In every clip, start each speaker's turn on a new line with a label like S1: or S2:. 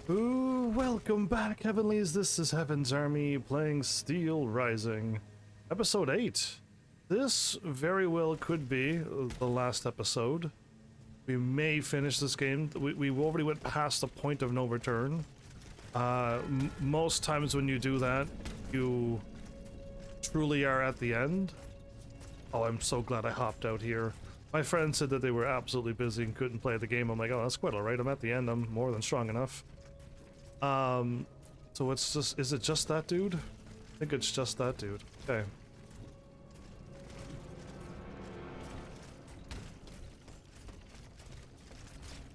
S1: Ooh, welcome back, Heavenlies. This is Heaven's Army playing Steelrising. Episode 8. This very well could be the last episode. We may finish this game. We already went past the point of no return. Most times when you do that, you truly are at the end. Oh, I'm so glad I hopped out here. My friend said that they were absolutely busy and couldn't play the game. I'm like, oh, that's quite alright. I'm at the end. I'm more than strong enough. So it's just, is it just that dude? I think it's just that dude. Okay.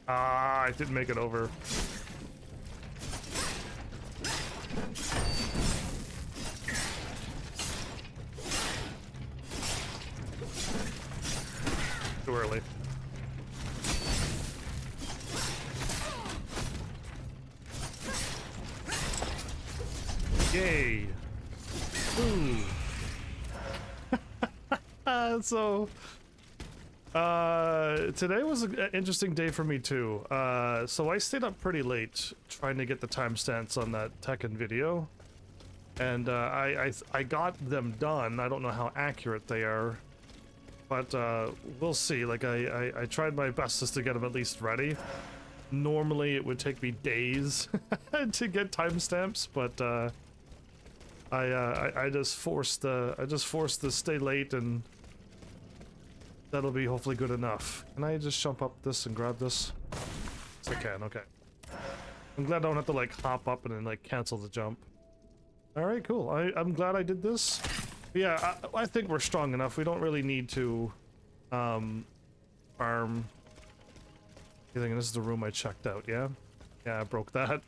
S1: Ah, I didn't make it over. Too early. Yay! Ooh. Today was an interesting day for me too. So I stayed up pretty late trying to get the timestamps on that Tekken video, and I got them done. I don't know how accurate they are, but we'll see. Like I tried my bestest to get them at least ready. Normally it would take me days to get timestamps, but I just forced to stay late, and that'll be hopefully good enough. Can I just jump up this and grab this? Yes, I can. Okay. I'm glad I don't have to like hop up and then like cancel the jump. All right, cool. I'm glad I did this. But yeah, I think we're strong enough. We don't really need to farm anything. This is the room I checked out. Yeah, I broke that.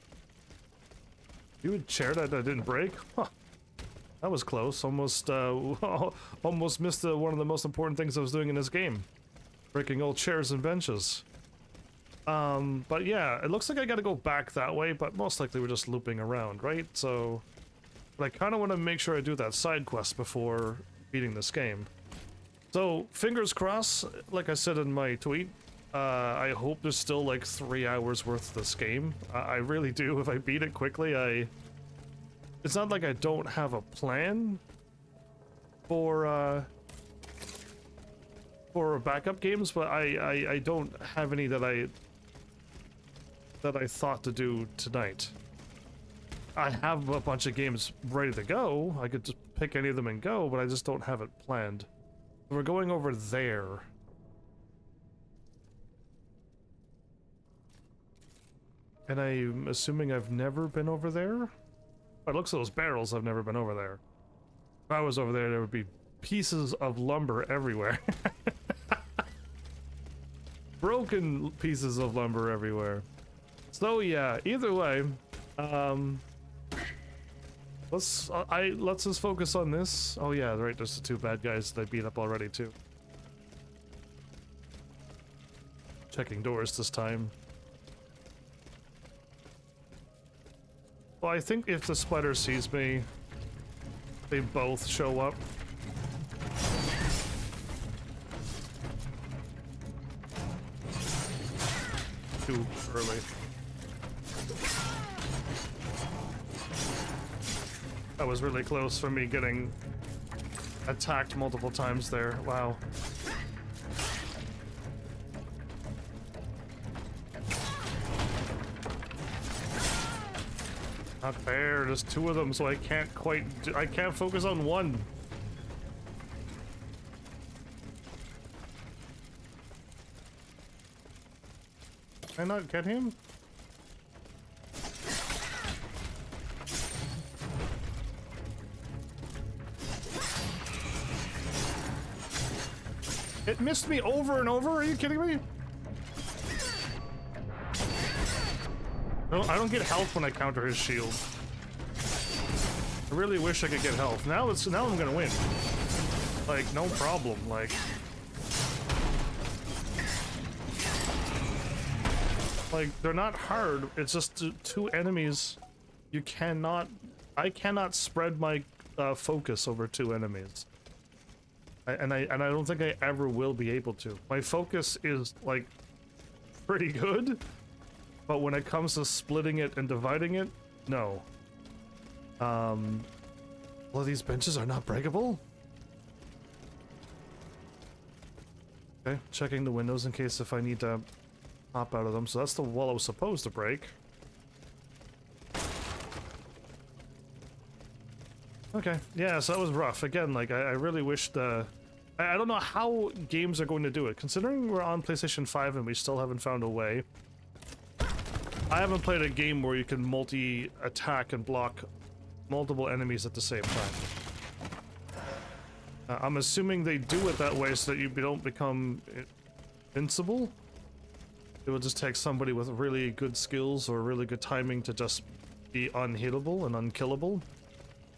S1: You would chair that didn't break? Huh. That was close. Almost, almost missed one of the most important things I was doing in this game. Breaking old chairs and benches. But yeah, it looks like I gotta go back that way, but most likely we're just looping around, right? So, but I kind of want to make sure I do that side quest before beating this game. So, fingers crossed, like I said in my tweet, I hope there's still like 3 hours worth of this game. I really do. If I beat it quickly, it's not like I don't have a plan for backup games, but I don't have any that I thought to do tonight. I have a bunch of games ready to go. I could just pick any of them and go, but I just don't have it planned. We're going over there. And I'm assuming I've never been over there? By the looks of those barrels, I've never been over there. If I was over there, there would be pieces of lumber everywhere. Broken pieces of lumber everywhere. So yeah, either way, let's just focus on this. Oh yeah, right, there's the two bad guys that I beat up already too. Checking doors this time. Well, I think if the spider sees me, they both show up. Too early. That was really close for me getting attacked multiple times there. Wow. Not fair, there's two of them, so I can't focus on one. Can I not get him? It missed me over and over, are you kidding me? No, I don't get health when I counter his shield. I really wish I could get health. Now I'm gonna win. Like, no problem, like. Like, they're not hard, it's just two enemies. I cannot spread my focus over two enemies. And I don't think I ever will be able to. My focus is, like, pretty good. But when it comes to splitting it and dividing it, no. Well, these benches are not breakable? Okay, checking the windows in case if I need to hop out of them. So that's the wall I was supposed to break. Okay, yeah, so that was rough. Again, like, I really wished, I don't know how games are going to do it. Considering we're on PlayStation 5 and we still haven't found a way. I haven't played a game where you can multi-attack and block multiple enemies at the same time. I'm assuming they do it that way so that you don't become invincible. It will just take somebody with really good skills or really good timing to just be unhittable and unkillable.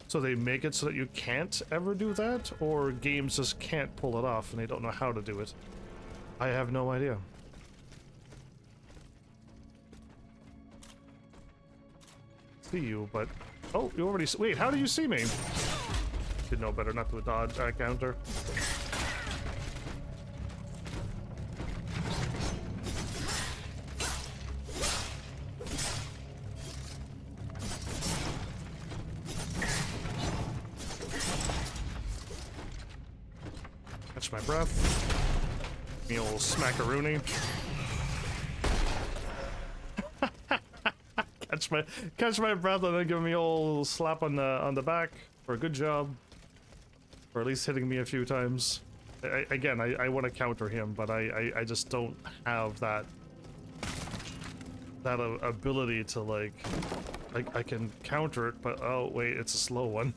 S1: So they make it so that you can't ever do that, or games just can't pull it off and they don't know how to do it. I have no idea. See you, but oh, you already wait. How do you see me? Should know better not to dodge counter. Catch my breath. Me old smackaroony. Catch my breath and then give me a old slap on the back for a good job, or at least hitting me a few times. I want to counter him, but I just don't have that ability to like I can counter it, but oh wait, it's a slow one.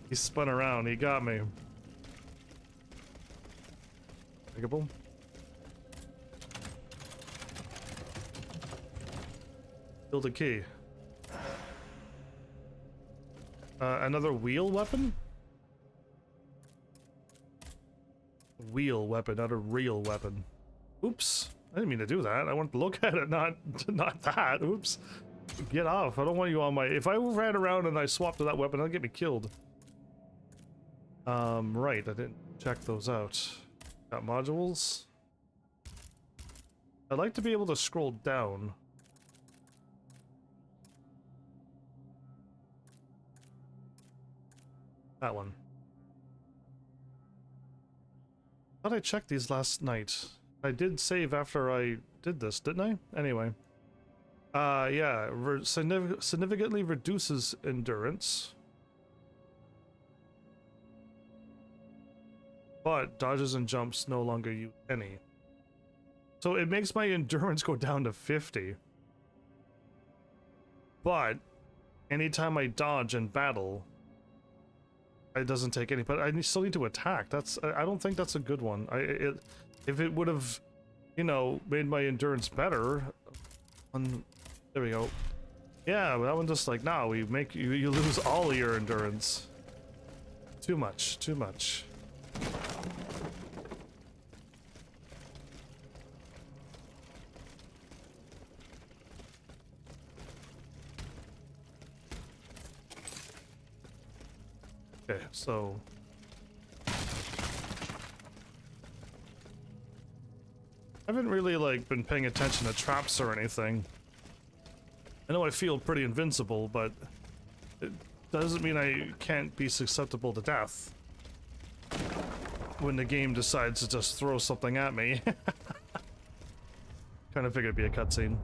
S1: He spun around, he got me. Boom. Build a key. Another wheel weapon? Wheel weapon, not a real weapon. Oops. I didn't mean to do that. I wanted to look at it, not that. Oops. Get off. I don't want you on my... If I ran around and I swapped to that weapon, that'd get me killed. Right. I didn't check those out. Got modules. I'd like to be able to scroll down. That one. Thought I checked these last night. I did save after I did this, didn't I? Anyway. Yeah. Significantly reduces endurance. But dodges and jumps no longer use any. So it makes my endurance go down to 50. But anytime I dodge in battle, it doesn't take any. But I still need to attack. I don't think that's a good one. If it would have, you know, made my endurance better. There we go. Yeah, that one just like, no, we make you lose all of your endurance. Too much. Too much. Okay, so I haven't really like been paying attention to traps or anything. I know I feel pretty invincible, but it doesn't mean I can't be susceptible to death when the game decides to just throw something at me. Kind of figured it'd be a cutscene.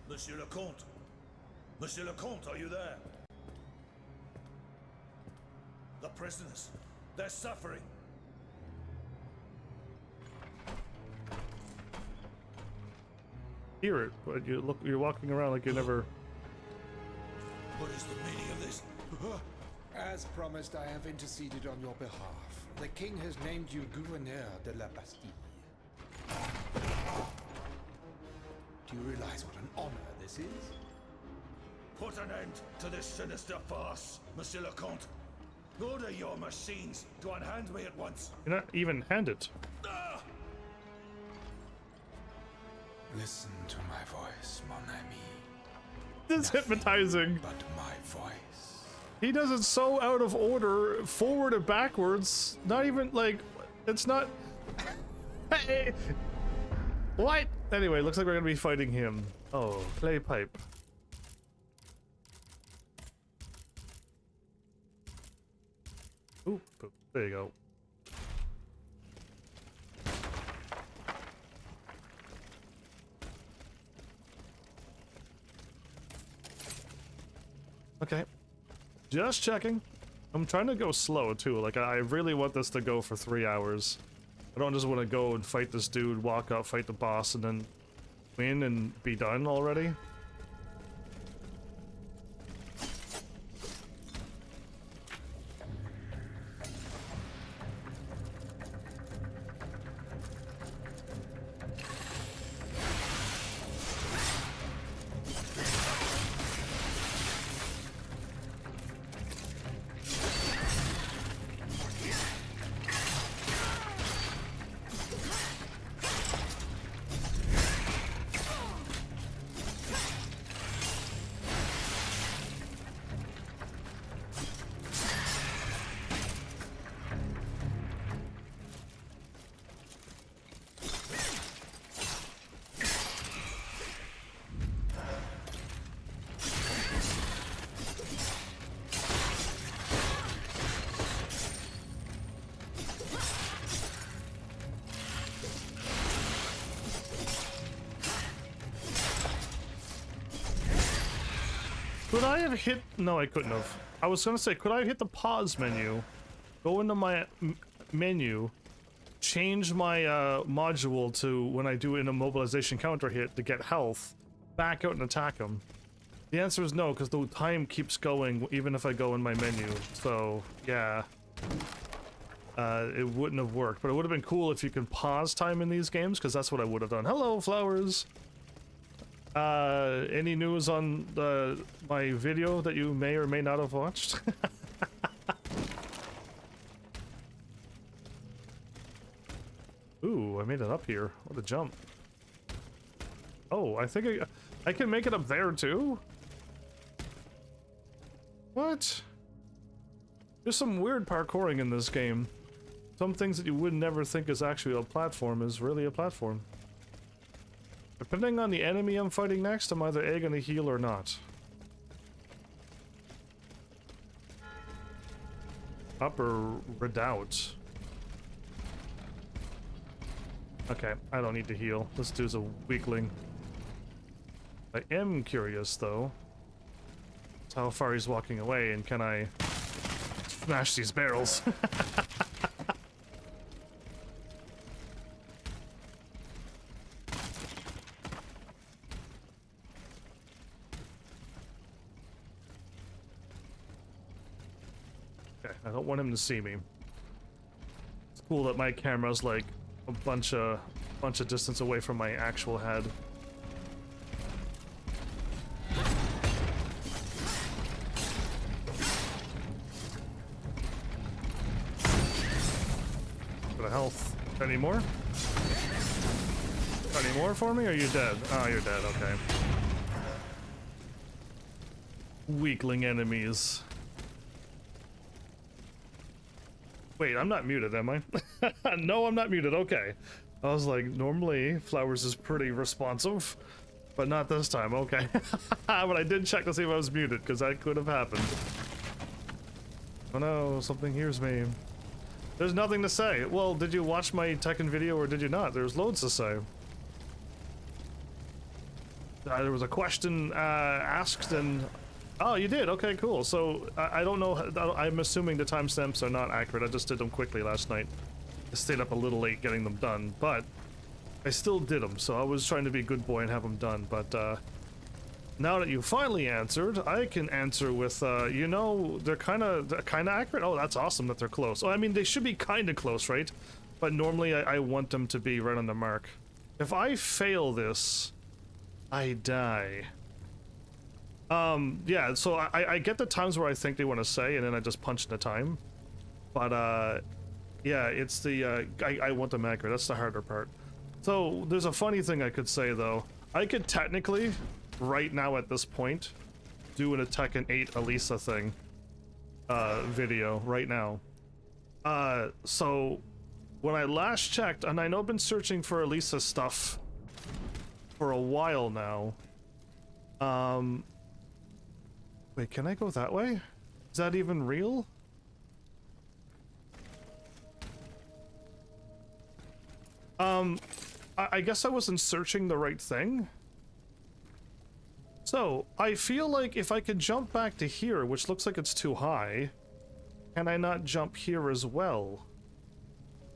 S2: Monsieur le Comte! Monsieur le Comte, are you there? The prisoners, they're suffering.
S1: Hear it, but you're walking around like you never...
S2: What is the meaning of this?
S3: As promised, I have interceded on your behalf. The king has named you Gouverneur de la Bastille. Do you realize what an honor this is?
S2: Put an end to this sinister farce, Monsieur le Comte. Order your machines to unhand me at once.
S1: You're not even handed.
S2: Ah!
S3: Listen to my voice, mon ami.
S1: This is hypnotizing.
S3: But my voice.
S1: He does it so out of order, forward and backwards. Not even like, it's not. Hey, what? Anyway, looks like we're gonna be fighting him. Oh, clay pipe. Ooh, there you go. Okay. Just checking. I'm trying to go slow too. Like, I really want this to go for 3 hours. I don't just want to go and fight this dude, walk out, fight the boss, and then win and be done already. Could I have hit... No, I couldn't have. I was gonna say, could I have hit the pause menu, go into my menu, change my module to when I do an immobilization counter hit to get health, back out and attack him? The answer is no, because the time keeps going even if I go in my menu. So, yeah. It wouldn't have worked, but it would have been cool if you could pause time in these games, because that's what I would have done. Hello, flowers! Any news on my video that you may or may not have watched? Ooh, I made it up here. What a jump. Oh, I think I can make it up there too? What? There's some weird parkouring in this game. Some things that you would never think is actually a platform is really a platform. Depending on the enemy I'm fighting next, I'm either A, gonna heal or not. Up or redoubt. Okay, I don't need to heal. This dude's a weakling. I am curious, though, how far he's walking away, and can I smash these barrels? I don't want him to see me. It's cool that my camera's like a bunch of distance away from my actual head. Bit of health. Any more? Any more for me? Or are you dead? Oh, you're dead. Okay. Weakling enemies. Wait, I'm not muted, am I? No, I'm not muted. Okay. I was like, normally Flowers is pretty responsive, but not this time. Okay. But I did check to see if I was muted, because that could have happened. Oh no, something hears me. There's nothing to say. Well, did you watch my Tekken video or did you not? There's loads to say. There was a question asked and... Oh, you did? Okay, cool. So, I don't know, I'm assuming the timestamps are not accurate. I just did them quickly last night. I stayed up a little late getting them done, but I still did them, so I was trying to be a good boy and have them done, but now that you finally answered, I can answer with, you know, they're kind of accurate? Oh, that's awesome that they're close. Oh, I mean, they should be kind of close, right? But normally I want them to be right on the mark. If I fail this, I die. Yeah, so I get the times where I think they want to say, and then I just punch in the time. But, yeah, it's the, I want them accurate. That's the harder part. So, there's a funny thing I could say, though. I could technically, right now at this point, do an Tekken 8 Elisa thing, video, right now. So, when I last checked, and I know I've been searching for Elisa stuff for a while now. Wait, can I go that way? Is that even real? I guess I wasn't searching the right thing. So, I feel like if I could jump back to here, which looks like it's too high, can I not jump here as well?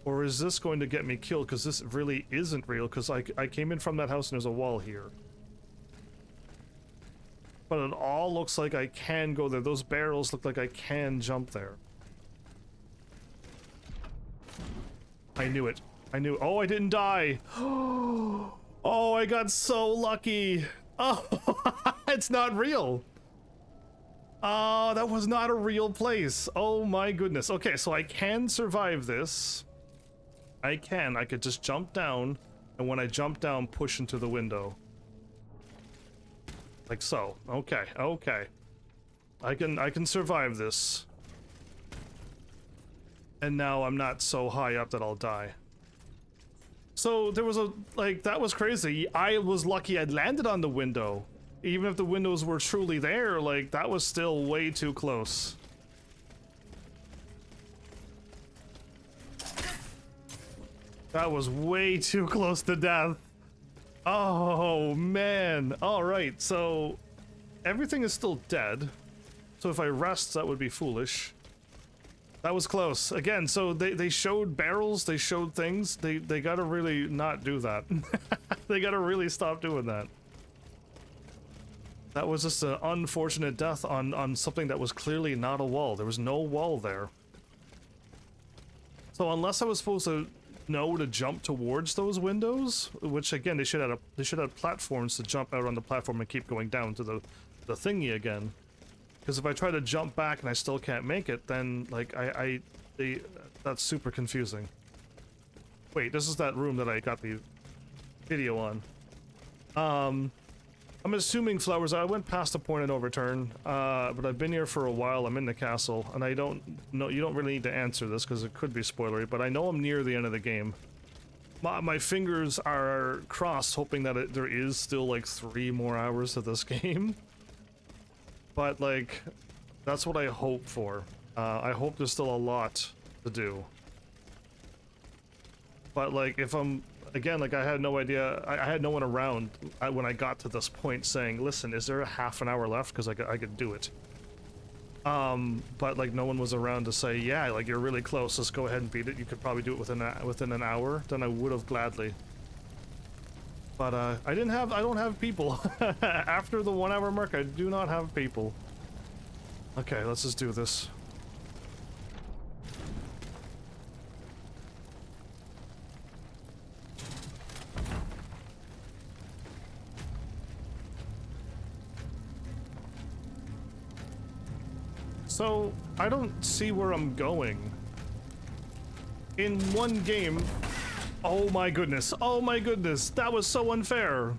S1: Or is this going to get me killed? Because this really isn't real, because I came in from that house and there's a wall here. But it all looks like I can go there. Those barrels look like I can jump there. I knew it. I knew. Oh, I didn't die. Oh, I got so lucky. Oh, it's not real. Oh, that was not a real place. Oh my goodness. Okay, so I can survive this. I can. I could just jump down, and when I jump down, push into the window. Like so. Okay, okay. I can survive this. And now I'm not so high up that I'll die. So there was a, like, that was crazy. I was lucky I'd landed on the window. Even if the windows were truly there, like, that was still way too close. That was way too close to death. Oh, man. All right, so everything is still dead. So if I rest, that would be foolish. That was close. Again, so they showed barrels, they showed things. They gotta really not do that. They gotta really stop doing that. That was just an unfortunate death on something that was clearly not a wall. There was no wall there. So unless I was supposed to know to jump towards those windows, which again they should have platforms to jump out on the platform and keep going down to the thingy again. Because if I try to jump back and I still can't make it, then like that's super confusing. Wait, this is that room that I got the video on. I'm assuming Flowers. I went past the point of no return, but I've been here for a while. I'm in the castle, and I don't know. You don't really need to answer this because it could be spoilery, but I know I'm near the end of the game. My fingers are crossed, hoping that there is still like 3 more hours of this game. But like, that's what I hope for. I hope there's still a lot to do. But like, if I'm again, like I had no idea. I had no one around when I got to this point saying, "Listen, is there a half an hour left? Because I could do it." But like, no one was around to say, "Yeah, like you're really close. Let's go ahead and beat it. You could probably do it within an hour." Then I would have gladly. But I don't have people. After the 1 hour mark, I do not have people. Okay, let's just do this. So, I don't see where I'm going. In one game... Oh my goodness, that was so unfair.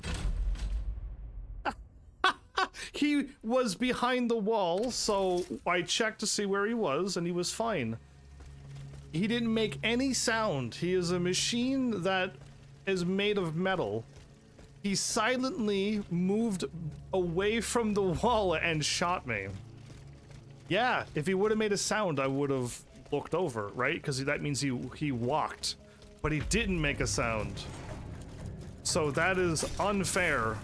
S1: He was behind the wall, so I checked to see where he was, and he was fine. He didn't make any sound. He is a machine that is made of metal. He silently moved away from the wall and shot me. Yeah, if he would have made a sound, I would have looked over, right? Because that means he walked. But he didn't make a sound. So that is unfair.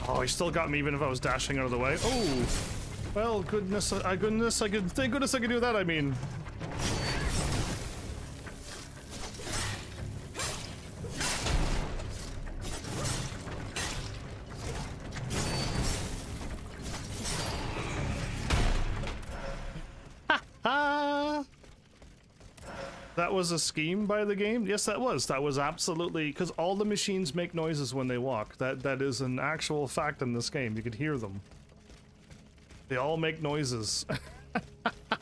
S1: Oh, he still got me even if I was dashing out of the way. Oh, well, thank goodness I could do that, I mean. That was a scheme by the game? Yes, that was. That was absolutely... Because all the machines make noises when they walk. That is an actual fact in this game. You could hear them. They all make noises.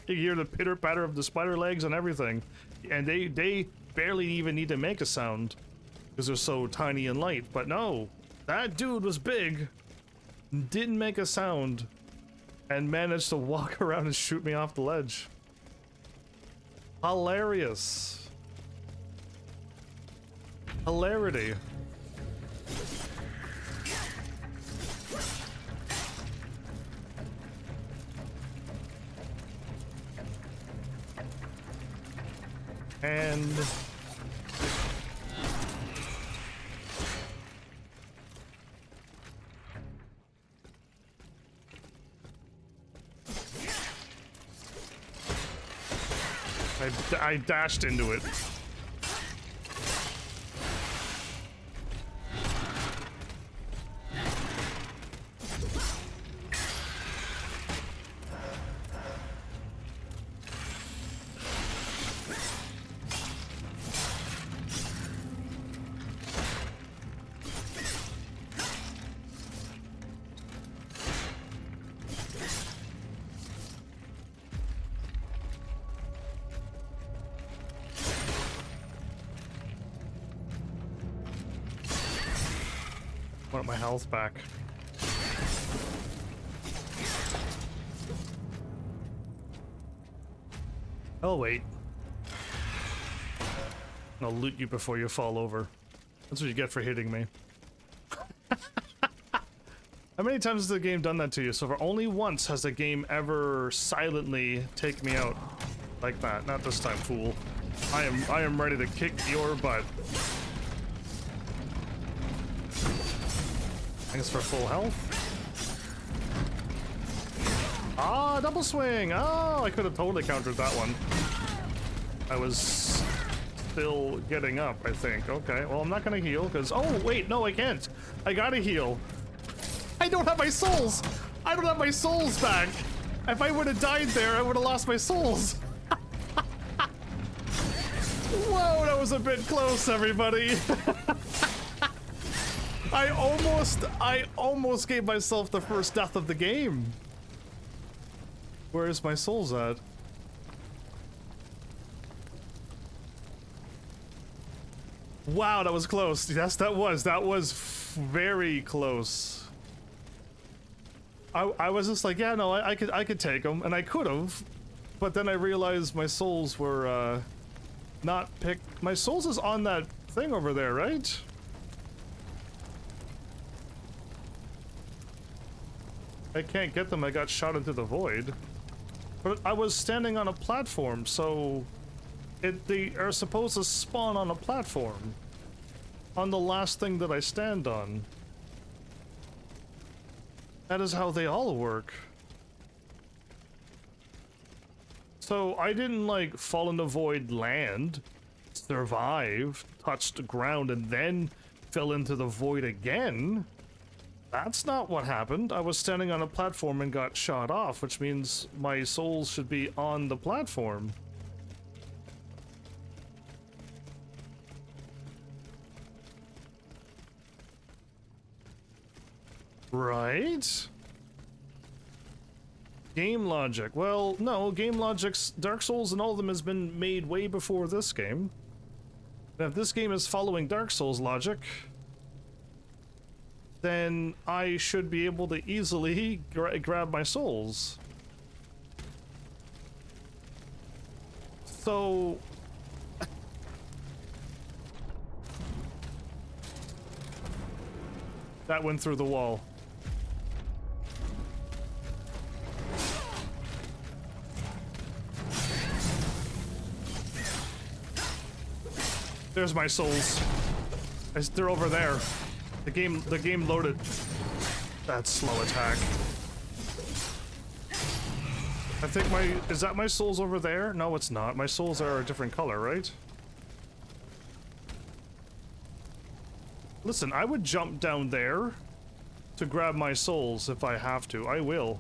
S1: You hear the pitter-patter of the spider legs and everything. And they barely even need to make a sound because they're so tiny and light. But no, that dude was big, didn't make a sound, and managed to walk around and shoot me off the ledge. Hilarious. Hilarity. And I dashed into it. Want my health back. Oh wait. I'll loot you before you fall over. That's what you get for hitting me. How many times has the game done that to you so far? Only once has the game ever silently take me out like that. Not this time, fool. I am ready to kick your butt. Thanks for full health. Ah, double swing! Oh, I could have totally countered that one. I was still getting up, I think. Okay, well, I'm not gonna heal, because... Oh, wait, no, I can't. I gotta heal. I don't have my souls! I don't have my souls back! If I would have died there, I would have lost my souls. Whoa, that was a bit close, everybody. I almost gave myself the first death of the game. Where's my souls at? Wow, that was close. Yes, that was very close. I was just like, yeah, no, I could take them, and I could have, but then I realized my souls were not picked. My souls is on that thing over there, right? I can't get them, I got shot into the void. But I was standing on a platform, so they are supposed to spawn on a platform. On the last thing that I stand on. That is how they all work. So I didn't like fall in the void, land, survive, touch the ground, and then fell into the void again. That's not what happened. I was standing on a platform and got shot off, which means my souls should be on the platform. Right? Game logic. Well, no, game logic's Dark Souls and all of them has been made way before this game. And if this game is following Dark Souls logic, then I should be able to easily grab my souls. So... that went through the wall. There's my souls. They're over there. The game loaded. That's slow attack. I think is that my souls over there? No, it's not. My souls are a different color, right? Listen, I would jump down there to grab my souls if I have to. I will.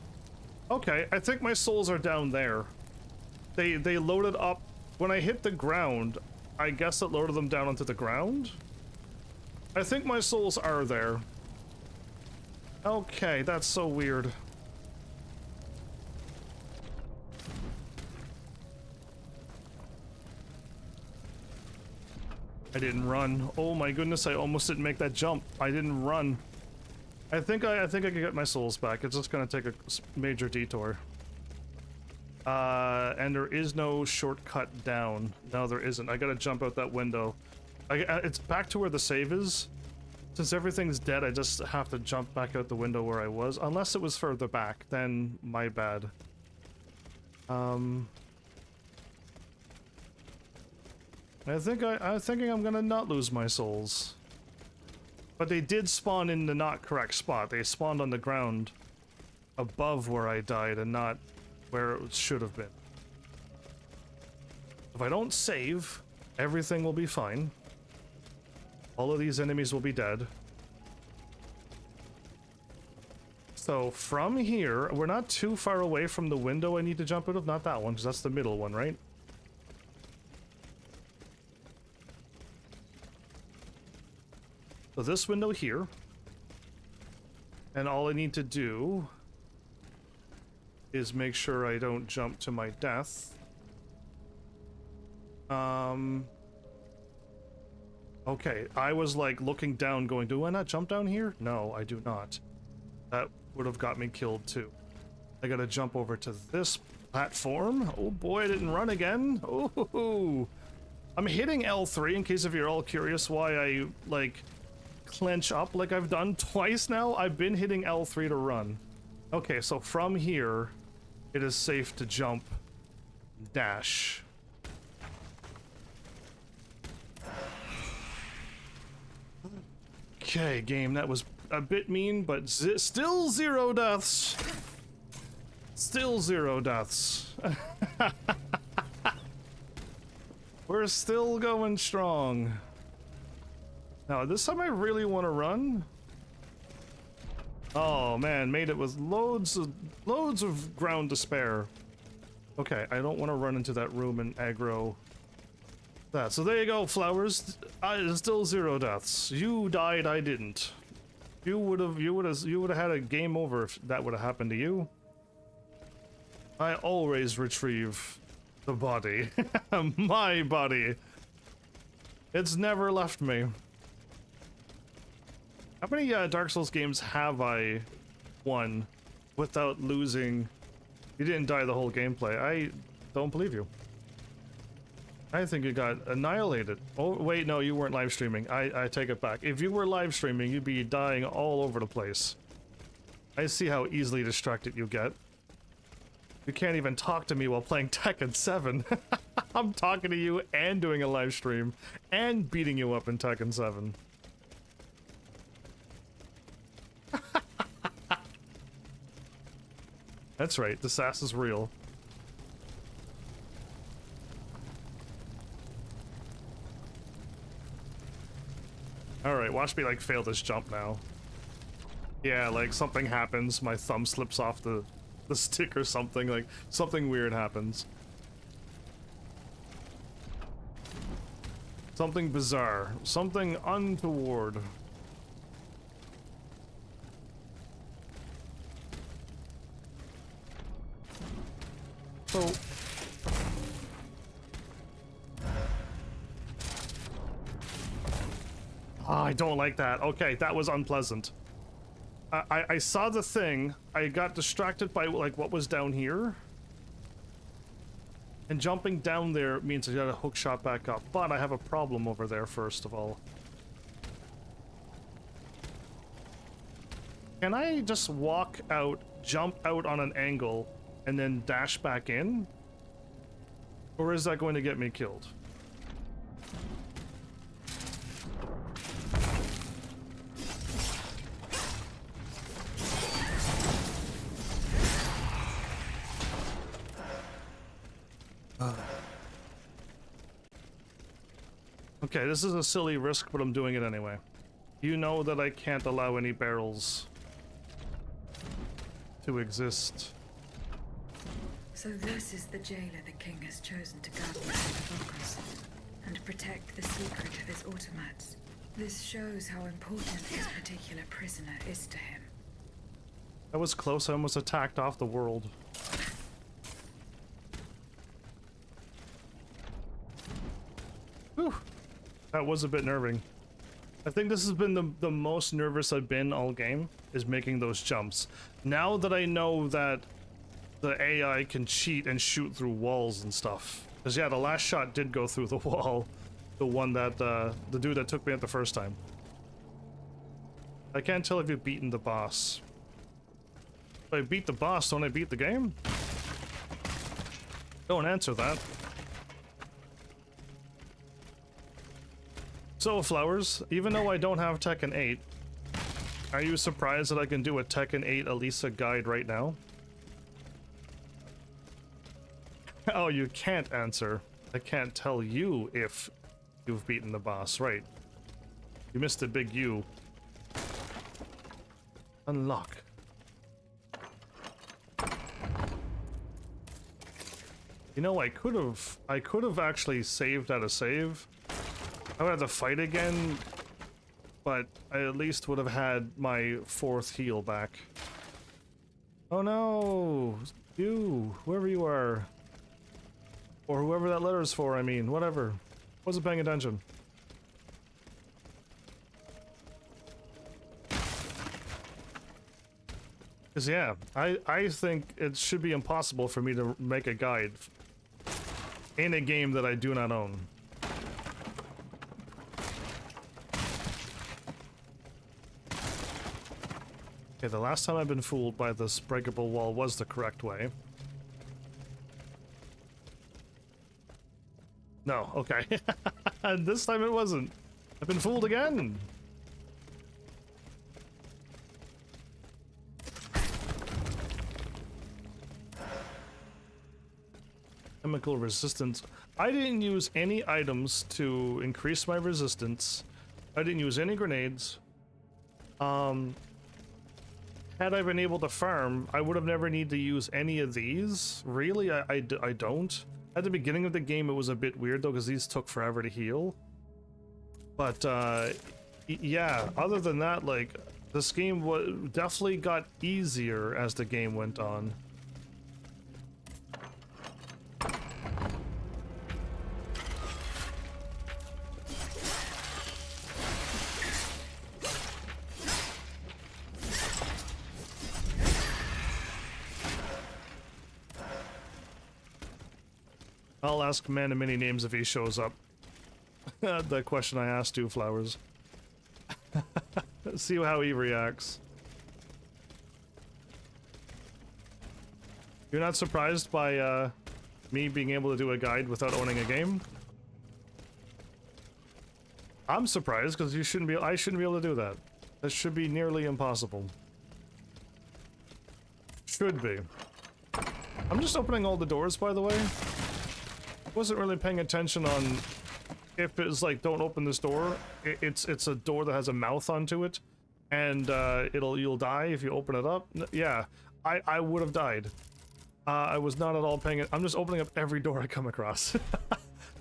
S1: Okay, I think my souls are down there. They loaded up when I hit the ground. I guess it loaded them down onto the ground? I think my souls are there. Okay, that's so weird. I didn't run. Oh my goodness, I almost didn't make that jump. I didn't run. I think I could get my souls back. It's just gonna take a major detour. And there is no shortcut down. No, there isn't. I gotta jump out that window. It's back to where the save is. Since everything's dead, I just have to jump back out the window where I was. Unless it was further back, then my bad. I'm thinking I'm gonna not lose my souls. But they did spawn in the not correct spot. They spawned on the ground above where I died and not where it should have been. If I don't save, everything will be fine. All of these enemies will be dead. So from here, we're not too far away from the window I need to jump out of. Not that one, because that's the middle one, right? So this window here. And all I need to do is make sure I don't jump to my death. Okay, I was like looking down going, do I not jump down here? No, I do not. That would have got me killed too. I gotta jump over to this platform. Oh boy, I didn't run again. Oh, I'm hitting L3 in case if you're all curious why I like clench up like I've done twice now. I've been hitting L3 to run. Okay, so from here, it is safe to jump, dash. Okay, game, that was a bit mean, but still 0 deaths. Still 0 deaths. We're still going strong. Now, this time I really want to run. Oh man, made it with loads of ground to spare. Okay, I don't want to run into that room and aggro that. So there you go, flowers. Still 0 deaths. You died, I didn't. You would have had a game over if that would have happened to you. I always retrieve the body. My body. It's never left me. How many Dark Souls games have I won without losing? You didn't die the whole gameplay. I don't believe you. I think you got annihilated. Oh, wait, no, you weren't live streaming. I take it back. If you were live streaming, you'd be dying all over the place. I see how easily distracted you get. You can't even talk to me while playing Tekken 7. I'm talking to you and doing a live stream and beating you up in Tekken 7. That's right, the sass is real. Alright, watch me like fail this jump now. Yeah, like something happens, my thumb slips off the stick or something, like something weird happens. Something bizarre, something untoward. So oh, I don't like that. Okay, that was unpleasant. I saw the thing. I got distracted by like what was down here. And jumping down there means I got a hook shot back up. But I have a problem over there first of all. Can I just walk out, jump out on an angle, and then dash back in? Or is that going to get me killed? Okay, this is a silly risk, but I'm doing it anyway. You know that I can't allow any barrels to exist.
S4: So this is the jailer the king has chosen to guard the Focus and protect the secret of his automats. This shows how important this particular prisoner is to him.
S1: That was close. I almost attacked off the world. Whew. That was a bit nerving. I think this has been the most nervous I've been all game, is making those jumps. Now that I know that the AI can cheat and shoot through walls and stuff. Because yeah, the last shot did go through the wall. The one that, the dude that took me out the first time. I can't tell if you've beaten the boss. If I beat the boss, don't I beat the game? Don't answer that. So, Flowers, even though I don't have Tekken 8, are you surprised that I can do a Tekken 8 Elisa guide right now? Oh, you can't answer. I can't tell you if you've beaten the boss, right? You missed a big U. Unlock. You know, I could have actually saved at a save. I would have to fight again, but I at least would have had my 4th heal back. Oh no! You, whoever you are. Or whoever that letter is for, I mean, whatever. Wasn't paying attention. Cause yeah, I think it should be impossible for me to make a guide in a game that I do not own. Okay, the last time I've been fooled by this breakable wall was the correct way. No, okay. This time it wasn't. I've been fooled again. Chemical resistance. I didn't use any items to increase my resistance. I didn't use any grenades. Had I been able to farm, I would have never needed to use any of these. Really, I don't. At the beginning of the game, it was a bit weird though, because these took forever to heal. But yeah, other than that, like, this game definitely got easier as the game went on. I'll ask Man of Many Names if he shows up. The question I asked you, Flowers. See how he reacts. You're not surprised by me being able to do a guide without owning a game? I'm surprised because I shouldn't be able to do that. That should be nearly impossible. Should be. I'm just opening all the doors, by the way. Wasn't really paying attention on if it's like, don't open this door. It's a door that has a mouth onto it, and you'll die if you open it up. Yeah, I would have died. I was not at all paying it. I'm just opening up every door I come across.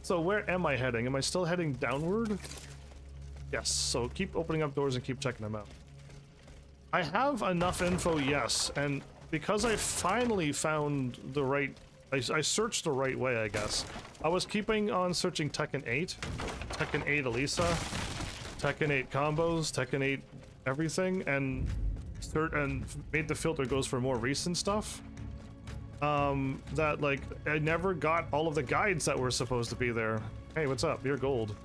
S1: So where am I heading? Am I still heading downward? Yes. So keep opening up doors and keep checking them out. I have enough info, yes, and because I finally found the right. I searched the right way, I guess. I was keeping on searching Tekken 8, Tekken 8 Elisa, Tekken 8 combos, Tekken 8 everything, and made the filter goes for more recent stuff. That, like, I never got all of the guides that were supposed to be there. Hey, what's up? You're gold.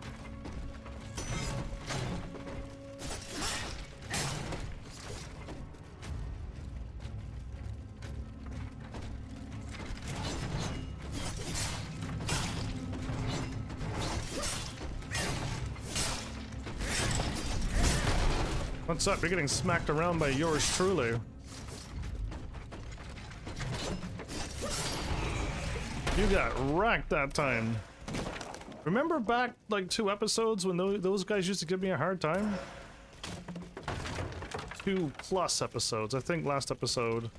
S1: What's up? You're getting smacked around by yours truly. You got wrecked that time. Remember back like 2 episodes when those guys used to give me a hard time? 2+ episodes. I think last episode.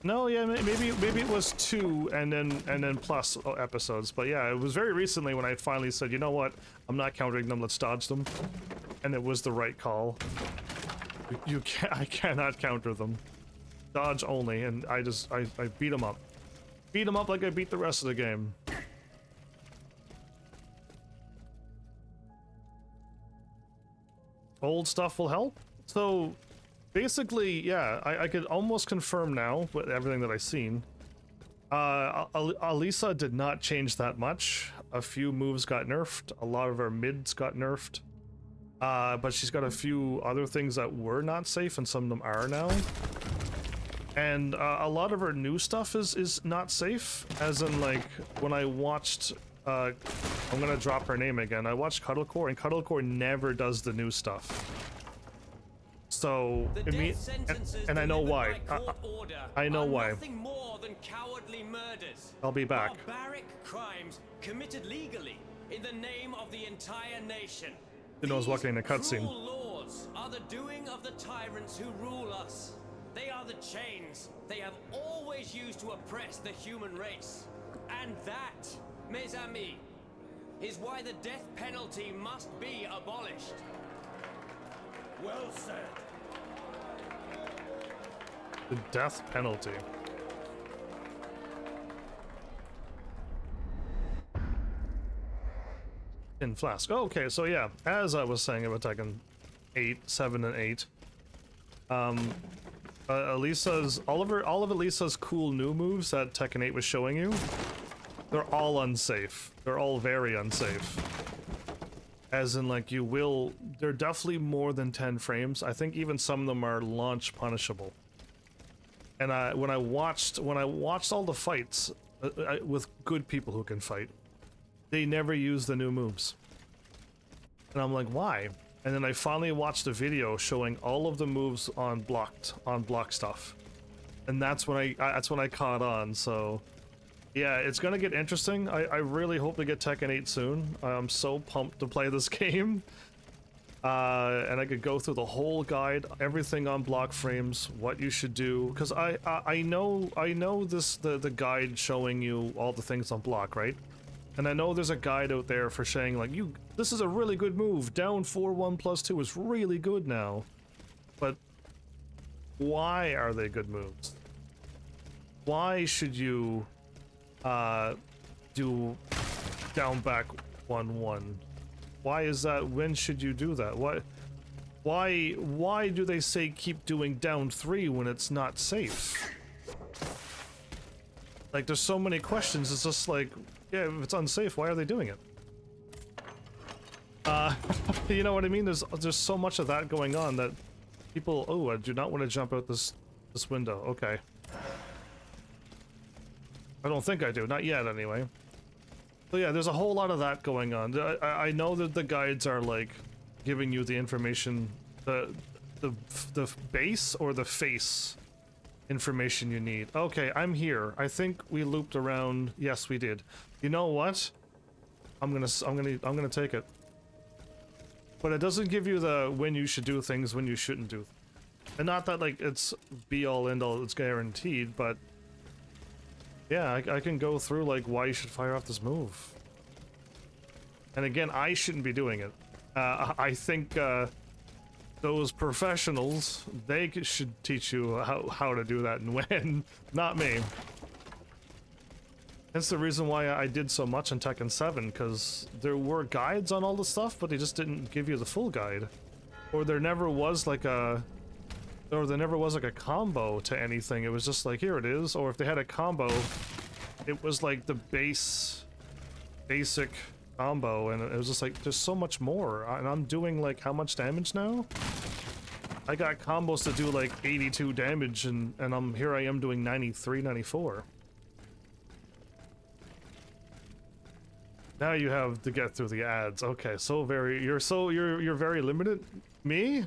S1: No, yeah, maybe it was 2 and then plus episodes. But yeah, it was very recently when I finally said, you know what? I'm not countering them. Let's dodge them. And it was the right call. I cannot counter them. Dodge only, and I beat them up. Beat them up like I beat the rest of the game. old stuff will help. So basically, yeah, I could almost confirm now with everything that I've seen. Alisa did not change that much. A few moves got nerfed. A lot of her mids got nerfed. But she's got a few other things that were not safe, and some of them are now. And a lot of her new stuff is not safe. As in, like, when I watched, I'm gonna drop her name again. I watched Cuddlecore, and Cuddlecore never does the new stuff. So, and I know why. I know why.
S5: Nothing more than cowardly murders.
S1: I'll be back.
S5: Barbaric crimes committed legally in the name of the entire nation.
S1: Who knows what in a cutscene?
S5: Cruel laws are the doing of the tyrants who rule us. They are the chains they have always used to oppress the human race. And that, mes amis, is why the death penalty must be abolished.
S2: Well said.
S1: The death penalty. In Flask. Oh, okay, so yeah, as I was saying about Tekken 8, 7, and 8, Alisa's all of Alisa's cool new moves that Tekken 8 was showing you, they're all unsafe. They're all very unsafe. As in, like, they're definitely more than 10 frames. I think even some of them are launch punishable. And when I watched all the fights with good people who can fight, they never use the new moves. And I'm like, why? And then I finally watched a video showing all of the moves on block stuff. And that's when I caught on. So yeah, it's gonna get interesting. I really hope to get Tekken 8 soon. I'm so pumped to play this game. And I could go through the whole guide, everything on block frames, what you should do, because I know the guide showing you all the things on block, right? And I know there's a guide out there for saying, like, this is a really good move. Down 4-1+2 is really good now. But why are they good moves? Why should you do down back 1-1? Why is that? When should you do that? Why do they say keep doing down 3 when it's not safe? Like, there's so many questions. It's just like, yeah, if it's unsafe, why are they doing it? You know what I mean? There's so much of that going on that people, oh, I do not want to jump out this window. Okay. I don't think I do. Not yet, anyway. So yeah, there's a whole lot of that going on. I know that the guides are, like, giving you the information, the base or the face information you need. Okay, I'm here. I think we looped around. Yes, we did. You know what? I'm gonna take it. But it doesn't give you the when you should do things, when you shouldn't do. And not that, like, it's be all end all, it's guaranteed, but yeah, I can go through, like, why you should fire off this move. And again, I shouldn't be doing it. I think those professionals, they should teach you how to do that and when, not me. That's the reason why I did so much in Tekken 7, because there were guides on all the stuff, but they just didn't give you the full guide. Or there never was like a combo to anything. It was just like, here it is. Or if they had a combo, it was like the basic combo, and it was just like, there's so much more. And I'm doing, like, how much damage now? I got combos to do like 82 damage, and here I am doing 93, 94. Now you have to get through the ads. Okay, you're very limited. Me?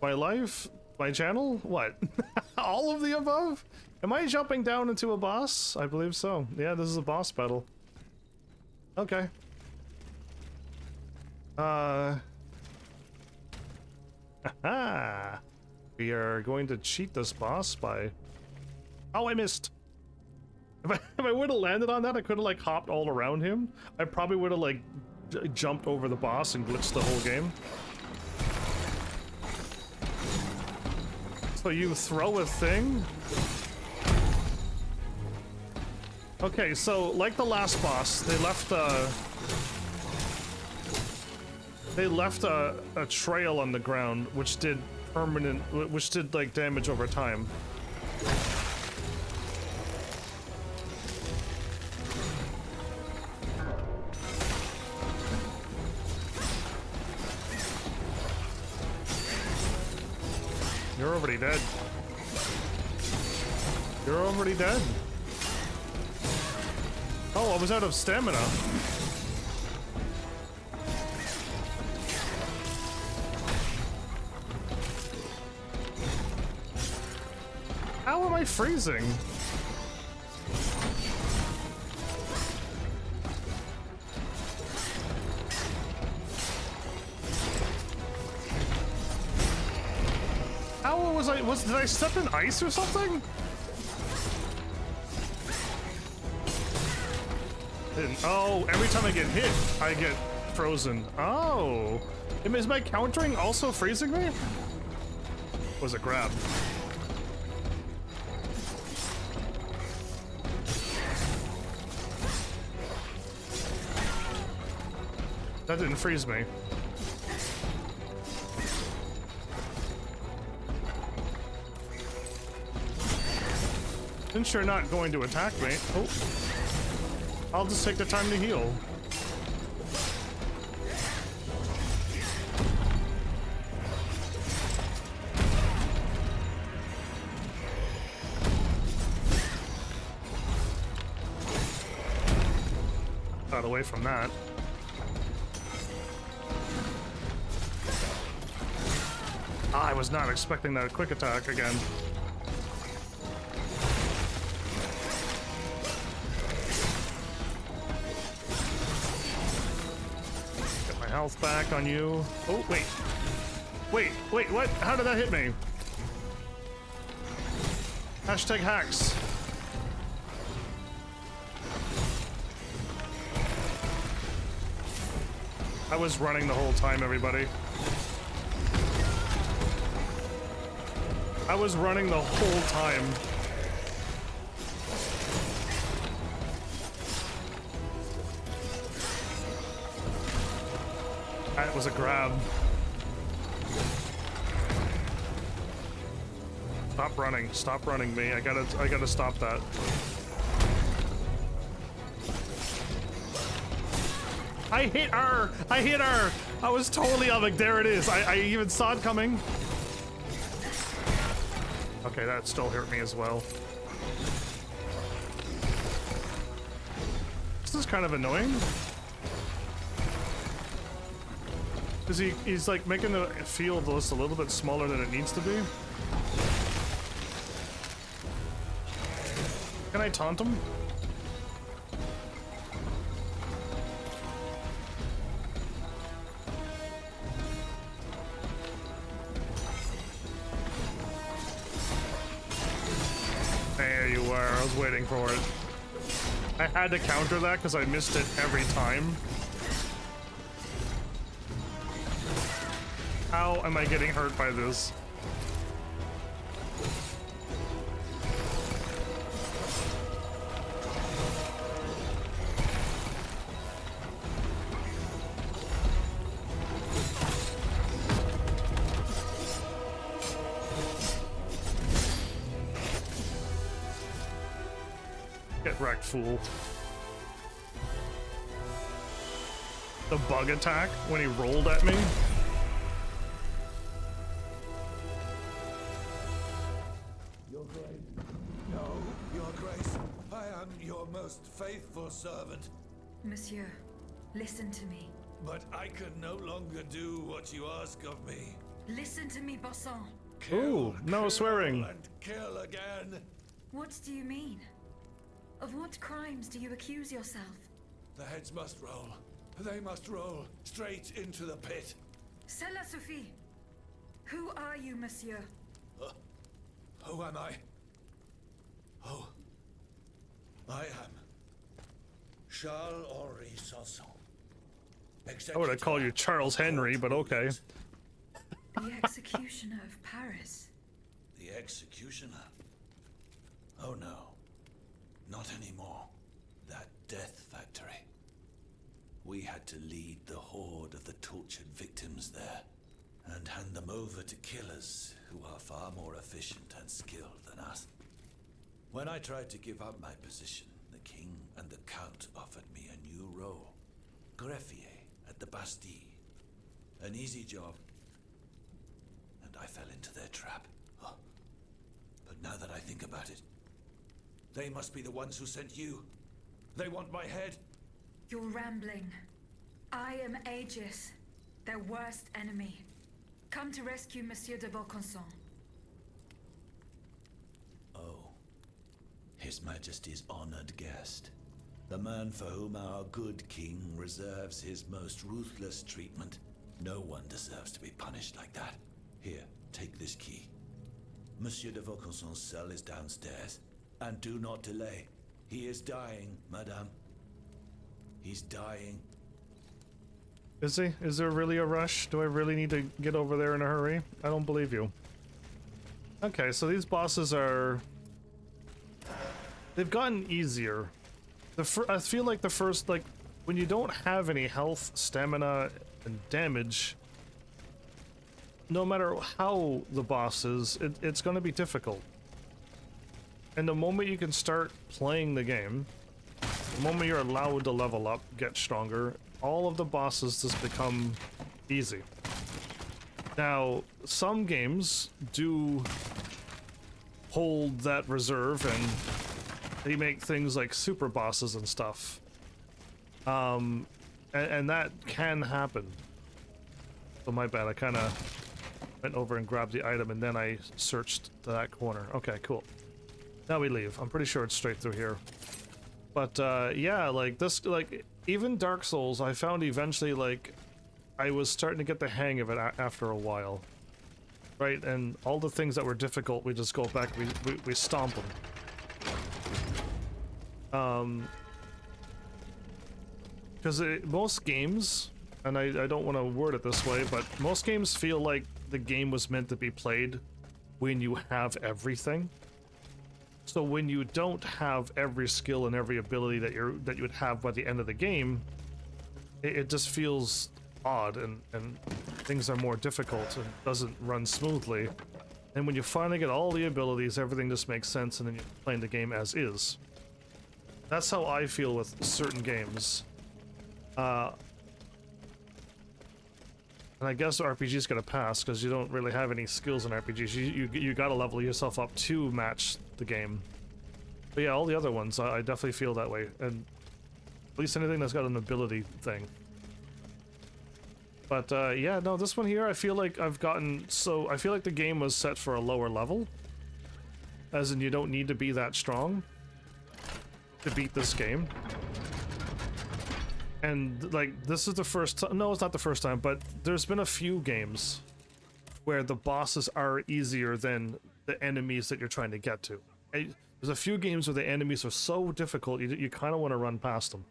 S1: My life? My channel? What? All of the above? Am I jumping down into a boss? I believe so. Yeah, this is a boss battle. Okay. Haha. We are going to cheat this boss by... Oh, I missed! If I would have landed on that, I could have, like, hopped all around him. I probably would have, like, jumped over the boss and glitched the whole game. So you throw a thing? Okay, so, like the last boss, they left, They left a trail on the ground, which did like damage over time. You're already dead. You're already dead. Oh, I was out of stamina. How am I freezing? How was I? Did I step in ice or something? Oh, every time I get hit, I get frozen. Oh, is my countering also freezing me? Was it grab? That didn't freeze me. Since you're not going to attack me, oh, I'll just take the time to heal. Got away from that. I was not expecting that quick attack again. Get my health back on you. Oh, wait. Wait, what? How did that hit me? Hashtag hacks. I was running the whole time, everybody. I was running the whole time. That was a grab. Stop running me. I gotta stop that. I hit her! I was totally like, there it is. I even saw it coming. Okay, that still hurt me as well. This is kind of annoying. Because he's like making the field just a little bit smaller than it needs to be. Can I taunt him? There you were, I was waiting for it. I had to counter that because I missed it every time. How am I getting hurt by this? Get wrecked, fool. The bug attack when he rolled at me.
S2: Your Grace. No, Your Grace. I am your most faithful servant.
S4: Monsieur, listen to me.
S2: But I can no longer do what you ask of me.
S4: Listen to me, Bossan.
S1: Ooh, no swearing.
S2: And kill again.
S4: What do you mean? Of what crimes do you accuse yourself?
S2: The heads must roll. They must roll straight into the pit.
S4: Cela suffit. Who are you, monsieur?
S2: Who am I? Oh, I am Charles-Henri Sanson.
S1: I would have called you Charles Henry, but okay.
S4: The executioner of Paris.
S2: The executioner? Oh no. Not anymore. That death factory. We had to lead the horde of the tortured victims them over to killers who are far more efficient and skilled than us. When I tried to give up my position, the king and the count offered me a new role. Greffier at the Bastille. An easy job. And I fell into their trap. Oh. But now that I think about it, they must be the ones who sent you. They want my head.
S4: You're rambling. I am Aegis, their worst enemy. Come to rescue Monsieur de Vaucanson.
S2: Oh. His Majesty's honored guest. The man for whom our good king reserves his most ruthless treatment. No one deserves to be punished like that. Here, take this key. Monsieur de Vaucanson's cell is downstairs. And do not delay. He is dying, madame. He's dying.
S1: Is he? Is there really a rush? Do I really need to get over there in a hurry? I don't believe you. Okay, so these bosses are... they've gotten easier. I feel like the first, like, when you don't have any health, stamina, and damage, no matter how the boss is, it's going to be difficult. And the moment you can start playing the game, the moment you're allowed to level up, get stronger, all of the bosses just become easy. Now, some games do hold that reserve and they make things like super bosses and stuff. And that can happen. So my bad, I kind of went over and grabbed the item and then I searched to that corner. Okay, cool. Now we leave. I'm pretty sure it's straight through here. But yeah, like this, like even Dark Souls, I found eventually like I was starting to get the hang of it after a while. Right, and all the things that were difficult, we just go back, we stomp them. Because most games, and I don't want to word it this way, but most games feel like the game was meant to be played when you have everything. So when you don't have every skill and every ability that you would have by the end of the game, it just feels odd and things are more difficult and doesn't run smoothly. And when you finally get all the abilities, everything just makes sense and then you're playing the game as is. That's how I feel with certain games. And I guess RPG's gonna pass because you don't really have any skills in RPGs. You gotta level yourself up to match the game. But yeah, all the other ones, I definitely feel that way. And at least anything that's got an ability thing. But yeah, no, this one here, I feel like I've gotten so... I feel like the game was set for a lower level. As in, you don't need to be that strong to beat this game. And, like, this is the first time... No, it's not the first time, but there's been a few games where the bosses are easier than the enemies that you're trying to get to. There's a few games where the enemies are so difficult, you kind of want to run past them.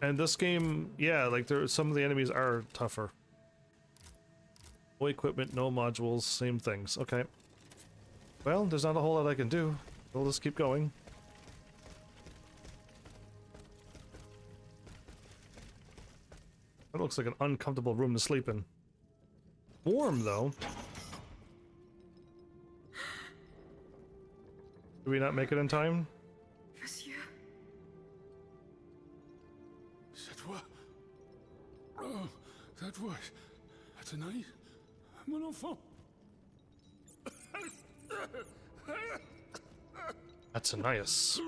S1: And this game, yeah, like, some of the enemies are tougher. No equipment, no modules, same things. Okay. Well, there's not a whole lot I can do. We'll just keep going. That looks like an uncomfortable room to sleep in. Warm, though. Did we not make it in time?
S4: Monsieur.
S3: C'est toi. Oh, that was... Tonight, mon enfant.
S1: That's Ananias.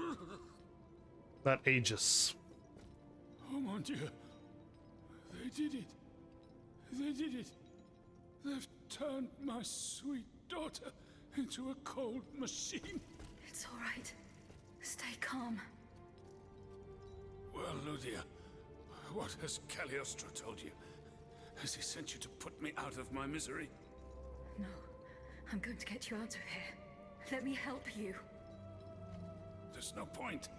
S1: That Aegis.
S3: Oh, mon Dieu. They did it. They did it. They've turned my sweet daughter into a cold machine.
S4: It's all right. Stay calm.
S3: Well, Ludia, what has Cagliostro told you? Has he sent you to put me out of my misery?
S4: No, I'm going to get you out of here. Let me help you.
S3: There's no point.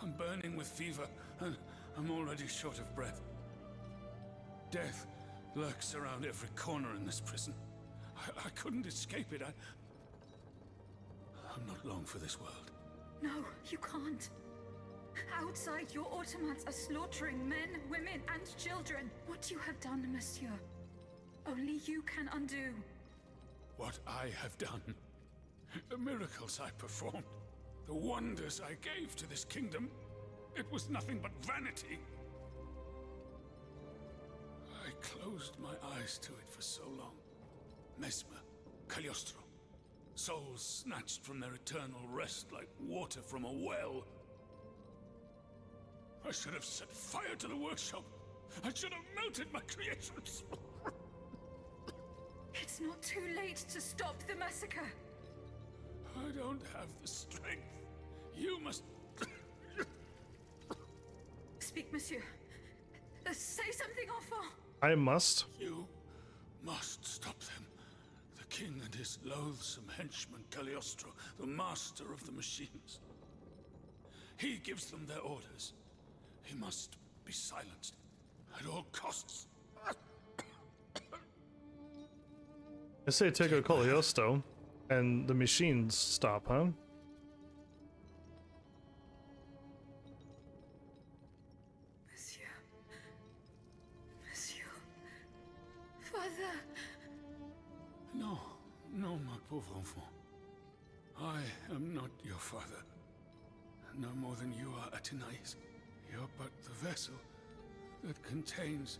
S3: I'm burning with fever, and I'm already short of breath. Death lurks around every corner in this prison. I couldn't escape it. I'm not long for this world.
S4: No, you can't. Outside, your automats are slaughtering men, women, and children. What you have done, monsieur, only you can undo.
S3: What I have done, the miracles I performed, the wonders I gave to this kingdom, it was nothing but vanity. I closed my eyes to it for so long. Mesmer, Cagliostro, souls snatched from their eternal rest like water from a well. I should have set fire to the workshop. I should have melted my creations.
S4: It's not too late to stop the massacre.
S3: I don't have the strength. You must...
S4: Speak, monsieur. Say something, enfant.
S1: I must.
S3: You must stop them. The king and his loathsome henchman Cagliostro, the master of the machines. He gives them their orders. He must be silenced at all costs.
S1: I say take a Cagliostro, and the machines stop, huh?
S4: Monsieur. Monsieur. Father.
S3: No, no, my pauvre enfant. I am not your father. No more than you are Athenais. You're but the vessel that contains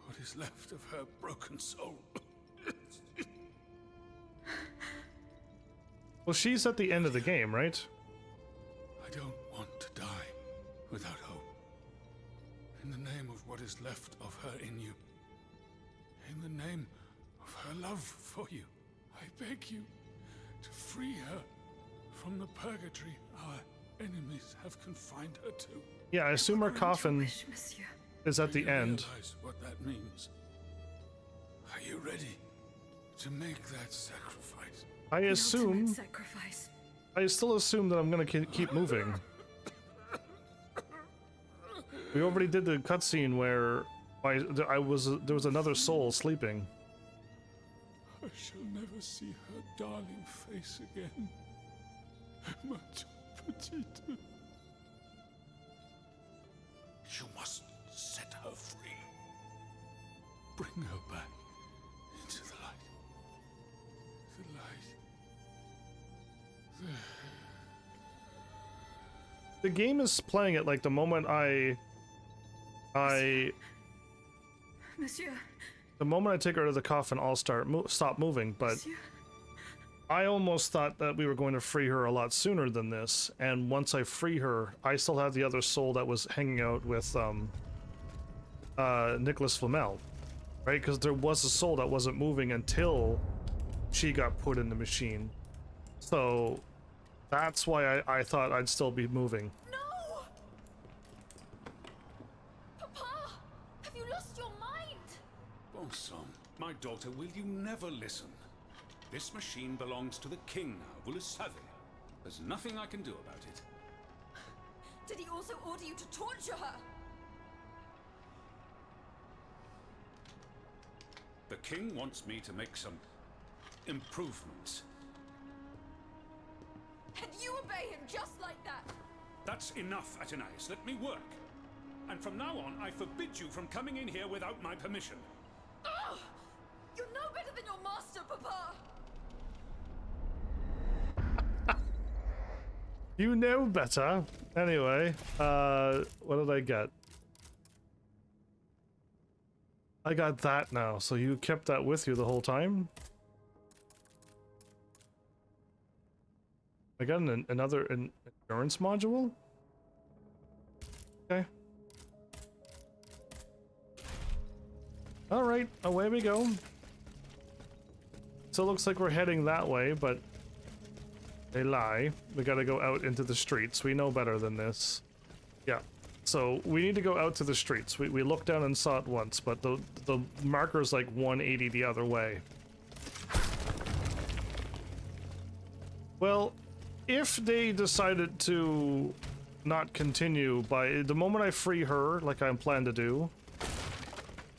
S3: what is left of her broken soul.
S1: Well, she's at the end of the game, right?
S3: I don't want to die without hope. In the name of what is left of her in you. In the name of her love for you. I beg you to free her from the purgatory our enemies have confined her to.
S1: Yeah, I assume her
S4: Grant your
S1: coffin
S4: wish, monsieur.
S1: is at
S3: Do
S1: the
S3: you
S1: end.
S3: realize what that means? Are you ready to make that sacrifice?
S1: I
S4: The
S1: assume.
S4: ultimate sacrifice.
S1: I still assume that I'm gonna keep moving. We already did the cutscene where there was another soul sleeping.
S3: I shall never see her darling face again. Ma petite. You must set her free. Bring her back into the light. The light.
S1: The game is playing it like the moment
S4: Monsieur.
S1: the moment I take her out of the coffin, I'll stop moving. But
S4: Monsieur.
S1: I almost thought that we were going to free her a lot sooner than this. And once I free her, I still have the other soul that was hanging out with Nicholas Flamel, right? Because there was a soul that wasn't moving until she got put in the machine. So that's why I thought I'd still be moving.
S6: No! Papa! Have you lost your mind?
S7: Bon sang, my daughter, will you never listen? This machine belongs to the king now, vous le savez. There's nothing I can do about it.
S6: Did he also order you to torture her?
S7: The king wants me to make some improvements.
S6: And you obey him just like that?
S7: That's enough, Athenais. Let me work. And from now on, I forbid you from coming in here without my permission.
S6: Ugh! You're no better than your master, Papa!
S1: You know better. Anyway, what did I get? I got that now, so you kept that with you the whole time? I got another endurance module? Okay. Alright, away we go. So it looks like we're heading that way, but they lie. We gotta go out into the streets. We know better than this. Yeah. So we need to go out to the streets. We looked down and saw it once, but the marker's like 180 the other way. Well, if they decided to not continue by the moment I free her, like I plan to do,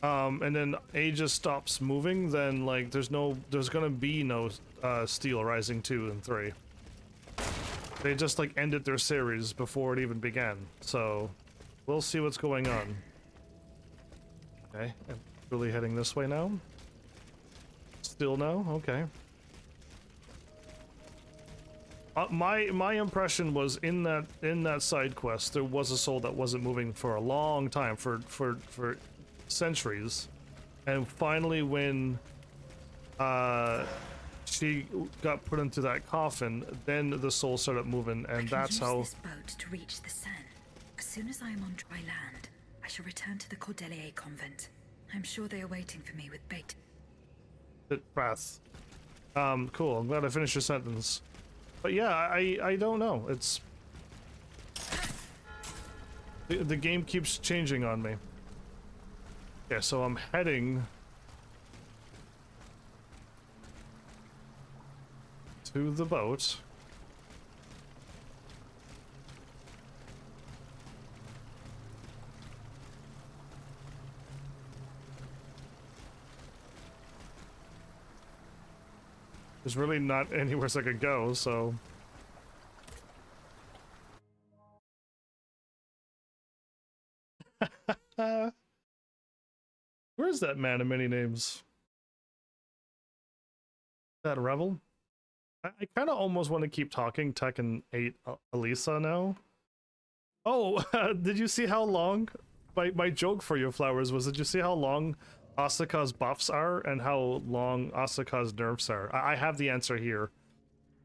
S1: and then A just stops moving, then like there's gonna be no Steelrising 2 and 3. They just like ended their series before it even began. So we'll see what's going on. Okay, I'm really heading this way now. Still no? Okay. My impression was in that side quest there was a soul that wasn't moving for a long time, for centuries, and finally when she got put into that coffin, then the soul started moving, and that's how.
S4: This boat to reach the Seine. As soon as I am on dry land, I shall return to the Cordelier convent. I'm sure they are waiting for me with bait.
S1: Path. Cool. I'm glad I finished your sentence. But yeah, I don't know. It's the game keeps changing on me. Yeah, so I'm heading to the boat. There's really not anywhere I could go, so. Where's that man of many names? That Revel? I kind of almost want to keep talking Tekken 8 Elisa now. Oh, did you see how long? My joke for you, Flowers, was did you see how long Asuka's buffs are and how long Asuka's nerfs are? I have the answer here.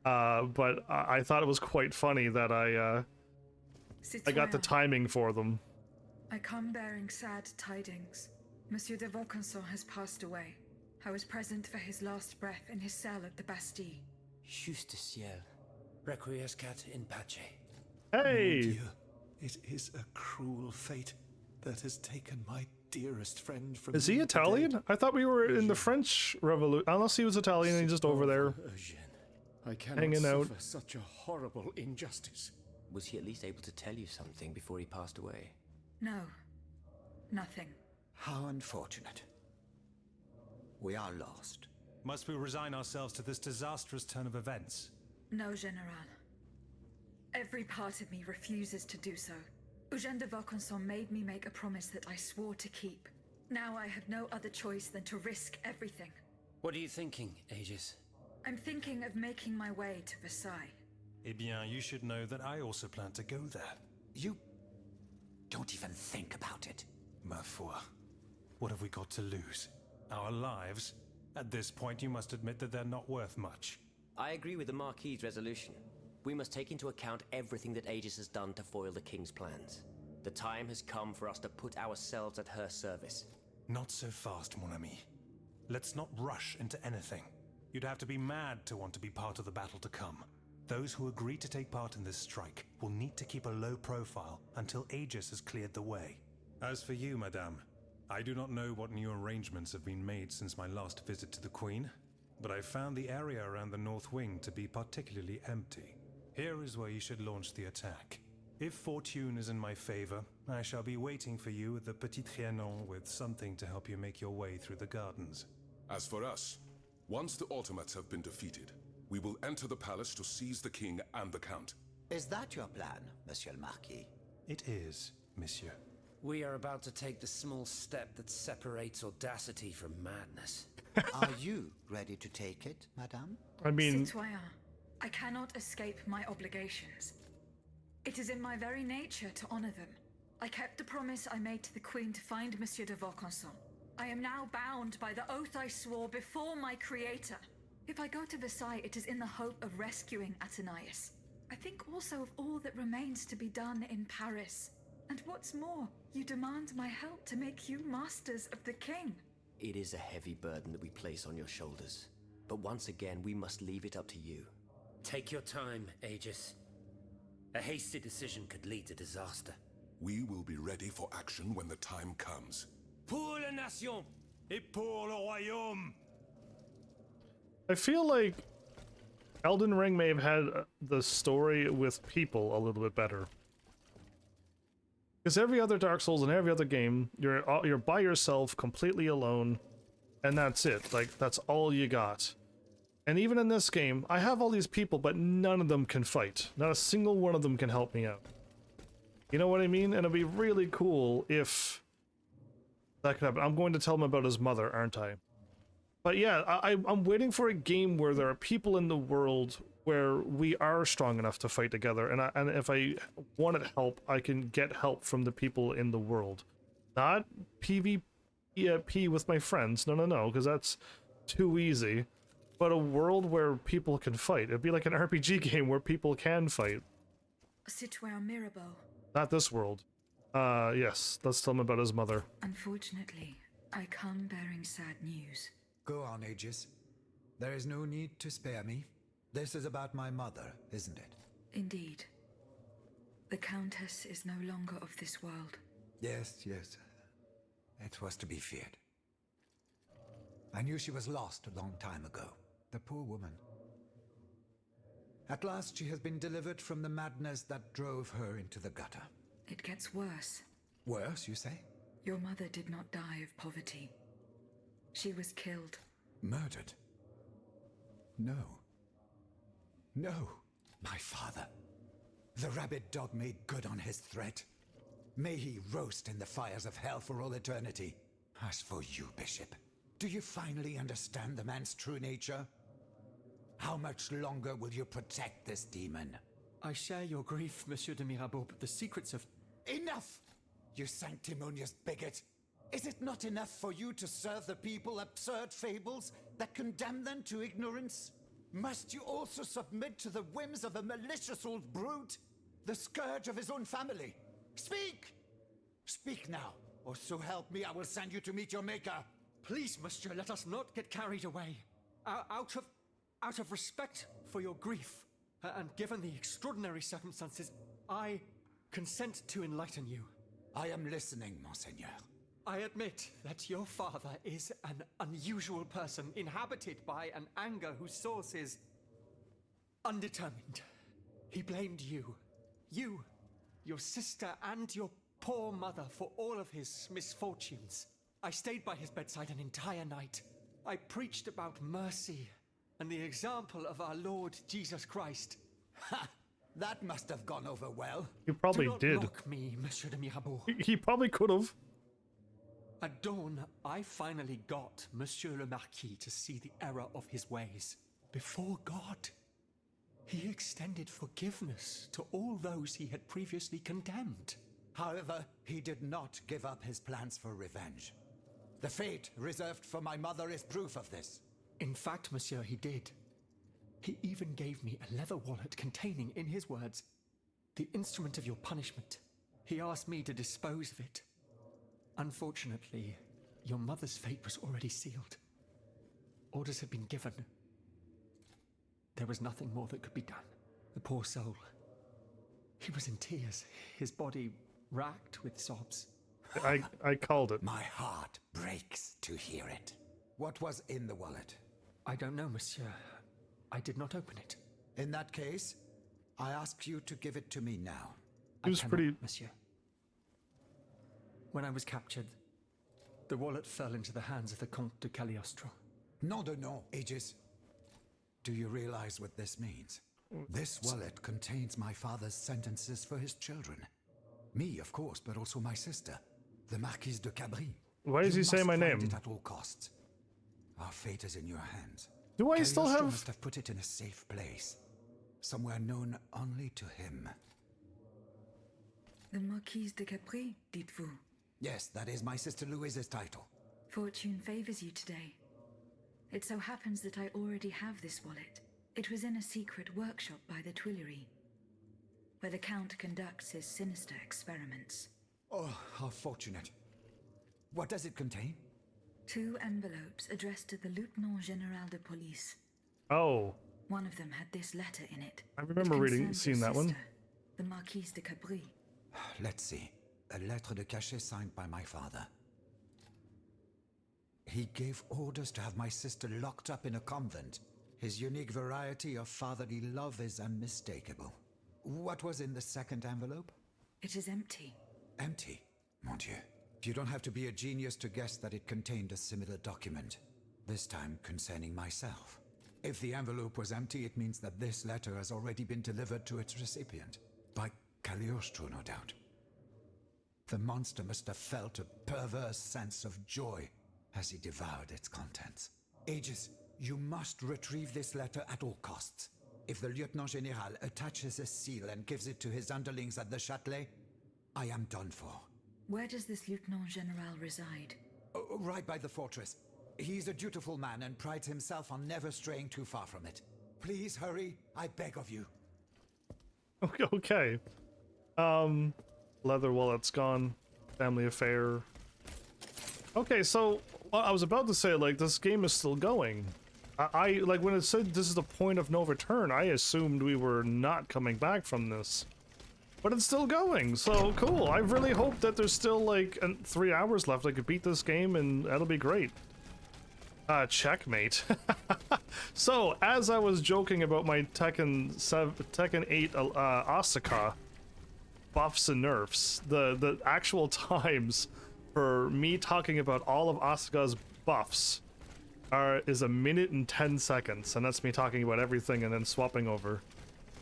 S1: But I thought it was quite funny that I got the timing for them.
S4: I come bearing sad tidings. Monsieur de Vaucanson has passed away. I was present for his last breath in his cell at the Bastille.
S5: Juste ciel. Requiescat in pace.
S1: Hey!
S2: Mon Dieu, it is a cruel fate that has taken my dearest friend from
S1: Is he
S2: me
S1: Italian?
S2: today.
S1: I thought we were in the French Revolution. Unless he was Italian and he's just over there
S8: I cannot
S1: hanging out.
S8: suffer such a horrible injustice.
S5: Was he at least able to tell you something before he passed away?
S4: No. Nothing.
S9: How unfortunate. We are lost.
S10: Must we resign ourselves to this disastrous turn of events?
S4: No, General. Every part of me refuses to do so. Eugène de Vaucanson made me make a promise that I swore to keep. Now I have no other choice than to risk everything.
S5: What are you thinking, Aegis?
S4: I'm thinking of making my way to Versailles.
S10: Eh bien, you should know that I also plan to go there.
S9: You don't even think about it.
S10: Ma foi. What have we got to lose? Our lives? At this point, you must admit that they're not worth much.
S5: I agree with the Marquis's resolution. We must take into account everything that Aegis has done to foil the King's plans. The time has come for us to put ourselves at her service.
S10: Not so fast, mon ami. Let's not rush into anything. You'd have to be mad to want to be part of the battle to come. Those who agree to take part in this strike will need to keep a low profile until Aegis has cleared the way. As for you, madame, I do not know what new arrangements have been made since my last visit to the Queen, but I found the area around the North Wing to be particularly empty. Here is where you should launch the attack. If fortune is in my favor, I shall be waiting for you at the Petit Trianon with something to help you make your way through the gardens.
S11: As for us, once the automates have been defeated, we will enter the palace to seize the king and the count.
S9: Is that your plan, Monsieur le Marquis?
S10: It is, monsieur.
S5: We are about to take the small step that separates audacity from madness.
S9: Are you ready to take it, madame?
S1: I mean,
S4: Citoyen, I cannot escape my obligations. It is in my very nature to honor them. I kept the promise I made to the Queen to find Monsieur de Vaucanson. I am now bound by the oath I swore before my creator. If I go to Versailles, it is in the hope of rescuing Athenais. I think also of all that remains to be done in Paris. And what's more, you demand my help to make you masters of the king.
S5: It is a heavy burden that we place on your shoulders. But once again, we must leave it up to you. Take your time, Aegis. A hasty decision could lead to disaster.
S11: We will be ready for action when the time comes.
S5: Pour la nation!
S10: Et pour le royaume!
S1: I feel like Elden Ring may have had the story with people a little bit better. Because every other Dark Souls and every other game, you're by yourself, completely alone, and that's it. Like, that's all you got. And even in this game, I have all these people, but none of them can fight. Not a single one of them can help me out. You know what I mean? And it'd be really cool if that could happen. I'm going to tell him about his mother, aren't I? But yeah, I'm waiting for a game where there are people in the world where we are strong enough to fight together, and if I wanted help, I can get help from the people in the world. Not PvP with my friends, no, because that's too easy. But a world where people can fight. It'd be like an RPG game where people can fight.
S4: Citoyen Mirabeau.
S1: Not this world. Yes, let's tell him about his mother.
S4: Unfortunately, I come bearing sad news.
S12: Go on, Aegis. There is no need to spare me. This is about my mother, isn't it?
S4: Indeed. The Countess is no longer of this world.
S12: Yes. It was to be feared. I knew she was lost a long time ago. The poor woman. At last she has been delivered from the madness that drove her into the gutter.
S4: It gets worse.
S12: Worse, you say?
S4: Your mother did not die of poverty. She was killed.
S12: Murdered? No. My father. The rabid dog made good on his threat. May he roast in the fires of hell for all eternity. As for you, Bishop, do you finally understand the man's true nature? How much longer will you protect this demon?
S8: I share your grief, Monsieur de Mirabeau, but the secrets of...
S12: Enough! You sanctimonious bigot! Is it not enough for you to serve the people absurd fables that condemn them to ignorance? Must you also submit to the whims of a malicious old brute? The scourge of his own family? Speak! Speak now, or so help me, I will send you to meet your maker.
S8: Please, monsieur, let us not get carried away. Out of respect for your grief, and given the extraordinary circumstances, I consent to enlighten you.
S12: I am listening, Monseigneur.
S8: I admit that your father is an unusual person, inhabited by an anger whose source is undetermined. He blamed you, your sister, and your poor mother for all of his misfortunes. I stayed by his bedside an entire night. I preached about mercy and the example of our Lord Jesus Christ.
S12: Ha! That must have gone over well.
S1: He probably did.
S8: Do not mock me, Monsieur de Mirabeau.
S1: He probably could have.
S8: At dawn, I finally got Monsieur le Marquis to see the error of his ways. Before God, he extended forgiveness to all those he had previously condemned.
S12: However, he did not give up his plans for revenge. The fate reserved for my mother is proof of this.
S8: In fact, monsieur, he did. He even gave me a leather wallet containing, in his words, the instrument of your punishment. He asked me to dispose of it. Unfortunately, your mother's fate was already sealed. Orders had been given. There was nothing more that could be done. The poor soul. He was in tears, his body racked with sobs.
S1: I called it.
S12: My heart breaks to hear it. What was in the wallet?
S8: I don't know, monsieur. I did not open it.
S12: In that case, I ask you to give it to me now.
S1: It was pretty...
S8: Monsieur. When I was captured, the wallet fell into the hands of the Comte de Cagliostro.
S12: Nom de nom, Aegis. Do you realize what this means? This wallet contains my father's sentences for his children. Me, of course, but also my sister, the Marquise de Cabri.
S1: Why does he say my name?
S12: It at all costs. Our fate is in your hands.
S1: Do I still have...
S12: must have put it in a safe place, somewhere known only to him.
S4: The Marquise de Capri, dites-vous?
S12: Yes, that is my sister Louise's title.
S4: Fortune favors you today. It so happens that I already have this wallet. It was in a secret workshop by the Tuileries, where the Count conducts his sinister experiments.
S12: Oh, how fortunate. What does it contain?
S4: 2 envelopes addressed to the Lieutenant General de Police.
S1: Oh.
S4: One of them had this letter in it.
S1: I remember seeing that one.
S4: The Marquise de Capri.
S12: Let's see. A lettre de cachet signed by my father. He gave orders to have my sister locked up in a convent. His unique variety of fatherly love is unmistakable. What was in the second envelope?
S4: It is empty.
S12: Empty? Mon Dieu. You don't have to be a genius to guess that it contained a similar document. This time concerning myself. If the envelope was empty, it means that this letter has already been delivered to its recipient. By Cagliostro, no doubt. The monster must have felt a perverse sense of joy as he devoured its contents. Aegis, you must retrieve this letter at all costs. If the Lieutenant General attaches a seal and gives it to his underlings at the Châtelet, I am done for.
S4: Where does this Lieutenant General reside?
S12: Right by the fortress. He's a dutiful man and prides himself on never straying too far from it. Please hurry, I beg of you.
S1: Okay. Leather wallet's gone. Family affair. Okay, so I was about to say, like, this game is still going. I like when it said this is the point of no return, I assumed we were not coming back from this. But it's still going, so cool. I really hope that there's still like 3 hours left. I could beat this game and that'll be great. Checkmate. So, as I was joking about my Tekken 8 Asuka buffs and nerfs, the actual times for me talking about all of Asuka's buffs is 1 minute and 10 seconds, and that's me talking about everything and then swapping over.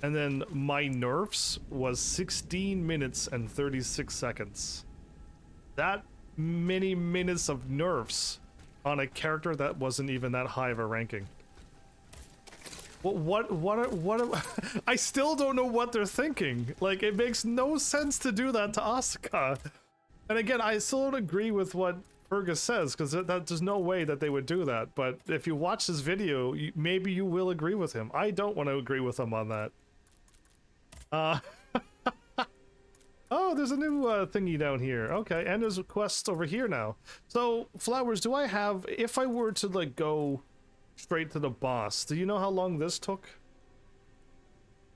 S1: And then my nerfs was 16 minutes and 36 seconds. That many minutes of nerfs on a character that wasn't even that high of a ranking. What I still don't know what they're thinking. Like, it makes no sense to do that to Asuka. And again, I still don't agree with what Fergus says, because there's no way that they would do that. But if you watch this video, maybe you will agree with him. I don't want to agree with him on that. Oh, there's a new thingy down here. Okay, and there's a quest over here now. So, Flowers, do I have... If I were to, like, go straight to the boss, do you know how long this took?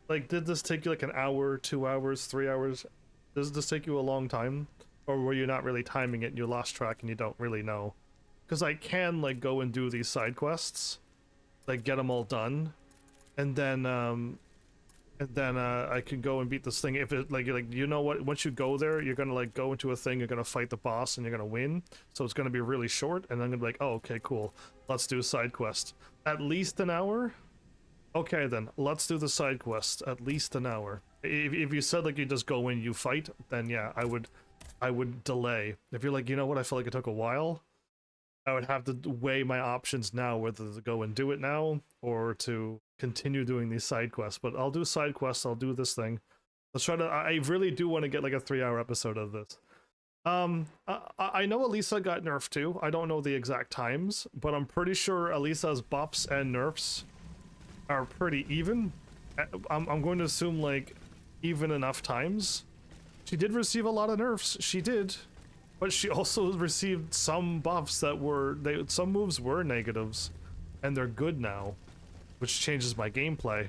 S1: Like, did this take you, like, an hour, 2 hours, 3 hours? Does this take you a long time? Or were you not really timing it and you lost track and you don't really know? Because I can, like, go and do these side quests. Like, get them all done. And then I can go and beat this thing. If it, like, you know what, once you go there, you're gonna, like, go into a thing, you're gonna fight the boss, and you're gonna win. So it's gonna be really short, and I'm gonna be like, oh, okay, cool. Let's do a side quest. At least an hour? Okay, then. Let's do the side quest. At least an hour. If you said, like, you just go in, you fight, then yeah, I would delay. If you're like, you know what, I feel like it took a while, I would have to weigh my options now, whether to go and do it now, or to continue doing these side quests. But I'll do side quests, I'll do this thing. Let's try to... I really do want to get like a 3-hour episode of this. I know Elisa got nerfed too. I don't know the exact times, but I'm pretty sure Elisa's buffs and nerfs are pretty even. I'm going to assume, like, even enough times. She did receive a lot of nerfs, she did. But she also received some buffs that were... some moves were negatives, and they're good now, which changes my gameplay.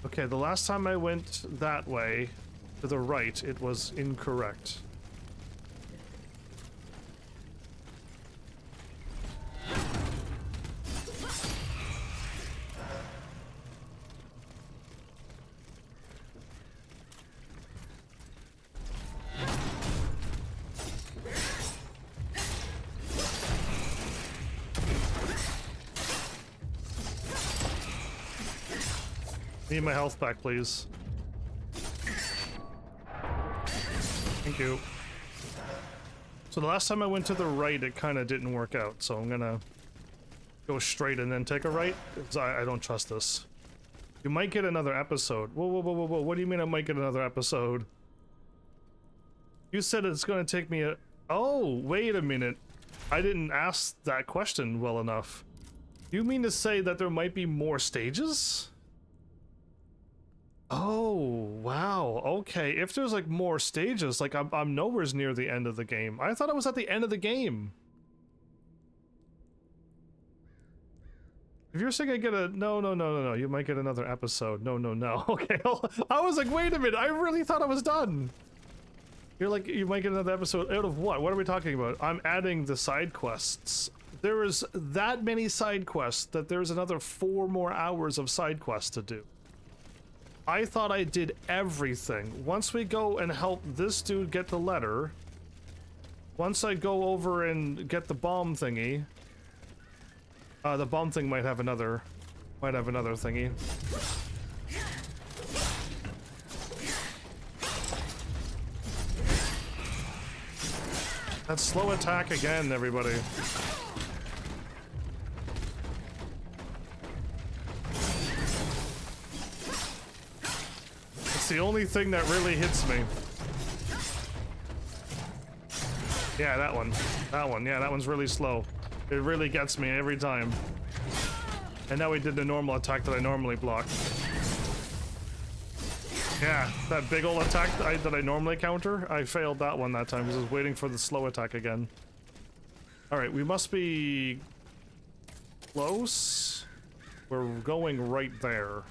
S1: Okay, the last time I went that way, to the right, it was incorrect. Need my health back, please. Thank you. So the last time I went to the right, it kind of didn't work out, so I'm gonna go straight and then take a right, because I don't trust this. You might get another episode. Whoa, whoa, whoa, whoa, whoa, what do you mean I might get another episode? You said it's gonna take me a... Oh, wait a minute. I didn't ask that question well enough. You mean to say that there might be more stages? Oh, wow. Okay, if there's like more stages, like I'm nowhere near the end of the game. I thought it was at the end of the game. If you're saying I get a... No, you might get another episode. No. Okay, I was like, wait a minute, I really thought I was done. You're like, you might get another episode out of what? What are we talking about? I'm adding the side quests. There is that many side quests that there's another 4 more hours of side quests to do. I thought I did everything. Once we go and help this dude get the letter, once I go over and get the bomb thingy, The bomb thing might have another thingy. That slow attack again, everybody. It's the only thing that really hits me. Yeah, that one. That one. Yeah, that one's really slow. It really gets me every time. And now we did the normal attack that I normally block. Yeah, that big ol' attack that I normally counter, I failed that one that time because I was waiting for the slow attack again. Alright, we must be close. We're going right there.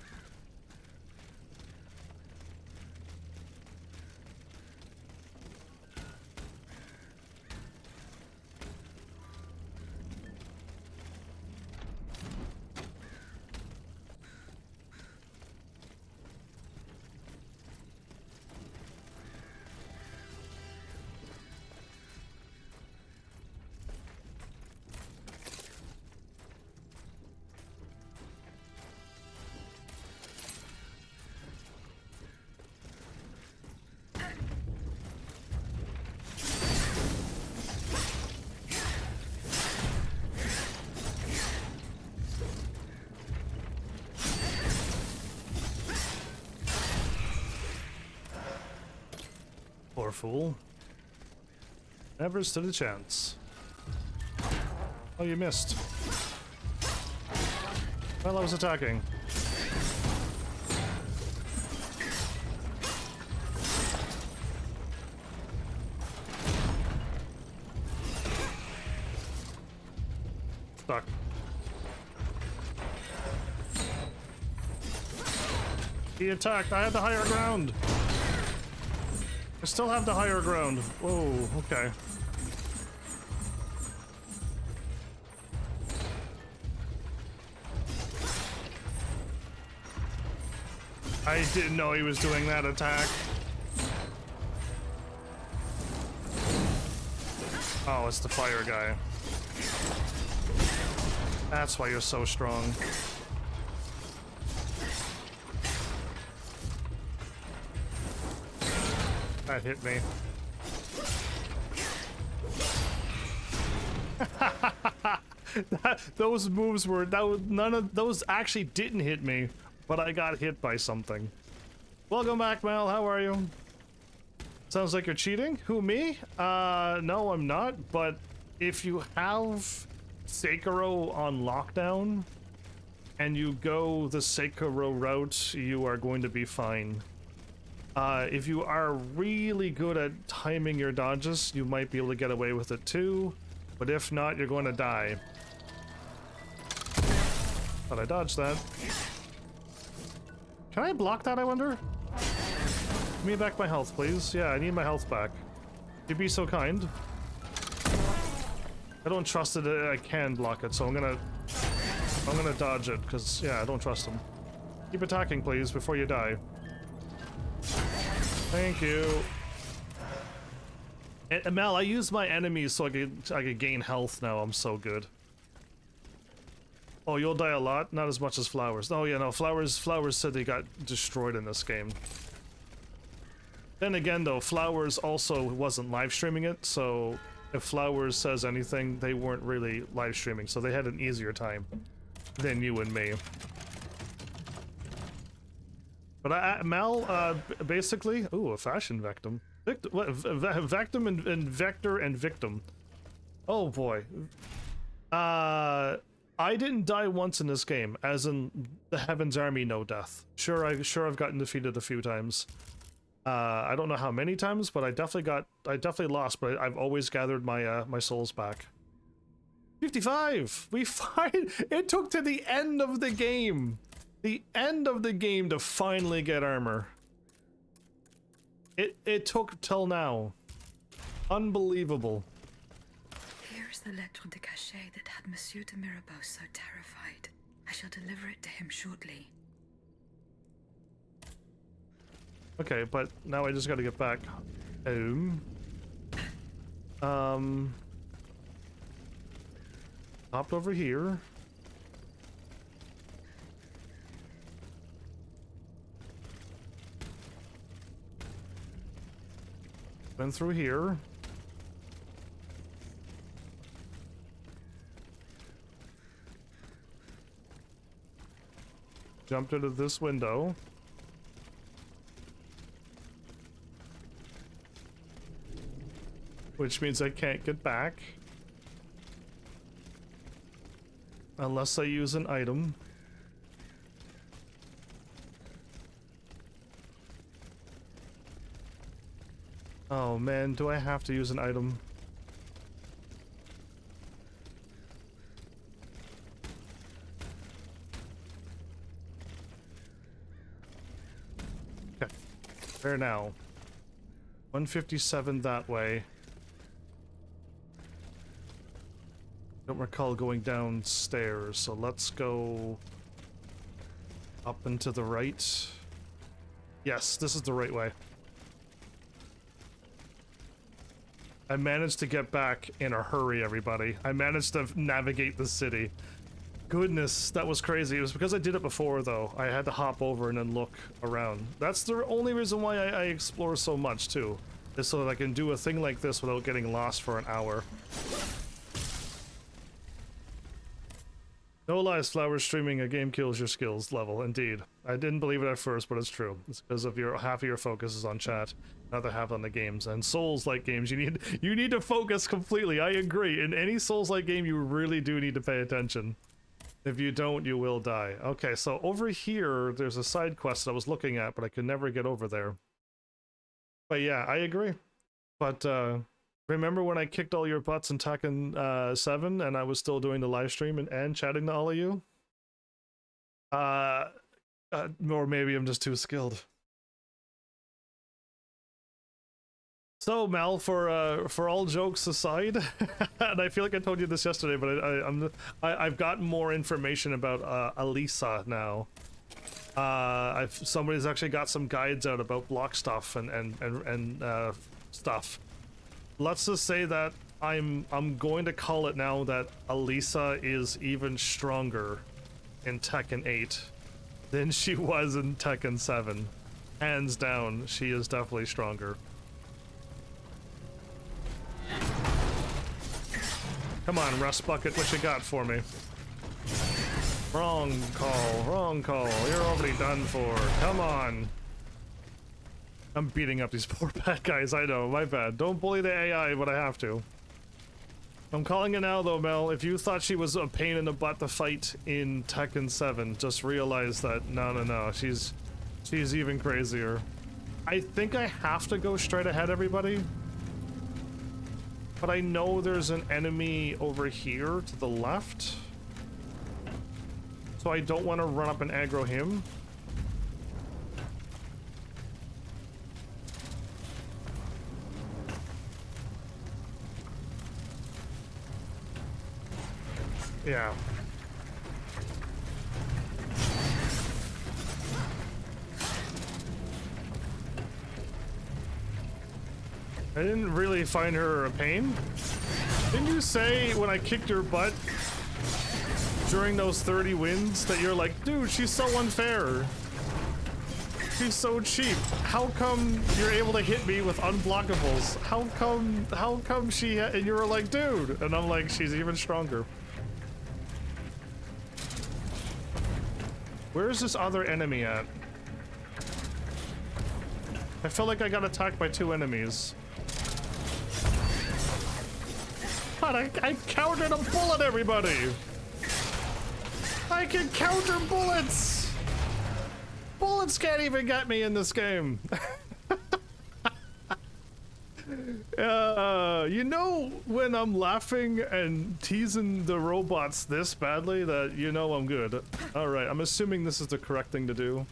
S1: Poor fool. Never stood a chance. Oh, you missed. Well, I was attacking. Stuck. He attacked. I had the higher ground. I still have the higher ground. Whoa, okay. I didn't know he was doing that attack. Oh, it's the fire guy. That's why you're so strong. That hit me. Those moves were none of those actually didn't hit me, but I got hit by something. Welcome back, Mel. How are you? Sounds like you're cheating. Who, me? No, I'm not. But if you have Sekiro on lockdown and you go the Sekiro route, you are going to be fine. If you are really good at timing your dodges, you might be able to get away with it too. But if not, you're going to die. But I dodged that. Can I block that, I wonder? Give me back my health, please. Yeah, I need my health back. You'd be so kind. I don't trust it. I can block it, so I'm gonna dodge it, because, yeah, I don't trust him. Keep attacking, please, before you die. Thank you. And Mel, I use my enemies so I could gain health now. I'm so good. Oh, you'll die a lot? Not as much as Flowers. Oh yeah, no, Flowers said they got destroyed in this game. Then again though, Flowers also wasn't live streaming it, so if Flowers says anything, they weren't really live streaming, so they had an easier time than you and me. But Mal, basically, ooh, a fashion victim. Victim and vector and victim. Oh boy. I didn't die once in this game, as in the Heaven's Army no death. Sure I've gotten defeated a few times. I don't know how many times, but I definitely lost, but I've always gathered my my souls back. 55! We find it took to the end of the game. The end of the game to finally get armor. It took till now. Unbelievable.
S4: Here is the lettre de cachet that had Monsieur de Mirabeau so terrified. I shall deliver it to him shortly.
S1: Okay, but now I just gotta get back home. Hopped over here. Went through here. Jumped into this window. Which means I can't get back. Unless I use an item. Oh man, do I have to use an item? Okay. There now. 157 that way. Don't recall going downstairs, so let's go up and to the right. Yes, this is the right way. I managed to get back in a hurry, everybody. I managed to navigate the city. Goodness, that was crazy. It was because I did it before, though. I had to hop over and then look around. That's the only reason why I explore so much, too. Is so that I can do a thing like this without getting lost for an hour. No lies, Flowers, streaming a game kills your skills level, indeed. I didn't believe it at first, but it's true. It's because of your half of your focus is on chat, another half on the games. And Souls-like games, you need to focus completely. I agree. In any Souls-like game, you really do need to pay attention. If you don't, you will die. Okay, so over here, there's a side quest that I was looking at, but I could never get over there. But yeah, I agree. But remember when I kicked all your butts in Tekken 7 and I was still doing the live stream and chatting to all of you? Or maybe I'm just too skilled. So Mel, for all jokes aside, and I feel like I told you this yesterday, but I've gotten more information about Elisa now. Somebody's actually got some guides out about block stuff and stuff. Let's just say that I'm going to call it now that Elisa is even stronger in Tekken 8 than she was in Tekken 7. Hands down, she is definitely stronger. Come on, Rust Bucket, what you got for me? Wrong call, wrong call. You're already done for. Come on. I'm beating up these poor bad guys, I know, my bad. Don't bully the AI, but I have to. I'm calling it now though, Mel. If you thought she was a pain in the butt to fight in Tekken 7, just realize that no, she's even crazier. I think I have to go straight ahead, everybody. But I know there's an enemy over here to the left. So I don't want to run up and aggro him. Yeah. I didn't really find her a pain. Didn't you say when I kicked your butt during those 30 wins that you're like, dude, she's so unfair. She's so cheap. How come you're able to hit me with unblockables? How come she, and you were like, dude, and I'm like, she's even stronger. Where's this other enemy at? I feel like I got attacked by 2 enemies. God, I countered a bullet, everybody! I can counter bullets! Bullets can't even get me in this game. You know when I'm laughing and teasing the robots this badly that you know I'm good. Alright, I'm assuming this is the correct thing to do.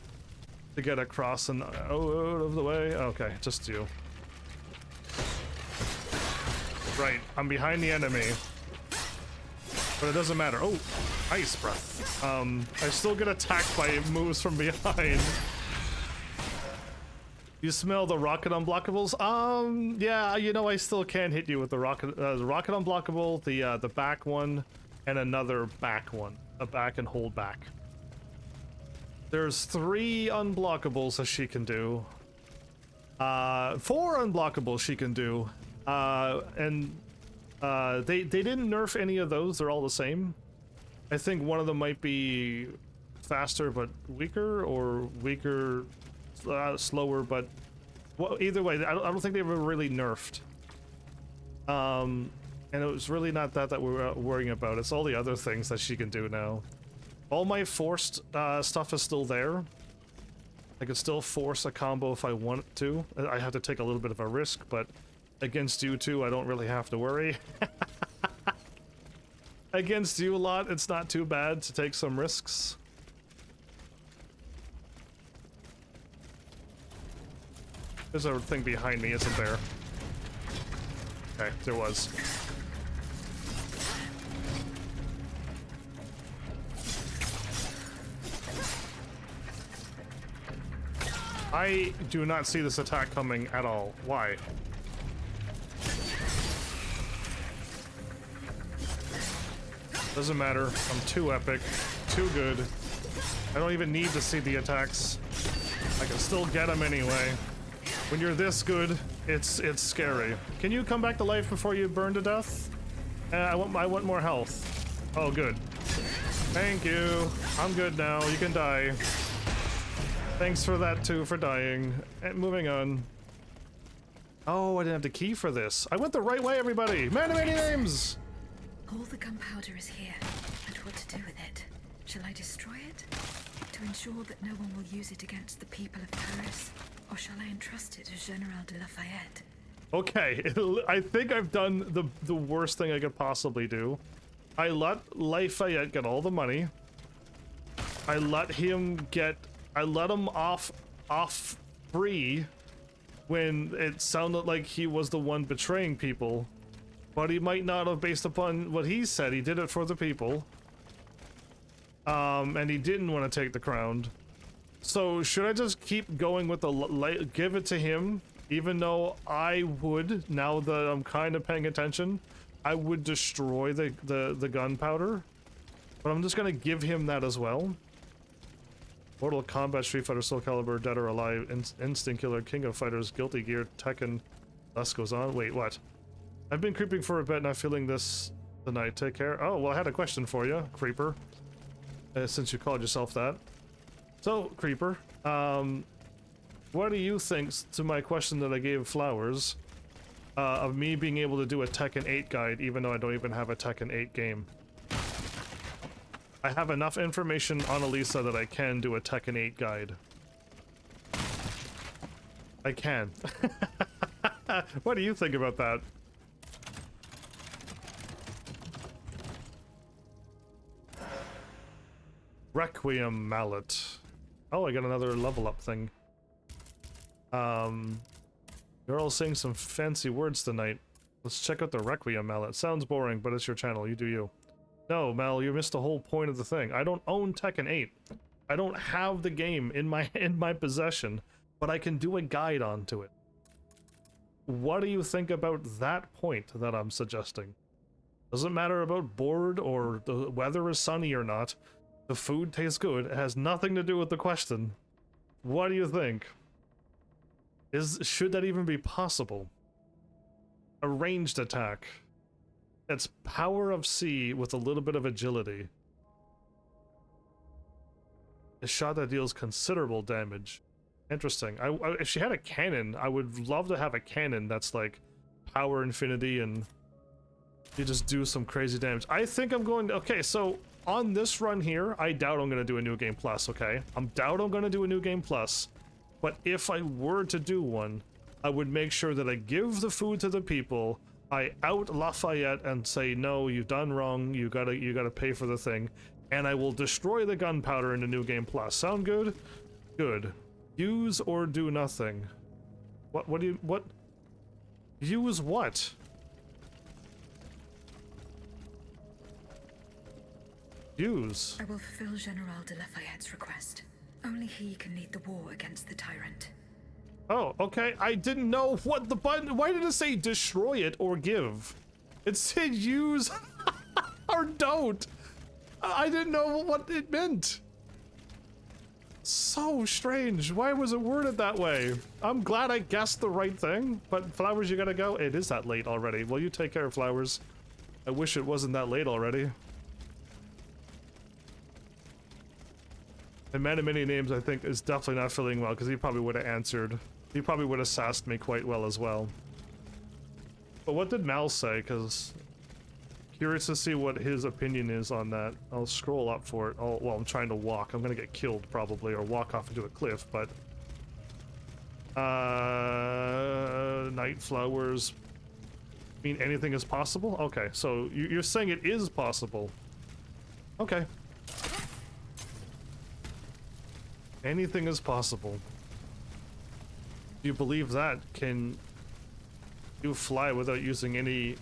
S1: To get across and out of the way. Okay, just you. Right, I'm behind the enemy. But it doesn't matter. Oh, ice breath. I still get attacked by moves from behind. You smell the rocket unblockables? Yeah, you know I still can hit you with the rocket unblockable, the back one, and another back one. A back and hold back. There's 3 unblockables that she can do. 4 unblockable she can do. And they didn't nerf any of those. They're all the same. I think one of them might be faster but weaker, or weaker, slower but... Well, either way, I don't think they were really nerfed. And it was really not that we're worrying about. It's all the other things that she can do now. All my forced stuff is still there. I could still force a combo if I want to. I have to take a little bit of a risk, but against you two, I don't really have to worry. Against you a lot, it's not too bad to take some risks. There's a thing behind me, isn't there? Okay, there was. I do not see this attack coming at all. Why? Doesn't matter. I'm too epic. Too good. I don't even need to see the attacks. I can still get them anyway. When you're this good, it's scary. Can you come back to life before you burn to death? I want more health. Oh, good. Thank you. I'm good now. You can die. Thanks for that too, for dying. And moving on. Oh, I didn't have the key for this. I went the right way, everybody. Many names.
S4: All the gunpowder is here, and what to do with it? Shall I destroy it to ensure that no one will use it against the people of Paris, or shall I entrust it to General de Lafayette?
S1: Okay, I think I've done the worst thing I could possibly do. I let Lafayette get all the money. I let him off free when it sounded like he was the one betraying people. But he might not have, based upon what he said. He did it for the people. And he didn't want to take the crown. So should I just keep going with the give it to him? Even though I would, now that I'm kind of paying attention, I would destroy the gunpowder. But I'm just gonna give him that as well. Mortal Kombat, Street Fighter, Soul Calibur, Dead or Alive, Instinct Killer, King of Fighters, Guilty Gear, Tekken, list goes on. Wait, what? I've been creeping for a bit, not feeling this tonight. Take care. Oh, well, I had a question for you, Creeper. Since you called yourself that. So, Creeper, what do you think to my question that I gave Flowers of me being able to do a Tekken 8 guide, even though I don't even have a Tekken 8 game? I have enough information on Elisa that I can do a Tekken 8 guide. I can. What do you think about that? Requiem Mallet. Oh, I got another level up thing. You're all saying some fancy words tonight. Let's check out the Requiem Mallet. Sounds boring, but it's your channel. You do you. No, Mal, you missed the whole point of the thing. I don't own Tekken 8. I don't have the game in my possession, but I can do a guide onto it. What do you think about that point that I'm suggesting? Doesn't matter about bored or the weather is sunny or not. The food tastes good. It has nothing to do with the question. What do you think? Should that even be possible? A ranged attack. It's power of C with a little bit of agility. A shot that deals considerable damage. Interesting. If she had a cannon, I would love to have a cannon that's like power infinity and you just do some crazy damage. I think I'm going to... Okay, so on this run here, I doubt I'm going to do a New Game Plus, okay? I doubt I'm going to do a New Game Plus. But if I were to do one, I would make sure that I give the food to the people, I out Lafayette and say, no, you've done wrong, you gotta pay for the thing, and I will destroy the gunpowder in the New Game Plus. Sound good? Good. Use or do nothing. What use what? Use.
S4: I will fulfill General de Lafayette's request. Only he can lead the war against the tyrant.
S1: Oh, okay. I didn't know what the button... Why did it say destroy it or give? It said use or don't. I didn't know what it meant. So strange. Why was it worded that way? I'm glad I guessed the right thing, but Flowers, you gotta go. It is that late already. Well, you take care of Flowers. I wish it wasn't that late already. And Man of Many Names, I think, is definitely not feeling well because he probably would have answered. He probably would have sassed me quite well as well. But what did Mal say? Because curious to see what his opinion is on that. I'll scroll up for it. Oh, well, I'm trying to walk. I'm gonna get killed probably, or walk off into a cliff. But Night Flowers. Mean anything is possible? Okay, so you're saying it is possible. Okay. Anything is possible. Do you believe that? Can you fly without using any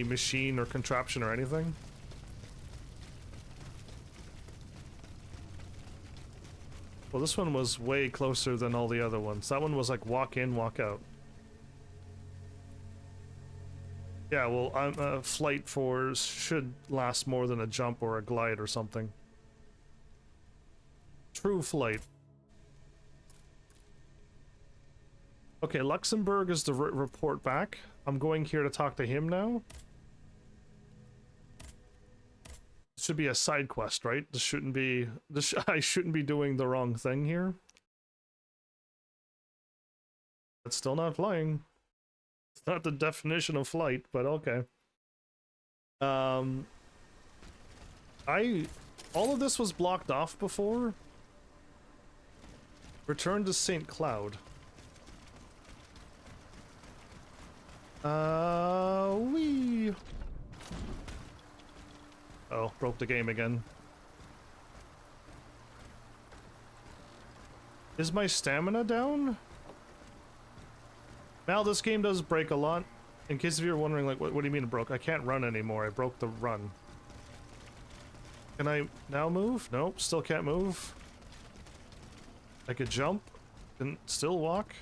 S1: machine or contraption or anything? Well, this one was way closer than all the other ones. That one was like walk in, walk out. Yeah, well, a flight should last more than a jump or a glide or something. True flight. Okay, Luxembourg is the report back. I'm going here to talk to him now. This should be a side quest, right? This shouldn't be... I shouldn't be doing the wrong thing here. It's still not flying. It's not the definition of flight, but okay. All of this was blocked off before. Return to St. Cloud. Wee. Oh, broke the game again. Is my stamina down? Mal, this game does break a lot. In case if you're wondering, like, what do you mean it broke? I can't run anymore. I broke the run. Can I now move? Nope, still can't move. I could jump. Can still walk.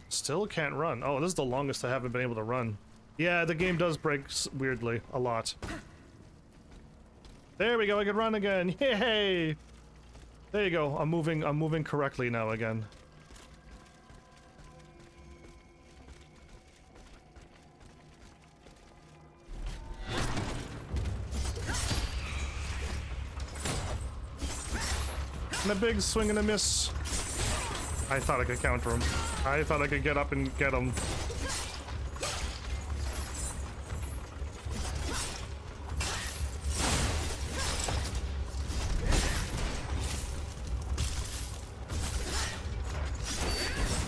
S1: Still can't run. Oh, this is the longest I haven't been able to run. Yeah, the game does break weirdly a lot. There we go, I can run again. Yay! There you go. I'm moving correctly now again. And a big swing and a miss. I thought I could counter him. I thought I could get up and get him.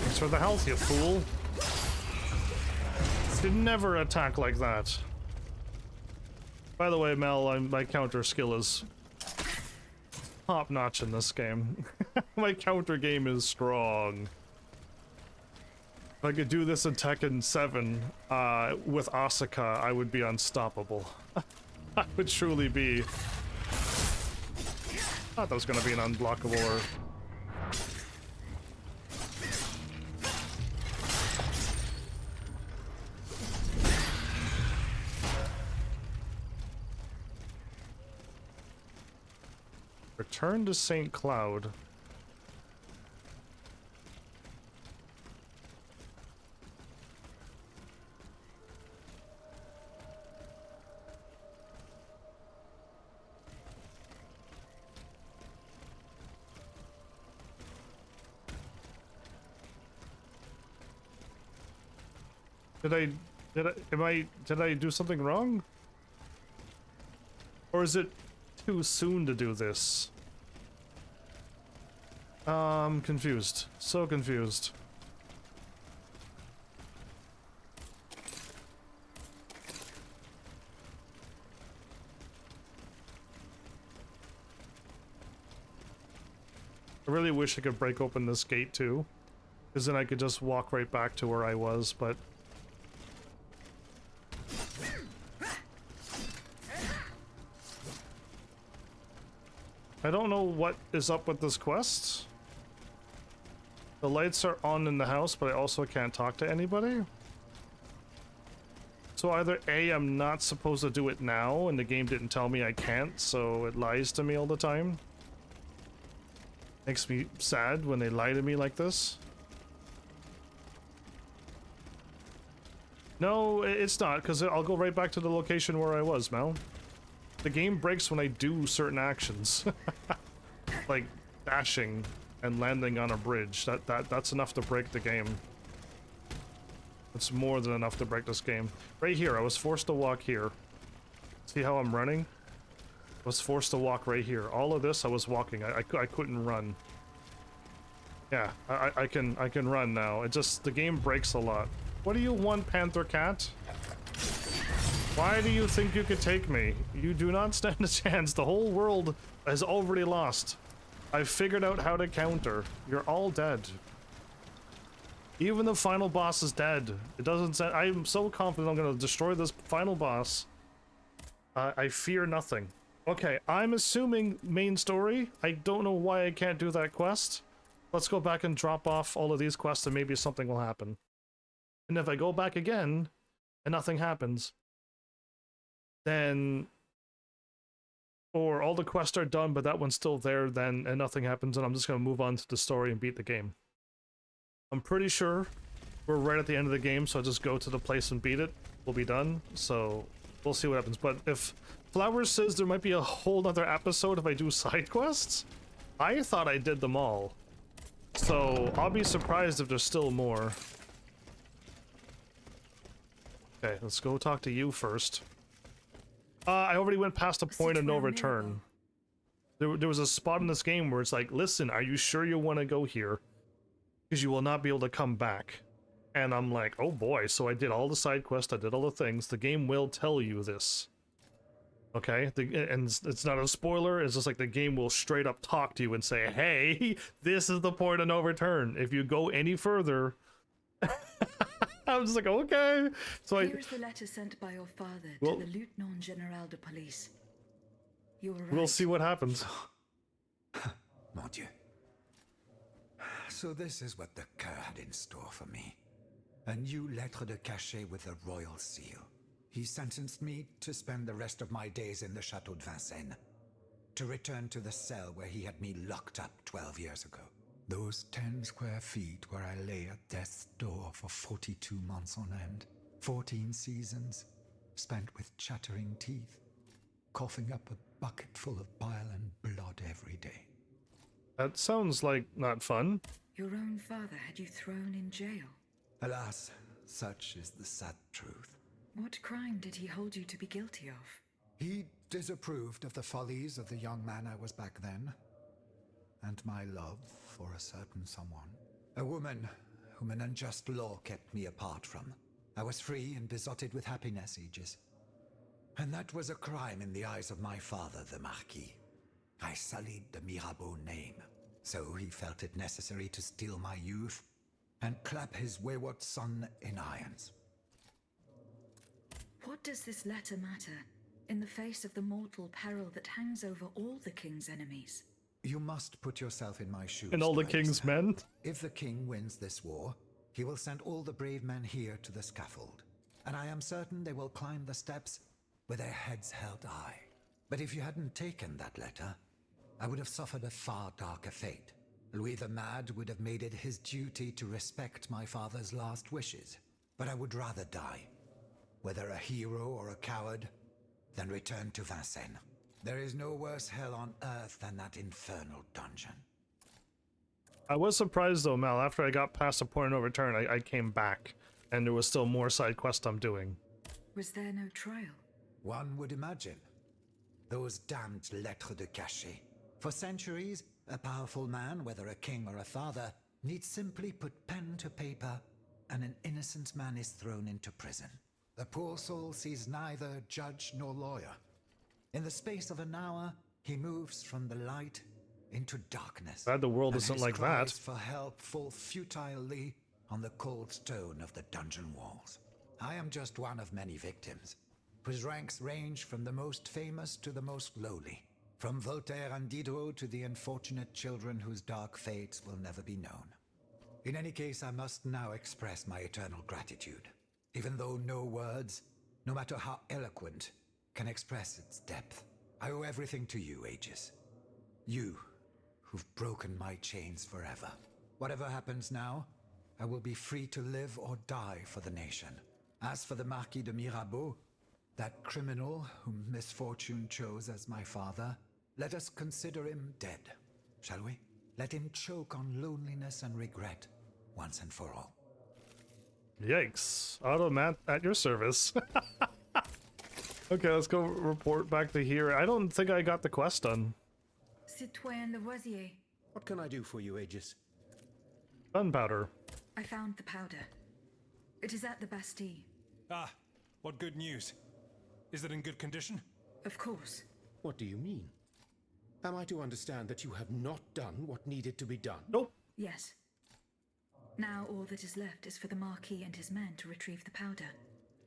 S1: Thanks for the health, you fool. You'd never attack like that. By the way, Mel, my counter skill is top notch in this game. My counter game is strong. If I could do this in Tekken 7 with Asuka, I would be unstoppable. I would truly be. Thought that was gonna be an unblockable or... Return to St. Cloud. Did I do something wrong? Or is it too soon to do this? I'm confused. So confused. I really wish I could break open this gate too, because then I could just walk right back to where I was, but... I don't know what is up with this quest. The lights are on in the house, but I also can't talk to anybody. So either A, I'm not supposed to do it now, and the game didn't tell me I can't, so it lies to me all the time. Makes me sad when they lie to me like this. No, it's not, because I'll go right back to the location where I was, Mel. The game breaks when I do certain actions. Like dashing and landing on a bridge. That's enough to break the game. It's more than enough to break this game. Right here, I was forced to walk here. See how I'm running? I was forced to walk right here. All of this, I was walking. I couldn't run. Yeah, I can run now. It just, the game breaks a lot. What do you want, Panther Cat? Why do you think you could take me? You do not stand a chance. The whole world has already lost. I've figured out how to counter. You're all dead. Even the final boss is dead. It doesn't sound... I'm so confident I'm gonna destroy this final boss. I fear nothing. Okay, I'm assuming main story. I don't know why I can't do that quest. Let's go back and drop off all of these quests and maybe something will happen. And if I go back again and nothing happens, then... Or all the quests are done but that one's still there then and nothing happens and I'm just gonna move on to the story and beat the game. I'm pretty sure we're right at the end of the game, so I'll just go to the place and beat it. We'll be done, so we'll see what happens. But if Flowers says there might be a whole other episode if I do side quests, I thought I did them all. So I'll be surprised if there's still more. Okay, let's go talk to you first. I already went past a point of no return. There was a spot in this game where it's like, listen, are you sure you want to go here? Because you will not be able to come back. And I'm like, oh boy, so I did all the side quests, I did all the things. The game will tell you this. Okay? And it's not a spoiler, it's just like the game will straight up talk to you and say, hey, this is the point of no return. If you go any further... I was just like, okay. So
S4: Here is the letter sent by your father to the Lieutenant General de Police. You were right.
S1: We'll see what happens.
S12: Mon Dieu. So this is what the Cur had in store for me. A new lettre de cachet with a royal seal. He sentenced me to spend the rest of my days in the Chateau de Vincennes. To return to the cell where he had me locked up 12 years ago. Those 10 square feet where I lay at death's door for 42 months on end. 14 seasons, spent with chattering teeth, coughing up a bucket full of bile and blood every day.
S1: That sounds like not fun.
S4: Your own father had you thrown in jail.
S12: Alas, such is the sad truth.
S4: What crime did he hold you to be guilty of?
S12: He disapproved of the follies of the young man I was back then, and my love for a certain someone. A woman whom an unjust law kept me apart from. I was free and besotted with happiness ages. And that was a crime in the eyes of my father, the Marquis. I sullied the Mirabeau name, so he felt it necessary to steal my youth and clap his wayward son in irons.
S4: What does this letter matter in the face of the mortal peril that hangs over all the king's enemies?
S12: You must put yourself in my shoes.
S1: And all the king's men?
S12: If the king wins this war, he will send all the brave men here to the scaffold. And I am certain they will climb the steps with their heads held high. But if you hadn't taken that letter, I would have suffered a far darker fate. Louis the Mad would have made it his duty to respect my father's last wishes. But I would rather die, whether a hero or a coward, than return to Vincennes. There is no worse hell on earth than that infernal dungeon.
S1: I was surprised though, Mel, after I got past the point of no return, I came back, and there was still more side quests I'm doing.
S4: Was there no trial?
S12: One would imagine. Those damned lettres de cachet. For centuries, a powerful man, whether a king or a father, needs simply put pen to paper, and an innocent man is thrown into prison. The poor soul sees neither judge nor lawyer. In the space of an hour, he moves from the light into darkness.
S1: Glad the world isn't like that.
S12: His cries for help fall futilely on the cold stone of the dungeon walls. I am just one of many victims, whose ranks range from the most famous to the most lowly, from Voltaire and Diderot to the unfortunate children whose dark fates will never be known. In any case, I must now express my eternal gratitude. Even though no words, no matter how eloquent, can express its depth. I owe everything to you, Aegis. You, who've broken my chains forever. Whatever happens now, I will be free to live or die for the nation. As for the Marquis de Mirabeau, that criminal whom misfortune chose as my father, let us consider him dead, shall we? Let him choke on loneliness and regret, once and for all.
S1: Yikes. Automat at your service. Okay, let's go report back to here. I don't think I got the quest done.
S4: Citoyen Lavoisier,
S13: What can I do for you, Aegis?
S1: Gunpowder.
S4: I found the powder. It is at the Bastille.
S10: Ah, what good news. Is it in good condition?
S4: Of course.
S13: What do you mean? Am I to understand that you have not done what needed to be done?
S1: Nope.
S4: Yes. Now all that is left is for the Marquis and his men to retrieve the powder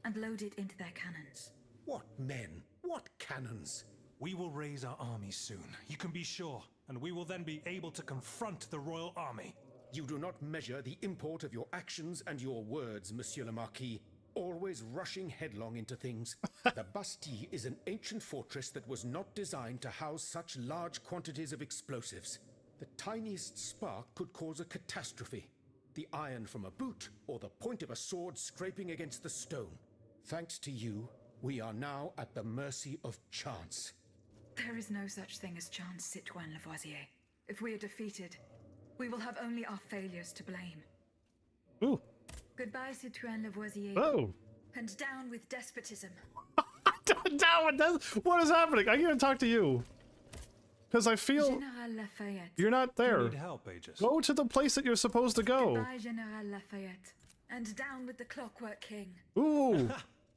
S4: and load it into their cannons.
S13: What men? What cannons?
S10: We will raise our army soon, you can be sure, and we will then be able to confront the royal army.
S13: You do not measure the import of your actions and your words, Monsieur le Marquis, always rushing headlong into things. The Bastille is an ancient fortress that was not designed to house such large quantities of explosives. The tiniest spark could cause a catastrophe. The iron from a boot or the point of a sword scraping against the stone. Thanks to you, we are now at the mercy of chance.
S4: There is no such thing as chance, Citoyen Lavoisier. If we are defeated, we will have only our failures to blame.
S1: Ooh.
S4: Goodbye, Citoyen Lavoisier.
S1: Oh.
S4: And down with despotism.
S1: Down with despotism? What is happening? I can't talk to you. Because I feel
S4: General Lafayette.
S1: you're not there.
S10: You need help, Aegis.
S1: Go to the place that you're supposed to go.
S4: Goodbye, General Lafayette. And down with the Clockwork King.
S1: Ooh.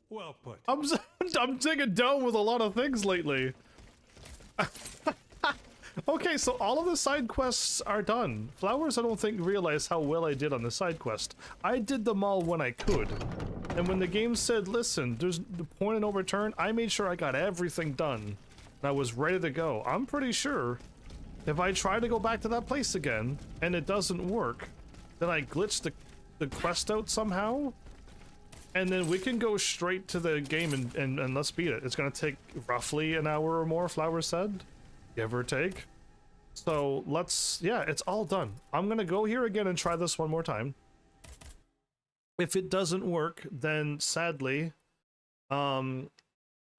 S10: Well put.
S1: I'm digging down with a lot of things lately. Okay, so all of the side quests are done. Flowers, I don't think, realized how well I did on the side quest. I did them all when I could. And when the game said, listen, there's the point of no return, I made sure I got everything done. And I was ready to go. I'm pretty sure if I try to go back to that place again and it doesn't work, then I glitch the quest out somehow. And then we can go straight to the game and let's beat it. It's gonna take roughly an hour or more, Flowers said. Give or take. So let's, yeah, it's all done. I'm gonna go here again and try this one more time. If it doesn't work, then sadly, I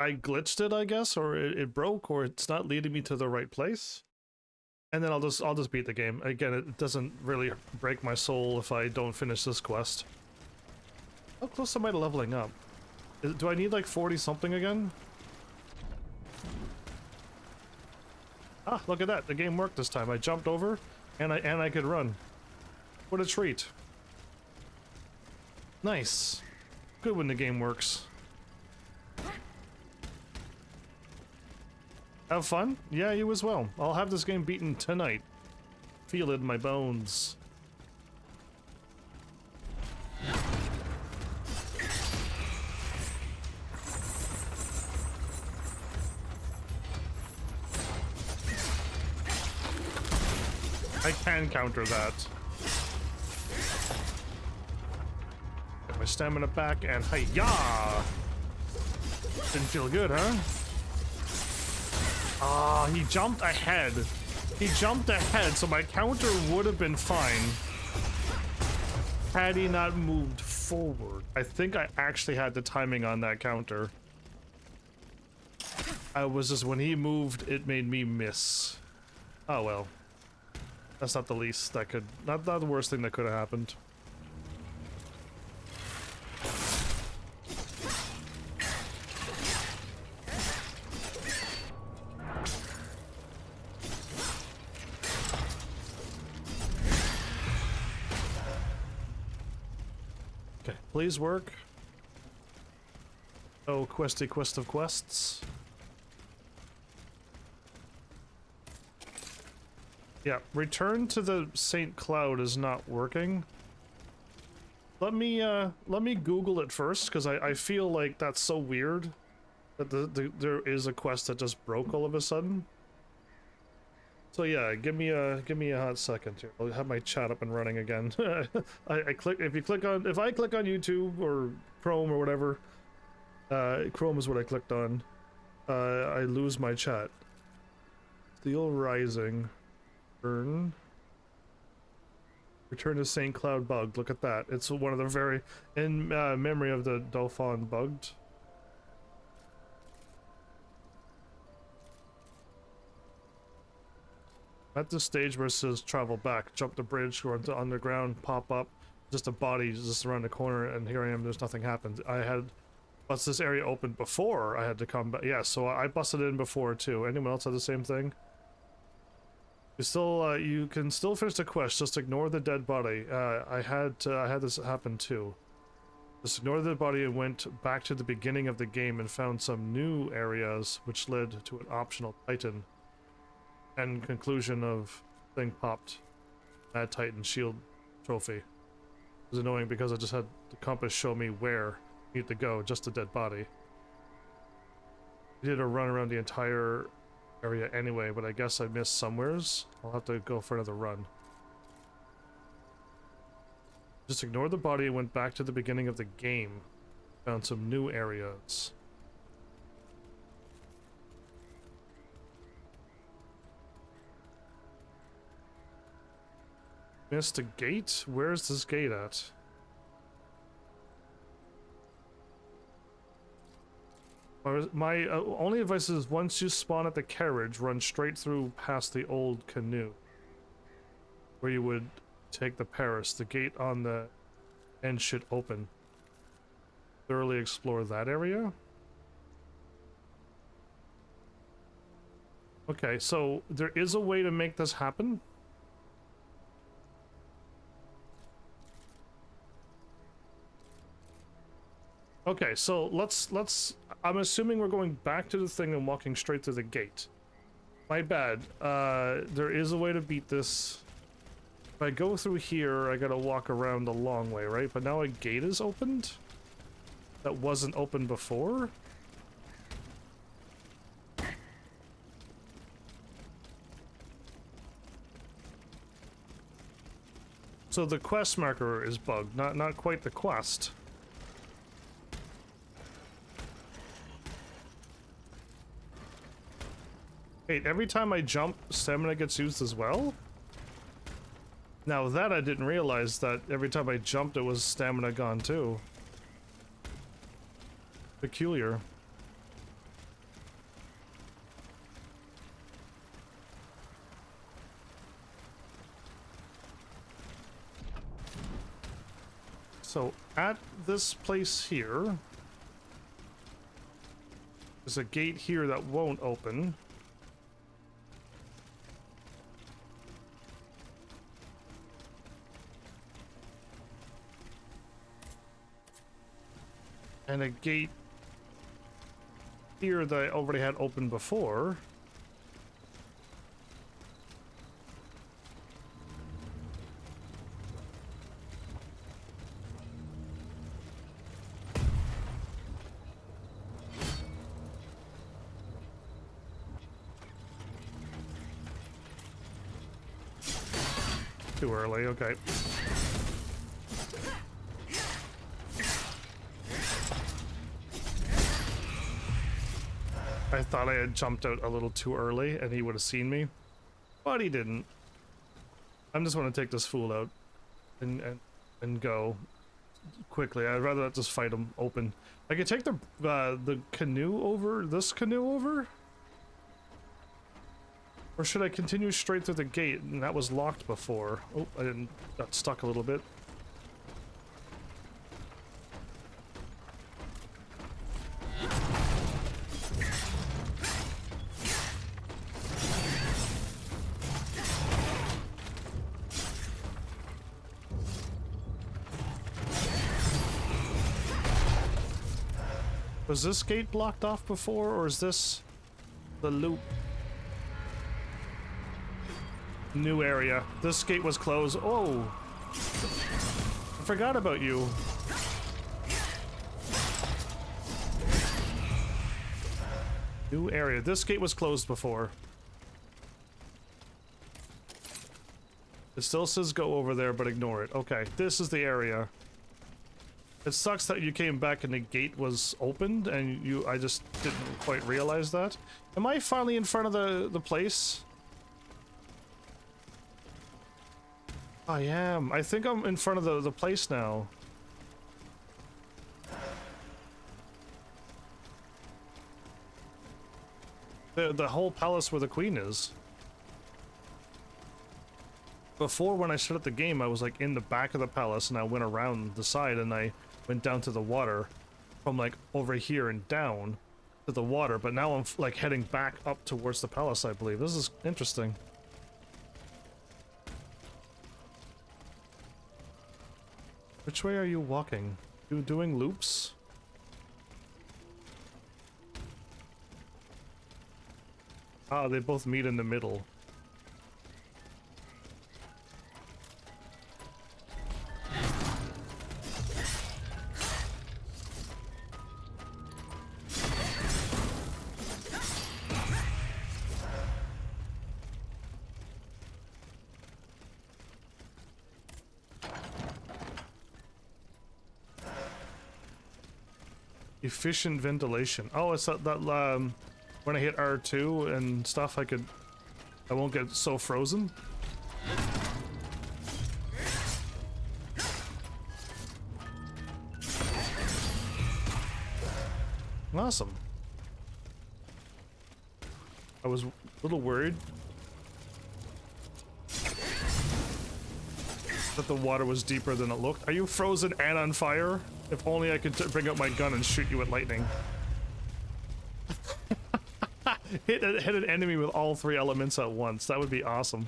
S1: glitched it, I guess, or it broke, or it's not leading me to the right place. And then I'll just beat the game. Again, it doesn't really break my soul if I don't finish this quest. How close am I to leveling up? Do I need like 40 something again? Ah, look at that. The game worked this time. I jumped over and I could run. What a treat. Nice. Good when the game works. Have fun? Yeah, you as well. I'll have this game beaten tonight. Feel it in my bones. I can counter that. Get my stamina back and hi-ya! Didn't feel good, huh? Ah, he jumped ahead. He jumped ahead, so my counter would have been fine had he not moved forward. I think I actually had the timing on that counter. I was just, when he moved, it made me miss. Oh well. That's not the least that could, not the worst thing that could have happened. Okay, please work. Oh, questy quest of quests. Yeah, return to the St. Cloud is not working. Let me Google it first, because I feel like that's so weird that there is a quest that just broke all of a sudden. So yeah, give me a hot second here. I'll have my chat up and running again. if I click on YouTube or Chrome or whatever, Chrome is what I clicked on. I lose my chat. Steelrising. Return to St. Cloud bugged. Look at that. It's one of the very... in memory of the Dauphin bugged. At this stage where it says travel back, jump the bridge, go into underground, pop up, just a body just around the corner, and here I am, there's nothing happened. I had busted this area open before I had to come back. Yeah, so I busted it in before too. Anyone else have the same thing? You can still finish the quest, just ignore the dead body. I had this happen too. Just ignore the body and went back to the beginning of the game and found some new areas, which led to an optional Titan. And conclusion of thing popped. Mad Titan shield trophy. It was annoying because I just had the compass show me where I need to go, just a dead body. I did a run around the entire area anyway, but I guess I missed somewheres. I'll have to go for another run. Just ignored the body and went back to the beginning of the game. Found some new areas. Missed a gate? Where's this gate at? My only advice is once you spawn at the carriage, run straight through past the old canoe. Where you would take the Paris. The gate on the end should open. Thoroughly explore that area. Okay, so there is a way to make this happen? Okay, so let's I'm assuming we're going back to the thing and walking straight through the gate. My bad. There is a way to beat this. If I go through here, I gotta walk around the long way, right? But now a gate is opened? That wasn't open before? So the quest marker is bugged, not quite the quest. Wait, every time I jump, stamina gets used as well? Now that I didn't realize that every time I jumped it was stamina gone too. Peculiar. So at this place here, there's a gate here that won't open. And a gate here that I already had open before. Too early, okay. I thought I had jumped out a little too early and he would have seen me, but he didn't. I'm just want to take this fool out and go quickly. I'd rather not just fight him open. I could take the canoe over, this canoe over? Or should I continue straight through the gate? And that was locked before. Oh, I got stuck a little bit. Was this gate blocked off before, or is this the loop? New area. This gate was closed. Oh! I forgot about you. New area. This gate was closed before. It still says go over there, but ignore it. Okay, this is the area. It sucks that you came back and the gate was opened and I just didn't quite realize that. Am I finally in front of the place? I am. I think I'm in front of the place now. The whole palace where the queen is. Before, when I started the game, I was like in the back of the palace and I went around the side and I went down to the water from like over here and down to the water, but now I'm like heading back up towards the palace, I believe. This is interesting. Which way are you walking? You doing loops? Ah, they both meet in the middle. Efficient ventilation. Oh, it's that when I hit R2 and stuff, I won't get so frozen. Awesome. I was a little worried that the water was deeper than it looked. Are you frozen and on fire? If only I could bring out my gun and shoot you with lightning. hit an enemy with all three elements at once. That would be awesome.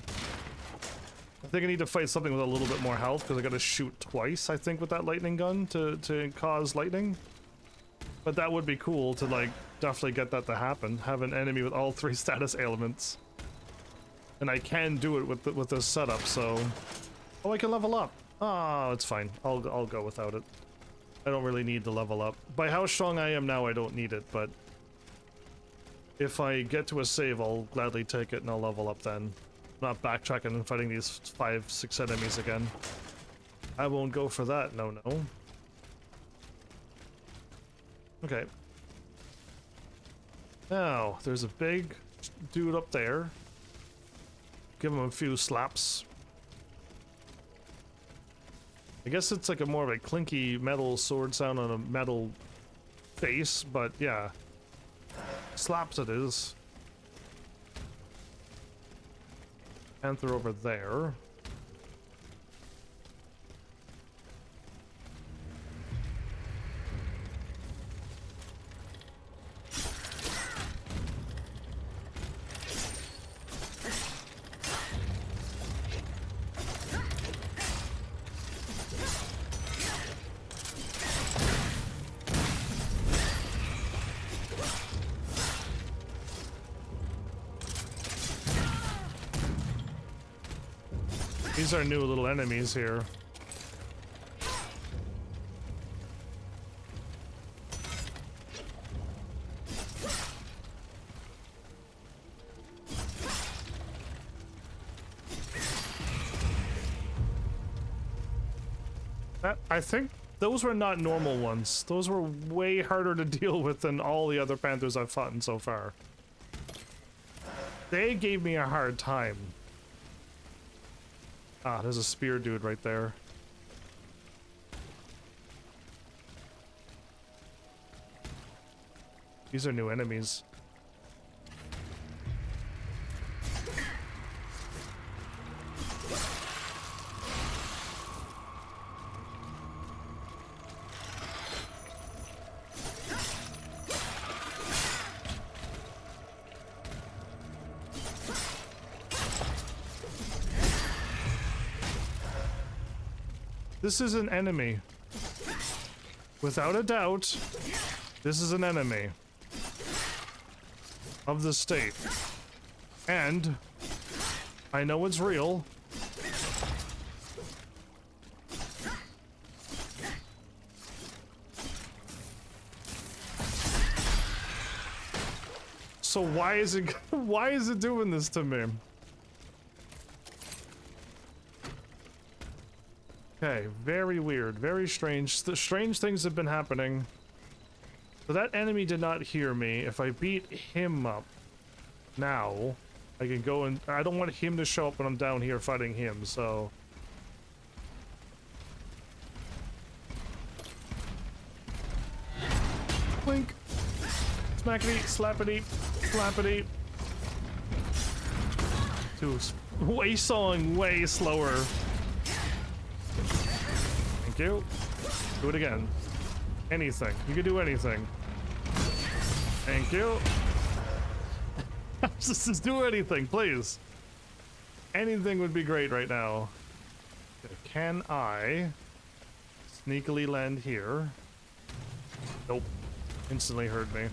S1: I think I need to fight something with a little bit more health because I gotta shoot twice, I think, with that lightning gun to cause lightning. But that would be cool to, like, definitely get that to happen. Have an enemy with all three status elements. And I can do it with this setup, so... Oh, I can level up. Oh, it's fine. I'll go without it. I don't really need to level up. By how strong I am now, I don't need it, but... If I get to a save, I'll gladly take it and I'll level up then. I'm not backtracking and fighting these 5-6 enemies again. I won't go for that, no. Okay. Now, there's a big dude up there. Give him a few slaps. I guess it's like a more of a clinky metal sword sound on a metal face, but yeah. Slaps it is. Panther over there. These are new little enemies here. I think those were not normal ones. Those were way harder to deal with than all the other panthers I've fought in so far. They gave me a hard time. Ah, there's a spear dude right there. These are new enemies. This is an enemy. Without a doubt, this is an enemy of the state. And I know it's real. So why is it doing this to me? Okay, very weird, very strange. Strange things have been happening. So that enemy did not hear me. If I beat him up now, I can go and... I don't want him to show up when I'm down here fighting him, so... Blink! Smackity, slappity, flappity. Dude, way sawing way slower. Thank you. Do it again. Anything. You can do anything. Thank you. Just do anything, please. Anything would be great right now. Okay, can I sneakily land here? Nope. Instantly heard me.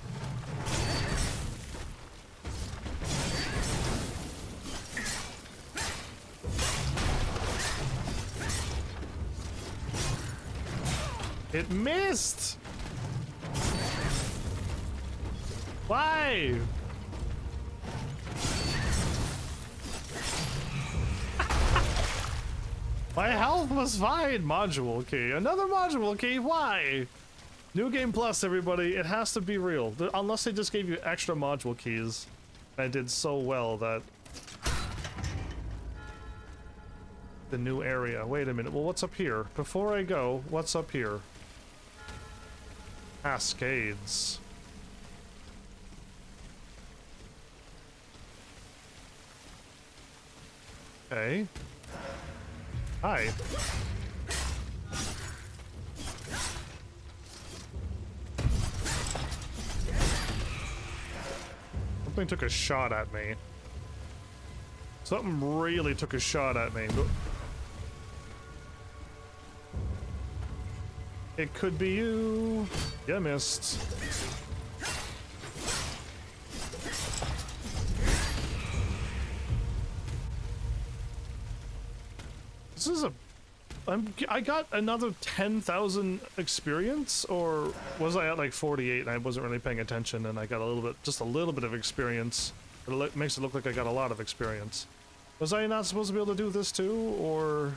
S1: It missed! Why? My health was fine. Module key. Another module key? Why? New Game Plus, everybody. It has to be real. Unless they just gave you extra module keys. I did so well that... The new area. Wait a minute. Well, what's up here? Before I go, what's up here? Cascades. Okay. Hi. Something took a shot at me. Something really took a shot at me. It could be you. You missed. This is a... I got another 10,000 experience, or was I at like 48 and I wasn't really paying attention and I got a little bit, just a little bit of experience. It makes it look like I got a lot of experience. Was I not supposed to be able to do this too, or...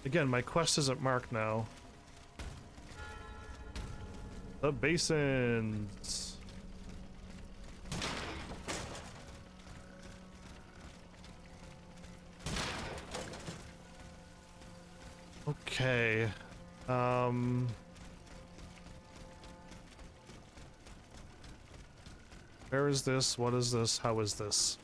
S1: Again, my quest isn't marked now. The basins. Okay. Where is this? What is this? How is this?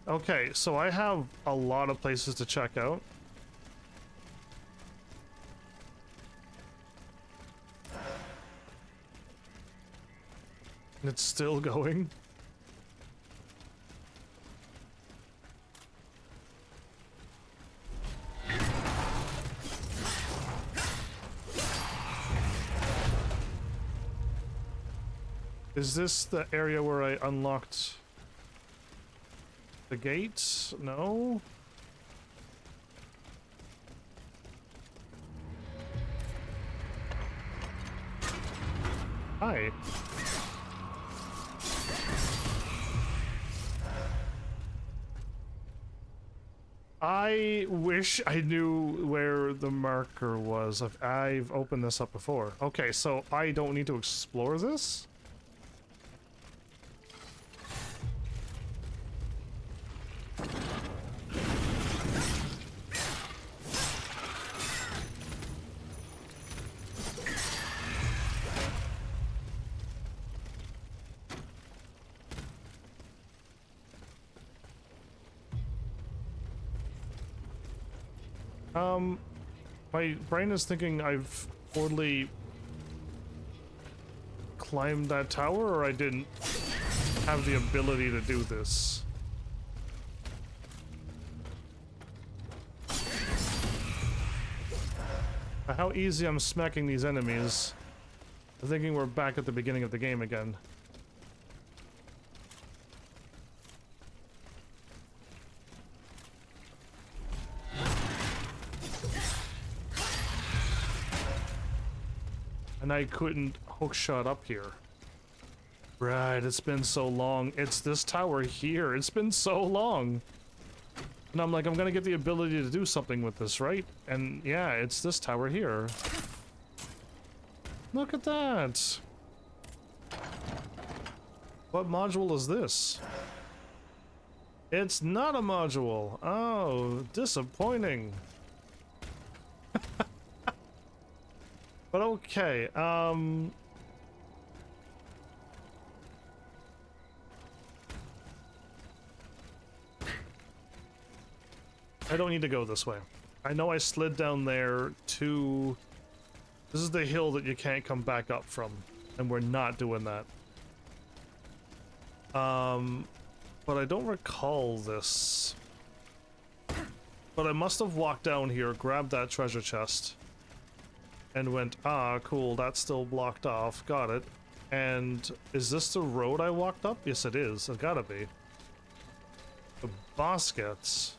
S1: Okay, so I have a lot of places to check out. It's still going. Is this the area where I unlocked the gate? No? Hi. I wish I knew where the marker was. I've opened this up before. Okay, so I don't need to explore this? My brain is thinking I've totally climbed that tower, or I didn't have the ability to do this. How easy I'm smacking these enemies. I'm thinking we're back at the beginning of the game again. And I couldn't hookshot up here. Right, it's been so long. It's this tower here. It's been so long. And I'm like, I'm gonna get the ability to do something with this, right? And yeah, it's this tower here. Look at that. What module is this? It's not a module. Oh, disappointing. But okay, I don't need to go this way. I know I slid down there to... This is the hill that you can't come back up from, and we're not doing that. But I don't recall this. But I must have walked down here, grabbed that treasure chest, and went, ah, cool, that's still blocked off, got it. And is this the road I walked up? Yes, it is. It's gotta be. The baskets.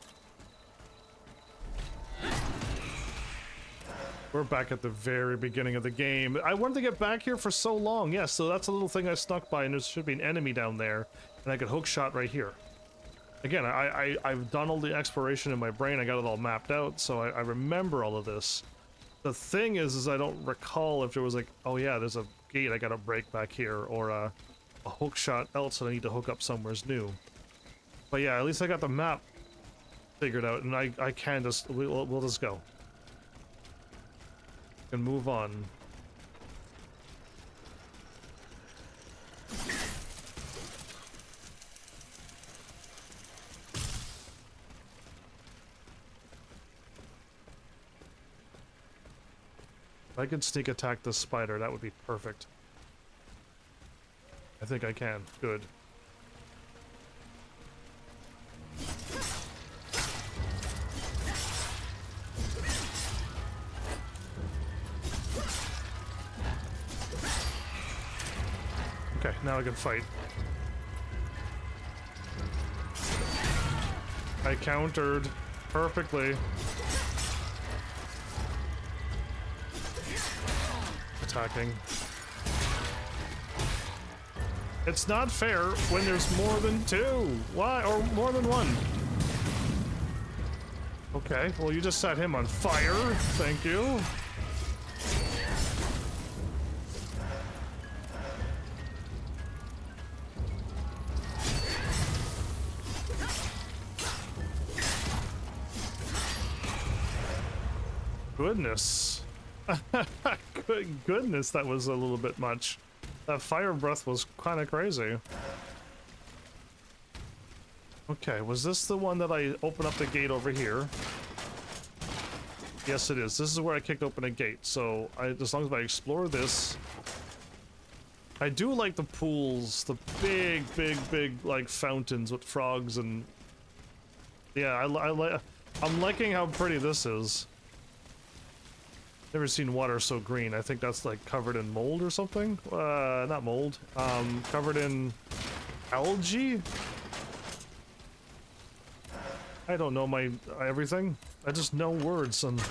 S1: We're back at the very beginning of the game. I wanted to get back here for so long. Yes, so that's a little thing I snuck by, and there should be an enemy down there, and I could hook shot right here. Again, I've done all the exploration in my brain. I got it all mapped out, so I remember all of this. The thing is I don't recall if there was like, oh yeah, there's a gate I gotta break back here, or a hook shot else that I need to hook up somewhere's new. But yeah, at least I got the map figured out, and I can just, we'll just go. And move on. If I could sneak attack this spider, that would be perfect. I think I can. Good. Okay, now I can fight. I countered perfectly. Attacking. It's not fair when there's more than two. Why? Or more than one. Okay, well you just set him on fire. Thank you. Goodness. Good goodness, that was a little bit much. That fire breath was kind of crazy. Okay, was this the one that I opened up the gate over here? Yes, it is. This is where I kicked open a gate. So, as long as I explore this... I do like the pools, the big, like, fountains with frogs and... Yeah, I'm liking how pretty this is. Never seen water so green. I think that's like covered in mold or something. Not mold. Covered in algae. I don't know my everything. I just know words and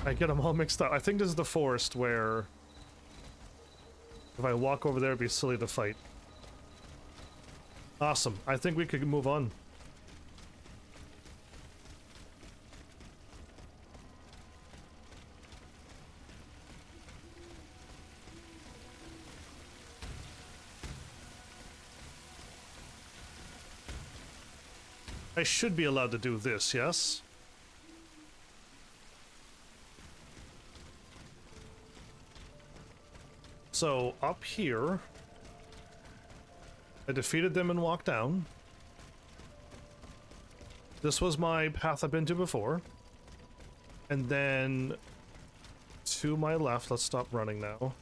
S1: I get them all mixed up. I think this is the forest where if I walk over there, it'd be silly to fight. Awesome. I think we could move on. I should be allowed to do this, yes? So, up here, I defeated them and walked down. This was my path I've been to before. And then, to my left, let's stop running now.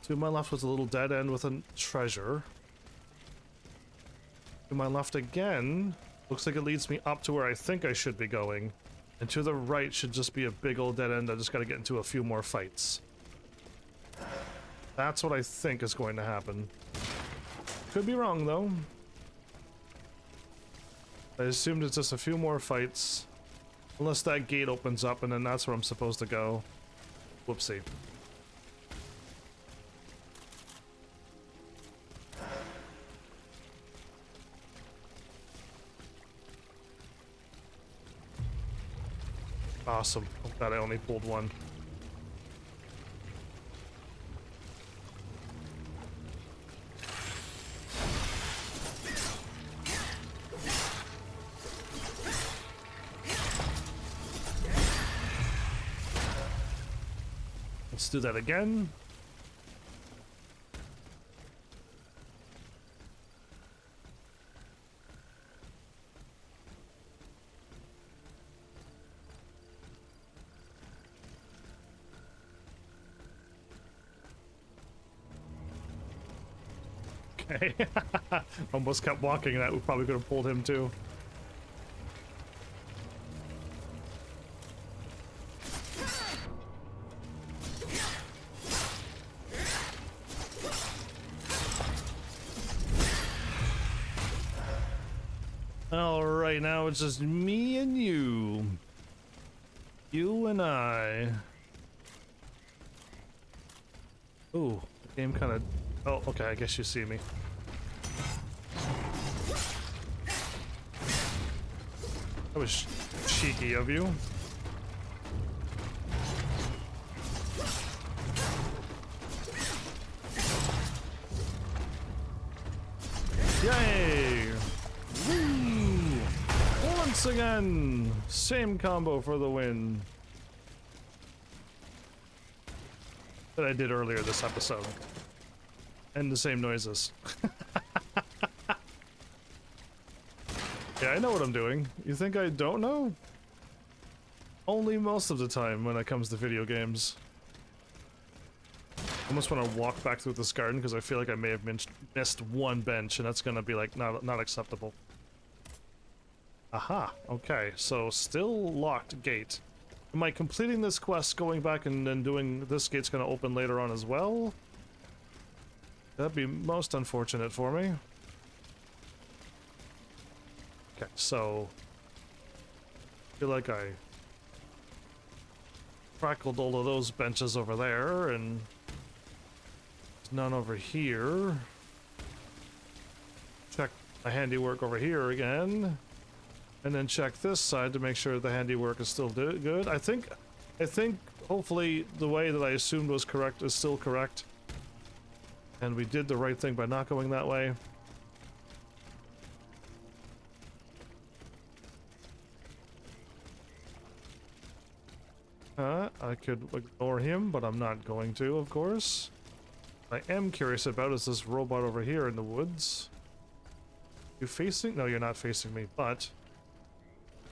S1: To my left was a little dead end with a treasure. To my left again, looks like it leads me up to where I think I should be going. And to the right should just be a big old dead end. I just gotta get into a few more fights. That's what I think is going to happen. Could be wrong though. I assumed it's just a few more fights. Unless that gate opens up and then that's where I'm supposed to go. Whoopsie. Awesome. I'm glad I only pulled one. Let's do that again. Okay. Almost kept walking. That we probably could have pulled him too. Alright, now it's just me and you. You and I. Ooh, the game kind of... Oh, okay, I guess you see me. That was cheeky of you. Yay! Woo! Once again, same combo for the win that I did earlier this episode. And the same noises. Yeah, I know what I'm doing. You think I don't know? Only most of the time when it comes to video games. I almost want to walk back through this garden because I feel like I may have missed one bench, and that's gonna be like not acceptable. Aha, okay, so still locked gate. Am I completing this quest, going back and then doing this gate's gonna open later on as well? That'd be most unfortunate for me. Okay, so I feel like I crackled all of those benches over there, and there's none over here. Check my handiwork over here again, and then check this side to make sure the handiwork is still good. I think hopefully the way that I assumed was correct is still correct. And we did the right thing by not going that way. I could ignore him, but I'm not going to, of course. I am curious about is this robot over here in the woods. You facing? No, you're not facing me, but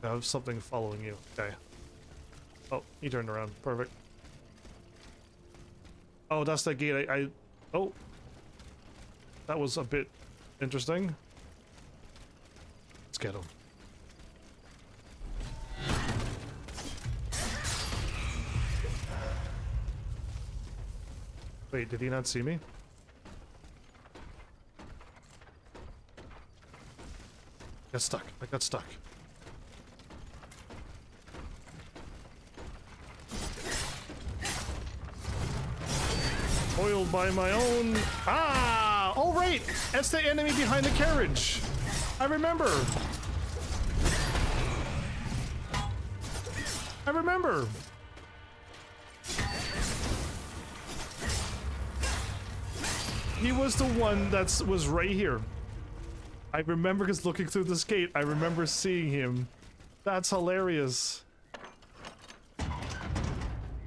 S1: I have something following you. Okay. Oh, he turned around. Perfect. Oh, that's that gate. Oh. That was a bit interesting. Let's get him. Wait, did he not see me? Got stuck. I got stuck. Foiled by my own... Ah! Oh, right! That's the enemy behind the carriage! I remember! I remember! He was the one that was right here. I remember because looking through this gate, I remember seeing him. That's hilarious.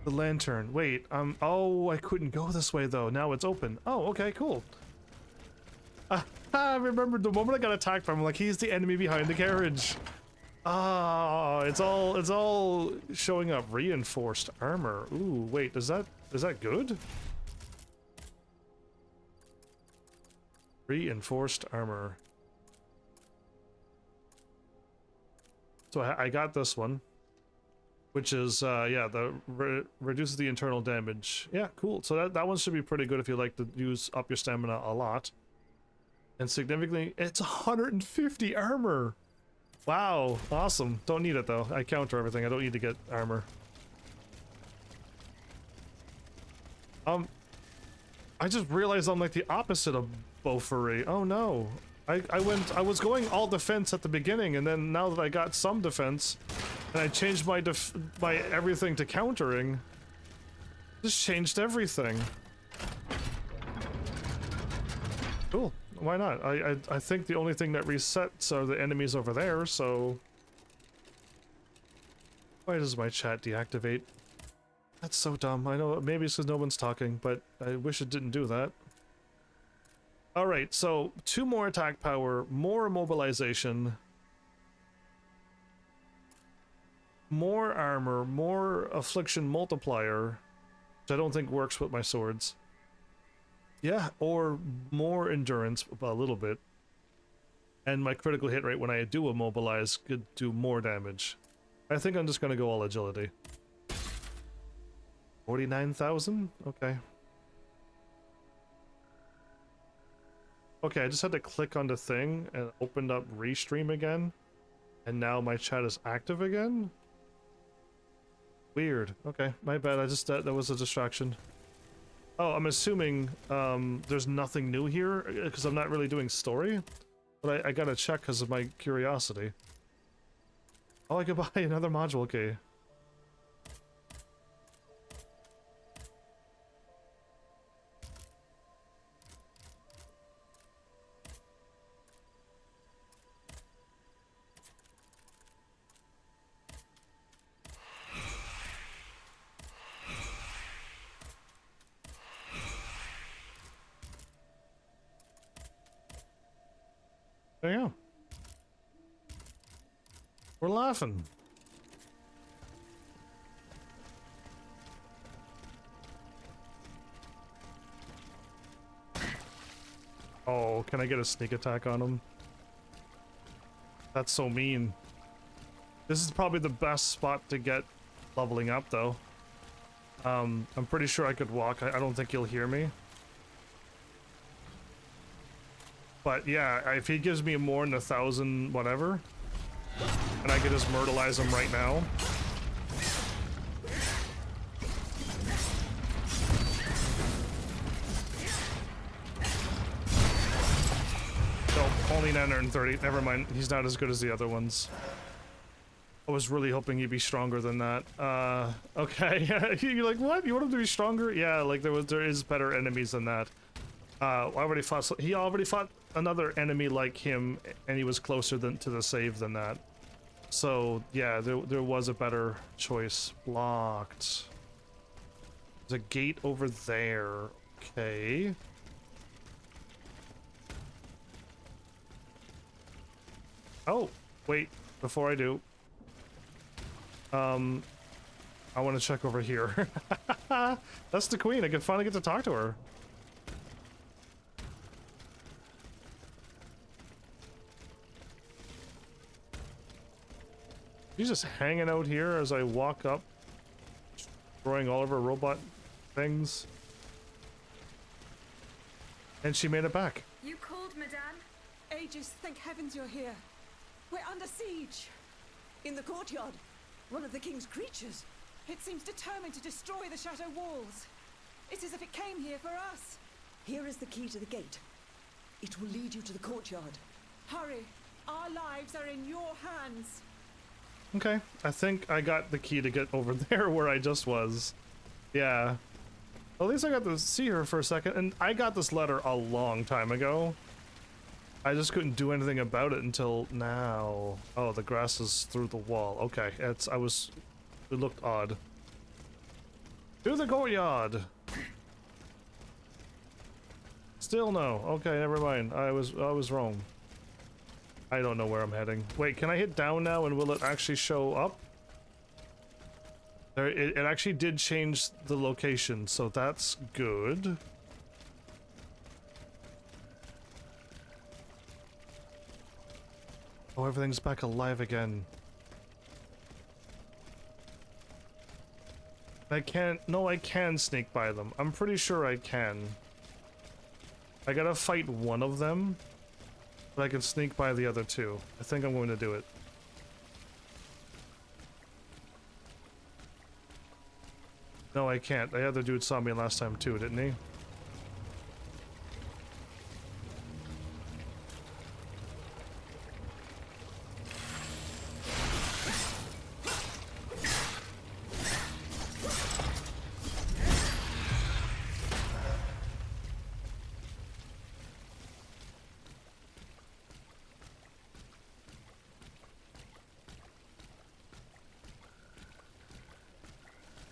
S1: The lantern. Wait, oh, I couldn't go this way though. Now it's open. Oh, okay, cool. I remember the moment I got attacked by him, like he's the enemy behind the carriage. Ah, it's all showing up. Reinforced armor. Ooh, wait, is that good? Reinforced armor. So I got this one, which is yeah, reduces the internal damage. Yeah, cool. So that one should be pretty good if you like to use up your stamina a lot. And significantly, it's 150 armor. Wow, awesome. Don't need it though. I counter everything. I don't need to get armor. I just realized I'm like the opposite of Beauforet. Oh no. I was going all defense at the beginning, and then now that I got some defense, And I changed my my everything to countering. Just changed everything. Cool. Why not? I think the only thing that resets are the enemies over there, so... Why does my chat deactivate? That's so dumb. I know, maybe it's because no one's talking, but I wish it didn't do that. Alright, so 2 more attack power, more immobilization, more armor, more affliction multiplier, which I don't think works with my swords. Yeah, or more endurance, a little bit. And my critical hit rate when I do immobilize could do more damage. I think I'm just gonna go all agility. 49,000? Okay. Okay, I just had to click on the thing and opened up Restream again. And now my chat is active again? Weird. Okay, my bad. I just, that was a distraction. Oh, I'm assuming there's nothing new here because I'm not really doing story. But I gotta check because of my curiosity. Oh, I could buy another module key. There you go. We're laughing. Oh, can I get a sneak attack on him? That's so mean. This is probably the best spot to get leveling up, though. I'm pretty sure I could walk. I don't think he'll hear me. But yeah, if he gives me more than 1,000 whatever, and I could just myrtleize him right now. Nope, only 930. Never mind, he's not as good as the other ones. I was really hoping he'd be stronger than that. Okay. You're like, what? You want him to be stronger? Yeah, like there is better enemies than that. He already fought another enemy like him, and he was closer to the save than that. So yeah, there was a better choice. Blocked. There's a gate over there. Okay. Oh, wait, before I do. I want to check over here. That's the queen. I can finally get to talk to her. She's just hanging out here as I walk up, destroying all of her robot things. And she made it back.
S6: You called, Madame?
S14: Aegis, thank heavens you're here. We're under siege. In the courtyard, one of the king's creatures. It seems determined to destroy the chateau walls. It's as if it came here for us.
S15: Here is the key to the gate. It will lead you to the courtyard.
S14: Hurry. Our lives are in your hands.
S1: Okay, I think I got the key to get over there where I just was. Yeah. At least I got to see her for a second, and I got this letter a long time ago. I just couldn't do anything about it until now. Oh, the grass is through the wall. Okay, it looked odd. To the courtyard! Still no. Okay, never mind. I was wrong. I don't know where I'm heading. Wait, can I hit down now and will it actually show up? There, it actually did change the location, so that's good. Oh, everything's back alive again. I can't... No, I can sneak by them. I'm pretty sure I can. I gotta fight one of them, but I can sneak by the other two. I think I'm going to do it. No, I can't. The other dude saw me last time too, didn't he?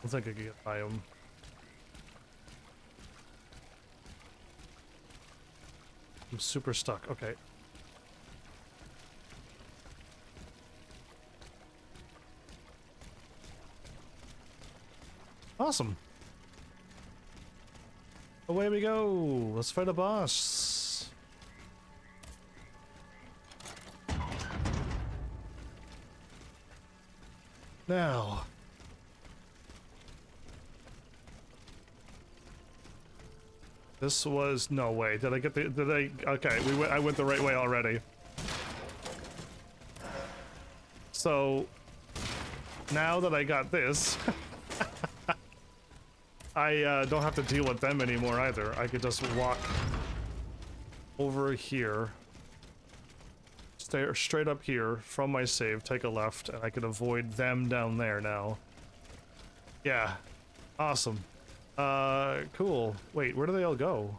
S1: I think I can get by him. I'm super stuck. Okay. Awesome. Away we go. Let's fight a boss. Now. This was no way. Did I get the? Did I? Okay, I went the right way already. So now that I got this, I don't have to deal with them anymore either. I could just walk over here, stay straight up here from my save, take a left, and I can avoid them down there now. Yeah, awesome. Cool. Wait, where do they all go?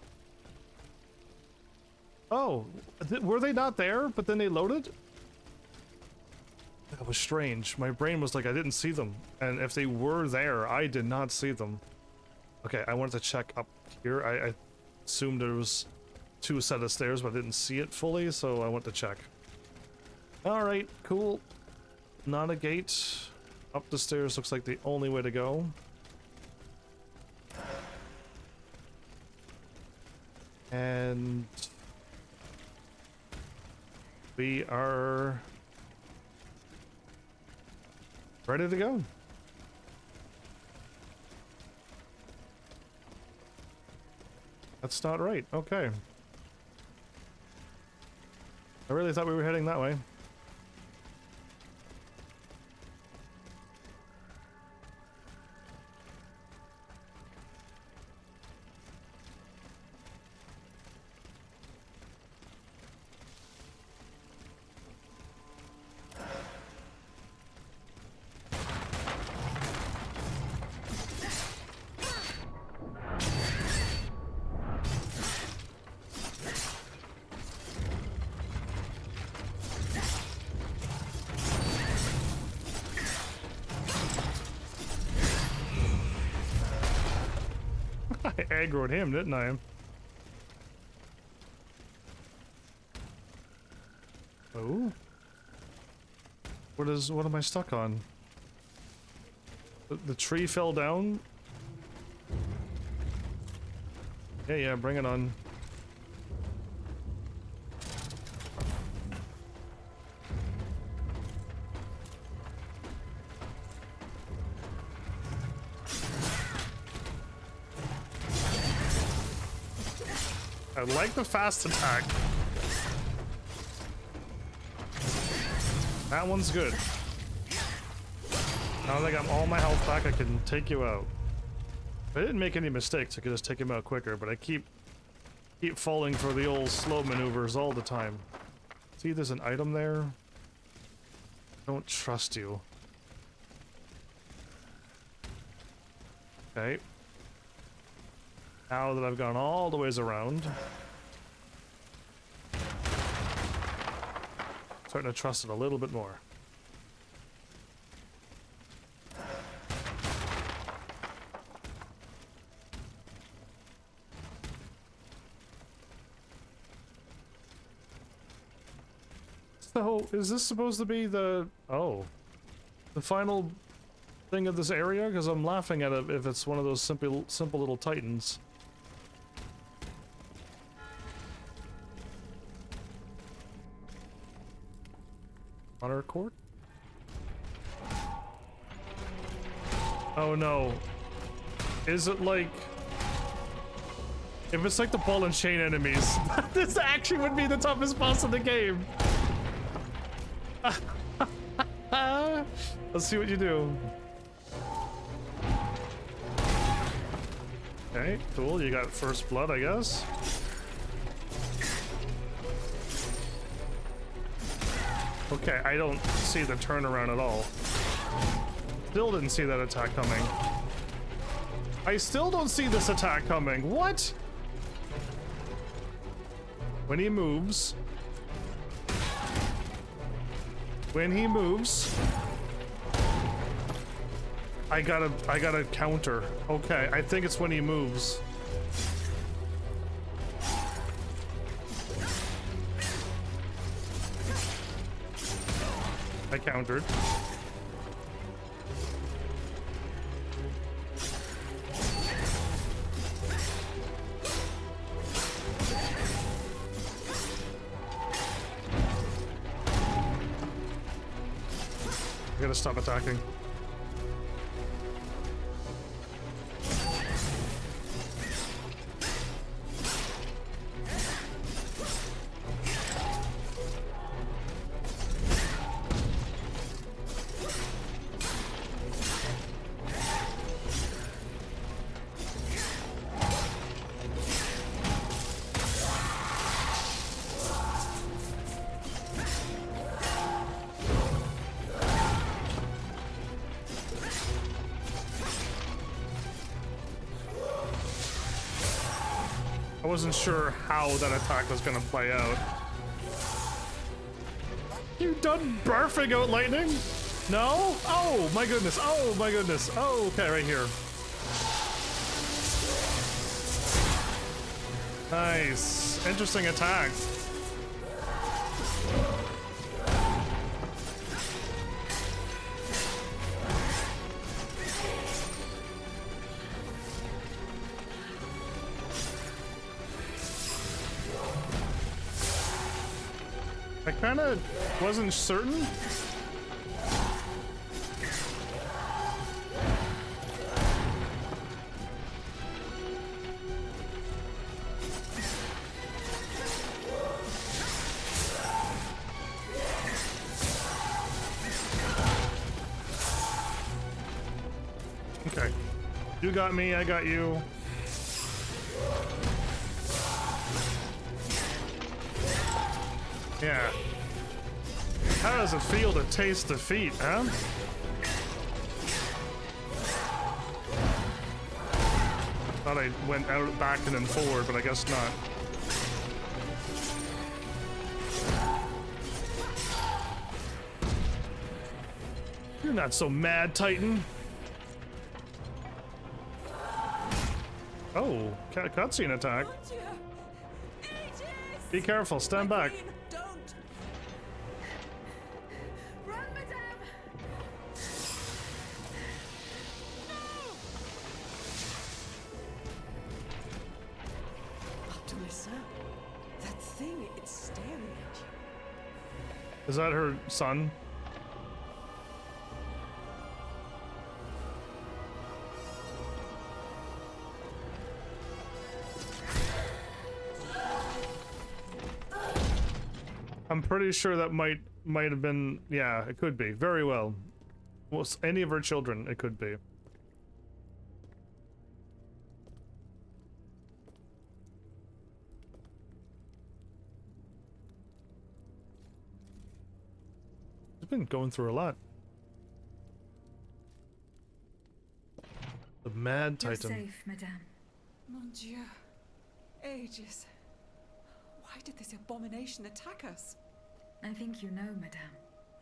S1: Oh, were they not there, but then they loaded? That was strange. My brain was like, I didn't see them. And if they were there, I did not see them. Okay, I wanted to check up here. I assumed there was 2 set of stairs, but I didn't see it fully, so I went to check. Alright, cool. Not a gate. Up the stairs looks like the only way to go. And we are ready to go. That's not right. Okay. I really thought we were heading that way. I aggroed him, didn't I? Oh? What am I stuck on? The tree fell down? Yeah, bring it on. I like the fast attack. That one's good. Now that I got all my health back, I can take you out. If I didn't make any mistakes, I could just take him out quicker, but I keep falling for the old slow maneuvers all the time. See, there's an item there. Don't trust you. Okay. Now that I've gone all the ways around, starting to trust it a little bit more. So, is this supposed to be the final thing of this area? Because I'm laughing at it if it's one of those simple little titans. Honor court? Oh no. Is it like... If it's like the ball and chain enemies, this actually would be the toughest boss in the game. Let's see what you do. Okay, cool. You got first blood, I guess. Okay, I don't see the turnaround at all. Still didn't see that attack coming. I still don't see this attack coming. What? When he moves. When he moves. I gotta counter. Okay, I think it's when he moves. I countered. I gotta stop attacking. I wasn't sure how that attack was gonna play out. You done barfing out lightning? No? Oh my goodness. Oh my goodness. Oh, okay, right here. Nice. Interesting attack. I kinda wasn't certain. Okay. You got me, I got you. Yeah. How does it feel to taste defeat, huh? Thought I went out back and then forward, but I guess not. You're not so mad, Titan. Oh, cutscene attack. Be careful, stand back.
S15: That thing, it's staring at you.
S1: Is that her son? I'm pretty sure that might have been, yeah, it could be. Very well. Well, any of her children, it could be. I've been going through a lot. The Mad Titan.
S4: You're safe, Madame.
S14: Mon Dieu. Ages. Why did this abomination attack us?
S4: I think you know, Madame.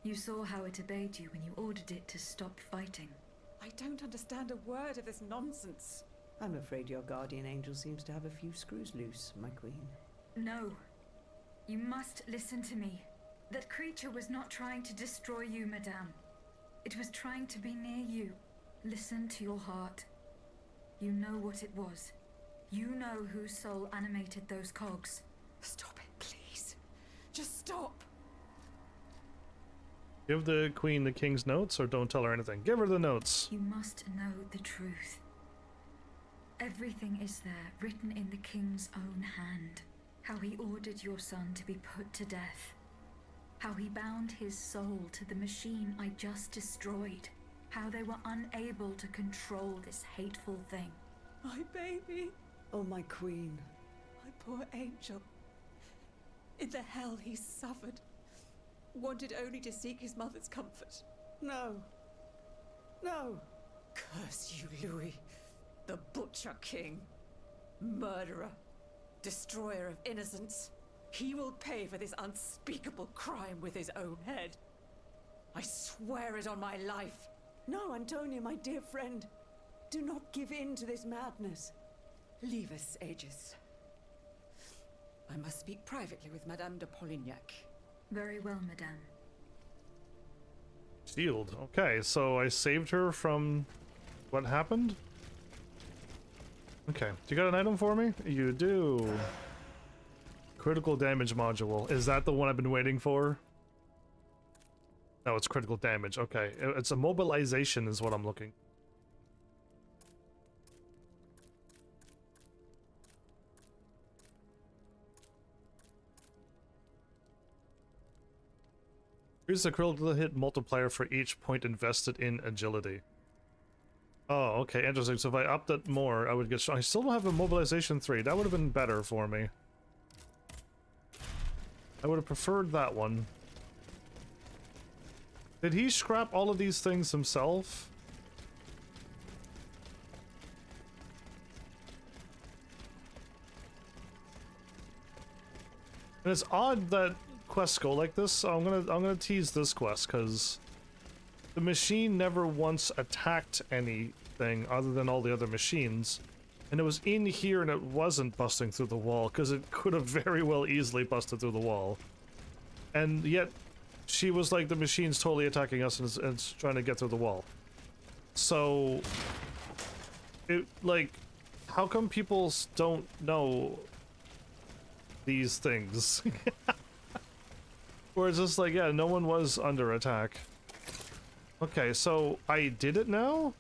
S4: You saw how it obeyed you when you ordered it to stop fighting.
S14: I don't understand a word of this nonsense.
S15: I'm afraid your guardian angel seems to have a few screws loose, my queen.
S4: No. You must listen to me. That creature was not trying to destroy you, Madame. It was trying to be near you. Listen to your heart. You know what it was. You know whose soul animated those cogs.
S14: Stop it, please. Just stop.
S1: Give the queen the king's notes, or don't tell her anything. Give her the notes.
S4: You must know the truth. Everything is there, written in the king's own hand. How he ordered your son to be put to death. How he bound his soul to the machine I just destroyed. How they were unable to control this hateful thing.
S14: My baby.
S15: Oh, my queen.
S14: My poor angel. In the hell he suffered. Wanted only to seek his mother's comfort.
S15: No. No.
S14: Curse you, Louis. The Butcher King. Murderer. Destroyer of innocence. He will pay for this unspeakable crime with his own head. I swear it on my life. No, Antonia, my dear friend. Do not give in to this madness. Leave us, Aegis. I must speak privately with Madame de Polignac.
S4: Very well, Madame.
S1: Shield. Okay, so I saved her from what happened? Okay, do you got an item for me? You do. Critical damage module. Is that the one I've been waiting for? No, it's critical damage. Okay, it's a mobilization is what I'm looking. Here's the critical hit multiplier for each point invested in agility. Oh, okay, interesting. So if I upped it more, I would get strong. I still don't have a mobilization 3. That would have been better for me. I would have preferred that one. Did he scrap all of these things himself? And it's odd that quests go like this, so I'm gonna tease this quest because the machine never once attacked anything other than all the other machines, and it was in here and it wasn't busting through the wall because it could have very well easily busted through the wall, and yet she was like, the machine's totally attacking us and it's trying to get through the wall. So it, like, how come people don't know these things? Or it's just like, yeah, no one was under attack. Okay, so I did it now?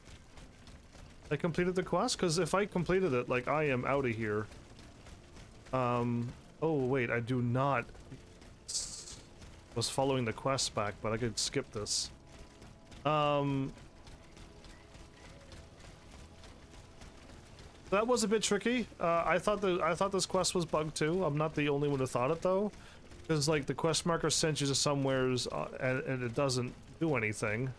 S1: I completed the quest? Because if I completed it, like, I am out of here. Oh wait, I do not... was following the quest back, but I could skip this. That was a bit tricky. I thought this quest was bugged too. I'm not the only one who thought it though. Because, like, the quest marker sent you to somewheres, and it doesn't do anything.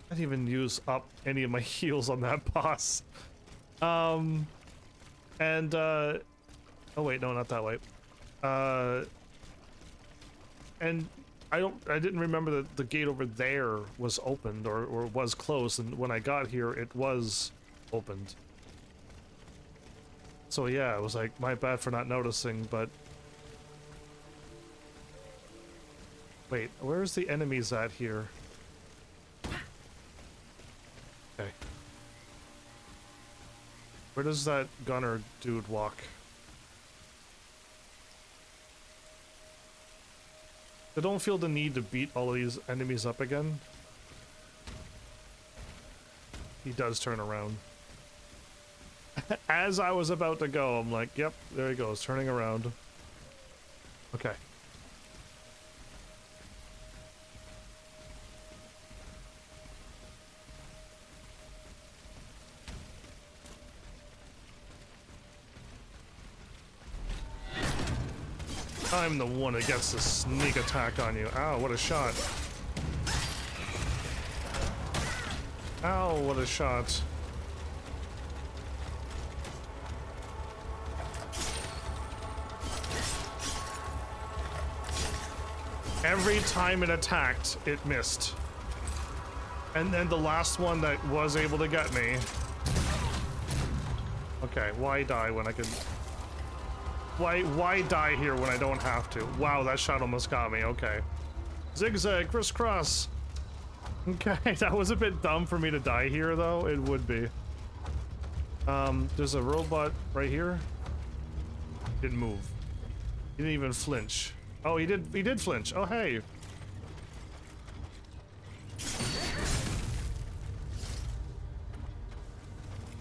S1: I didn't even use up any of my heals on that boss. Oh wait, no, not that way. And I didn't remember that the gate over there was opened, or was closed, and when I got here, it was opened. So yeah, it was like, my bad for not noticing, but... Wait, where's the enemies at here? Okay. Where does that gunner dude walk? I don't feel the need to beat all of these enemies up again. He does turn around. As I was about to go, I'm like, yep, there he goes, turning around. Okay. I'm the one that gets the sneak attack on you. Ow, what a shot. Ow, what a shot. Every time it attacked, it missed. And then the last one that was able to get me. Okay, why die when I can... Why die here when I don't have to? Wow, that shot almost got me, okay. Zigzag, crisscross. Okay, that was a bit dumb for me to die here, though. It would be. There's a robot right here. Didn't move. He didn't even flinch. Oh, he did flinch. Oh, hey.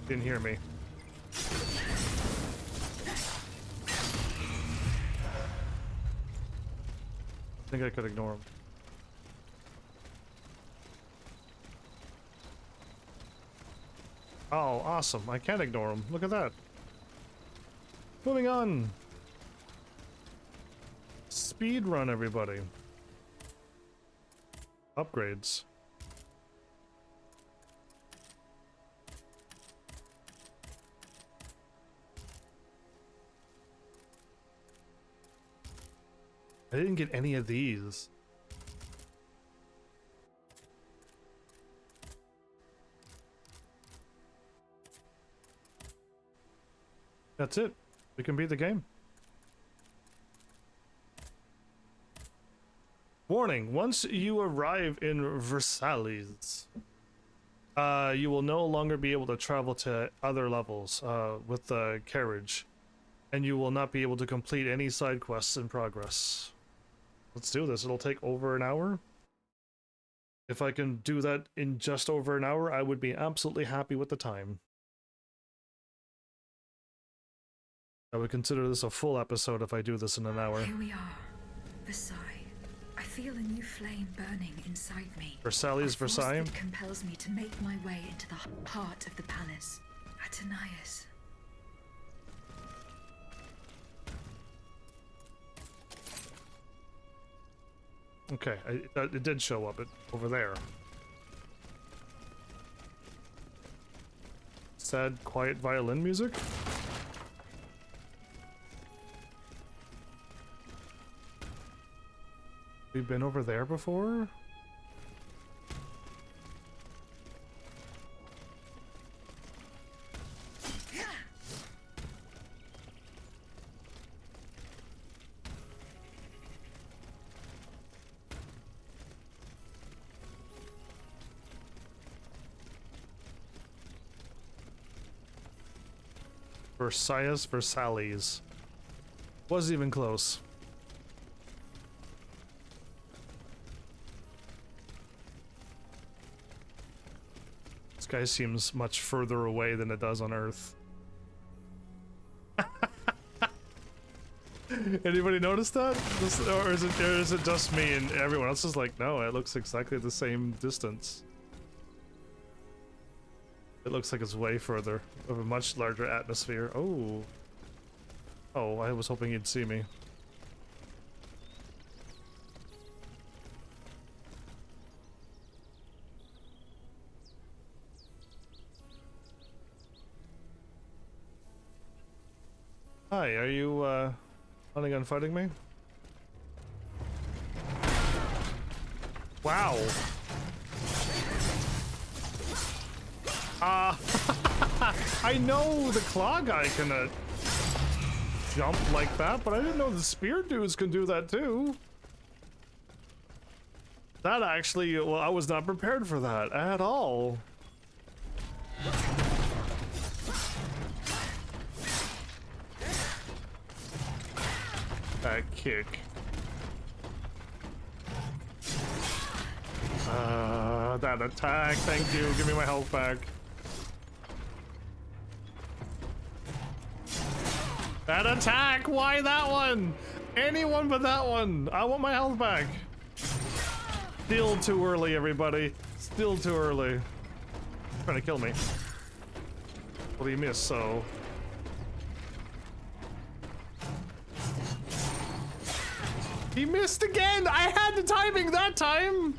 S1: Didn't hear me. I think I could ignore him. Oh, awesome. I can't ignore him. Look at that. Moving on. Speed run, everybody. Upgrades. I didn't get any of these. That's it. We can beat the game. Warning, once you arrive in Versailles, you will no longer be able to travel to other levels with the carriage, and you will not be able to complete any side quests in progress. Let's do this. It'll take over an hour. If I can do that in just over an hour, I would be absolutely happy with the time. I would consider this a full episode if I do this in an hour.
S4: Here we are, Versailles. I feel a new flame burning inside me.
S1: Versailles, Versailles.
S4: That compels me to make my way into the heart of the palace. Athenais.
S1: Okay, it did show up over there. Sad, quiet violin music. We've been over there before? Versailles, Versailles. Wasn't even close. This guy seems much further away than it does on Earth. Anybody notice that? Or is it just me and everyone else is like, no, it looks exactly the same distance. It looks like it's way further, of a much larger atmosphere. Oh. Oh, I was hoping you'd see me. Hi, are you, planning on fighting me? Wow. I know the claw guy can jump like that, but I didn't know the spear dudes can do that too. That actually, well, I was not prepared for that at all. That kick. That attack, thank you, give me my health back. That attack! Why that one? Anyone but that one! I want my health back! Still too early, everybody. Still too early. Trying to kill me. Well, you missed, so... He missed again! I had the timing that time!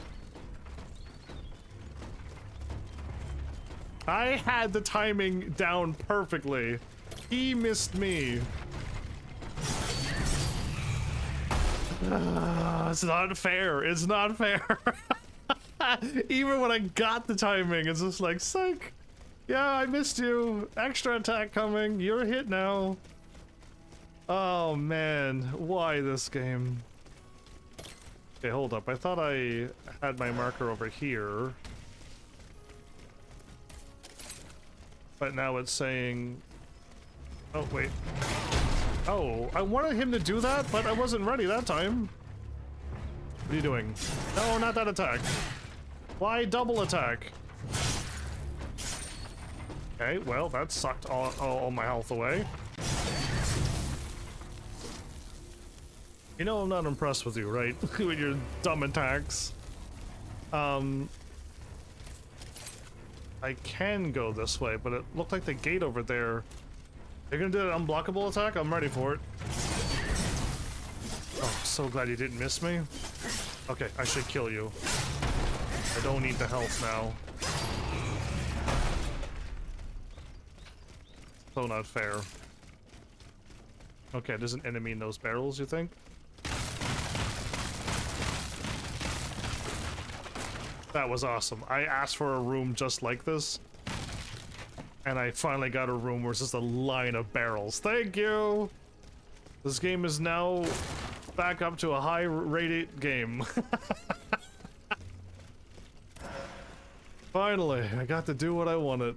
S1: I had the timing down perfectly. He missed me. It's not fair. It's not fair. Even when I got the timing, it's just like, psych. Yeah, I missed you. Extra attack coming. You're hit now. Oh, man. Why this game? Okay, hold up. I thought I had my marker over here. But now it's saying... Oh, wait. Oh, I wanted him to do that, but I wasn't ready that time. What are you doing? No, not that attack. Why double attack? Okay, well, that sucked all my health away. You know I'm not impressed with you, right? With your dumb attacks. I can go this way, but it looked like the gate over there. You're gonna do an unblockable attack? I'm ready for it. Oh, I'm so glad you didn't miss me. Okay, I should kill you. I don't need the health now. So not fair. Okay, there's an enemy in those barrels, you think? That was awesome. I asked for a room just like this. And I finally got a room where it's just a line of barrels. Thank you! This game is now back up to a high-rated game. Finally, I got to do what I wanted.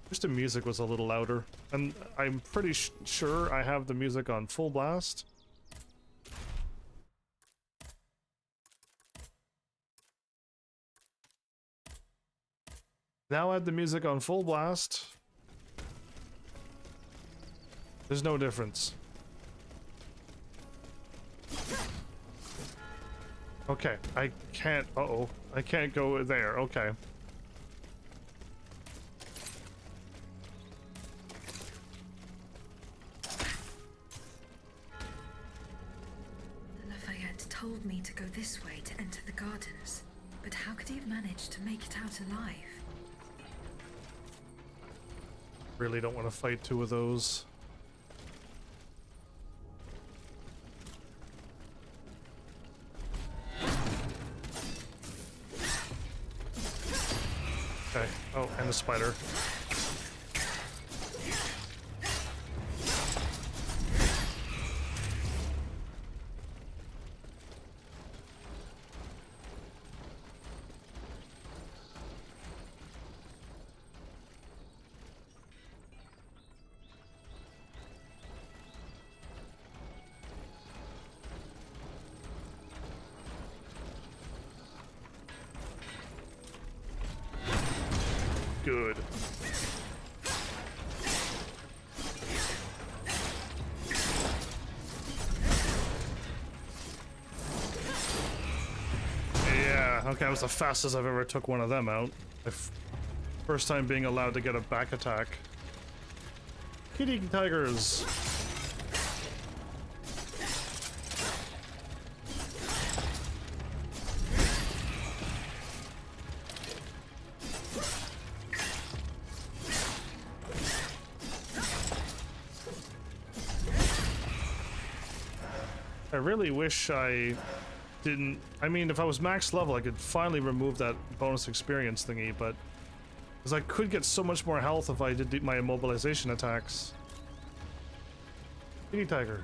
S1: Wish the music was a little louder. And I'm pretty sure I have the music on full blast. Now I have the music on full blast. There's no difference. Okay, I can't, uh-oh. I can't go there, okay.
S4: Lafayette told me to go this way to enter the gardens, but how could he have managed to make it out alive?
S1: Really don't want to fight two of those. Okay. Oh, and a spider. Good. Yeah, okay, that was the fastest I've ever took one of them out. First time being allowed to get a back attack. Kitty tigers! I really wish I didn't. I mean, if I was max level, I could finally remove that bonus experience thingy, but because I could get so much more health if I did my immobilization attacks. Kitty tiger.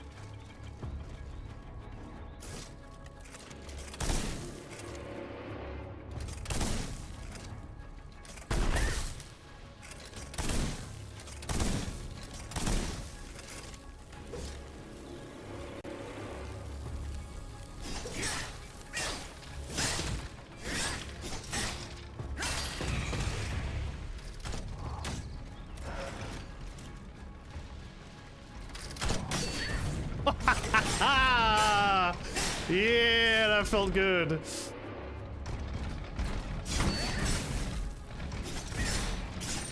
S1: Yeah, that felt good.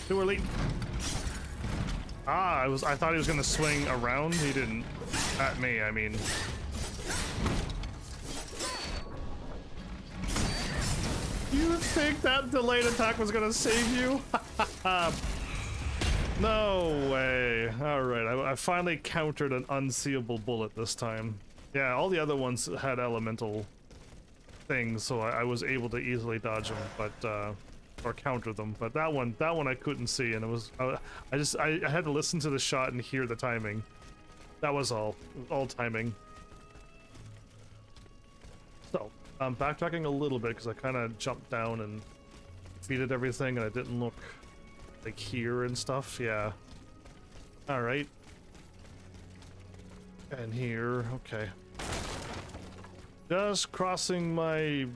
S1: Too early. Ah, I thought he was gonna swing around. He didn't. At me, I mean. You think that delayed attack was gonna save you? No way. Alright, I finally countered an unseeable bullet this time. Yeah, all the other ones had elemental things, so I was able to easily dodge them, but or counter them. But that one I couldn't see, and it was I had to listen to the shot and hear the timing. That was all timing. So I'm backtracking a little bit because I kind of jumped down and defeated everything, and I didn't look like here and stuff. Yeah. All right. And here, okay. Just crossing my...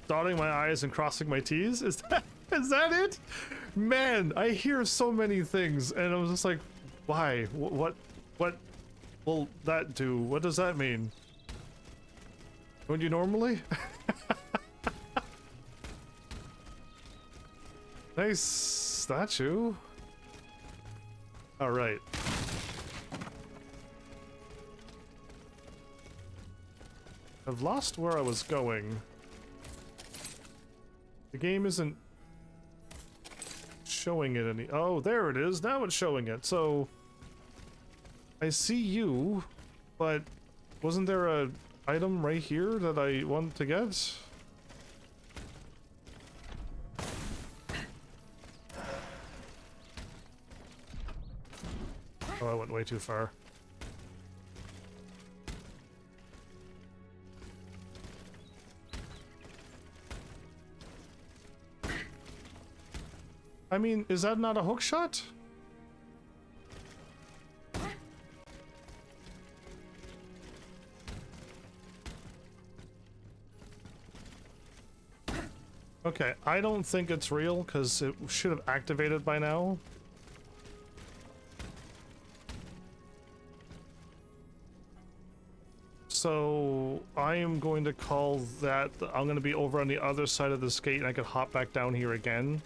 S1: dotting my I's and crossing my T's? Is that it? Man, I hear so many things, and I was just like, why? What will that do? What does that mean? Don't you normally? Nice statue. All right. I've lost where I was going. The game isn't showing it any. Oh, there it is. Now it's showing it. So I see you, but wasn't there a item right here that I want to get? Oh, I went way too far. I mean, is that not a hook shot? Okay, I don't think it's real because it should have activated by now. So I am going to call that I'm going to be over on the other side of this gate and I could hop back down here again.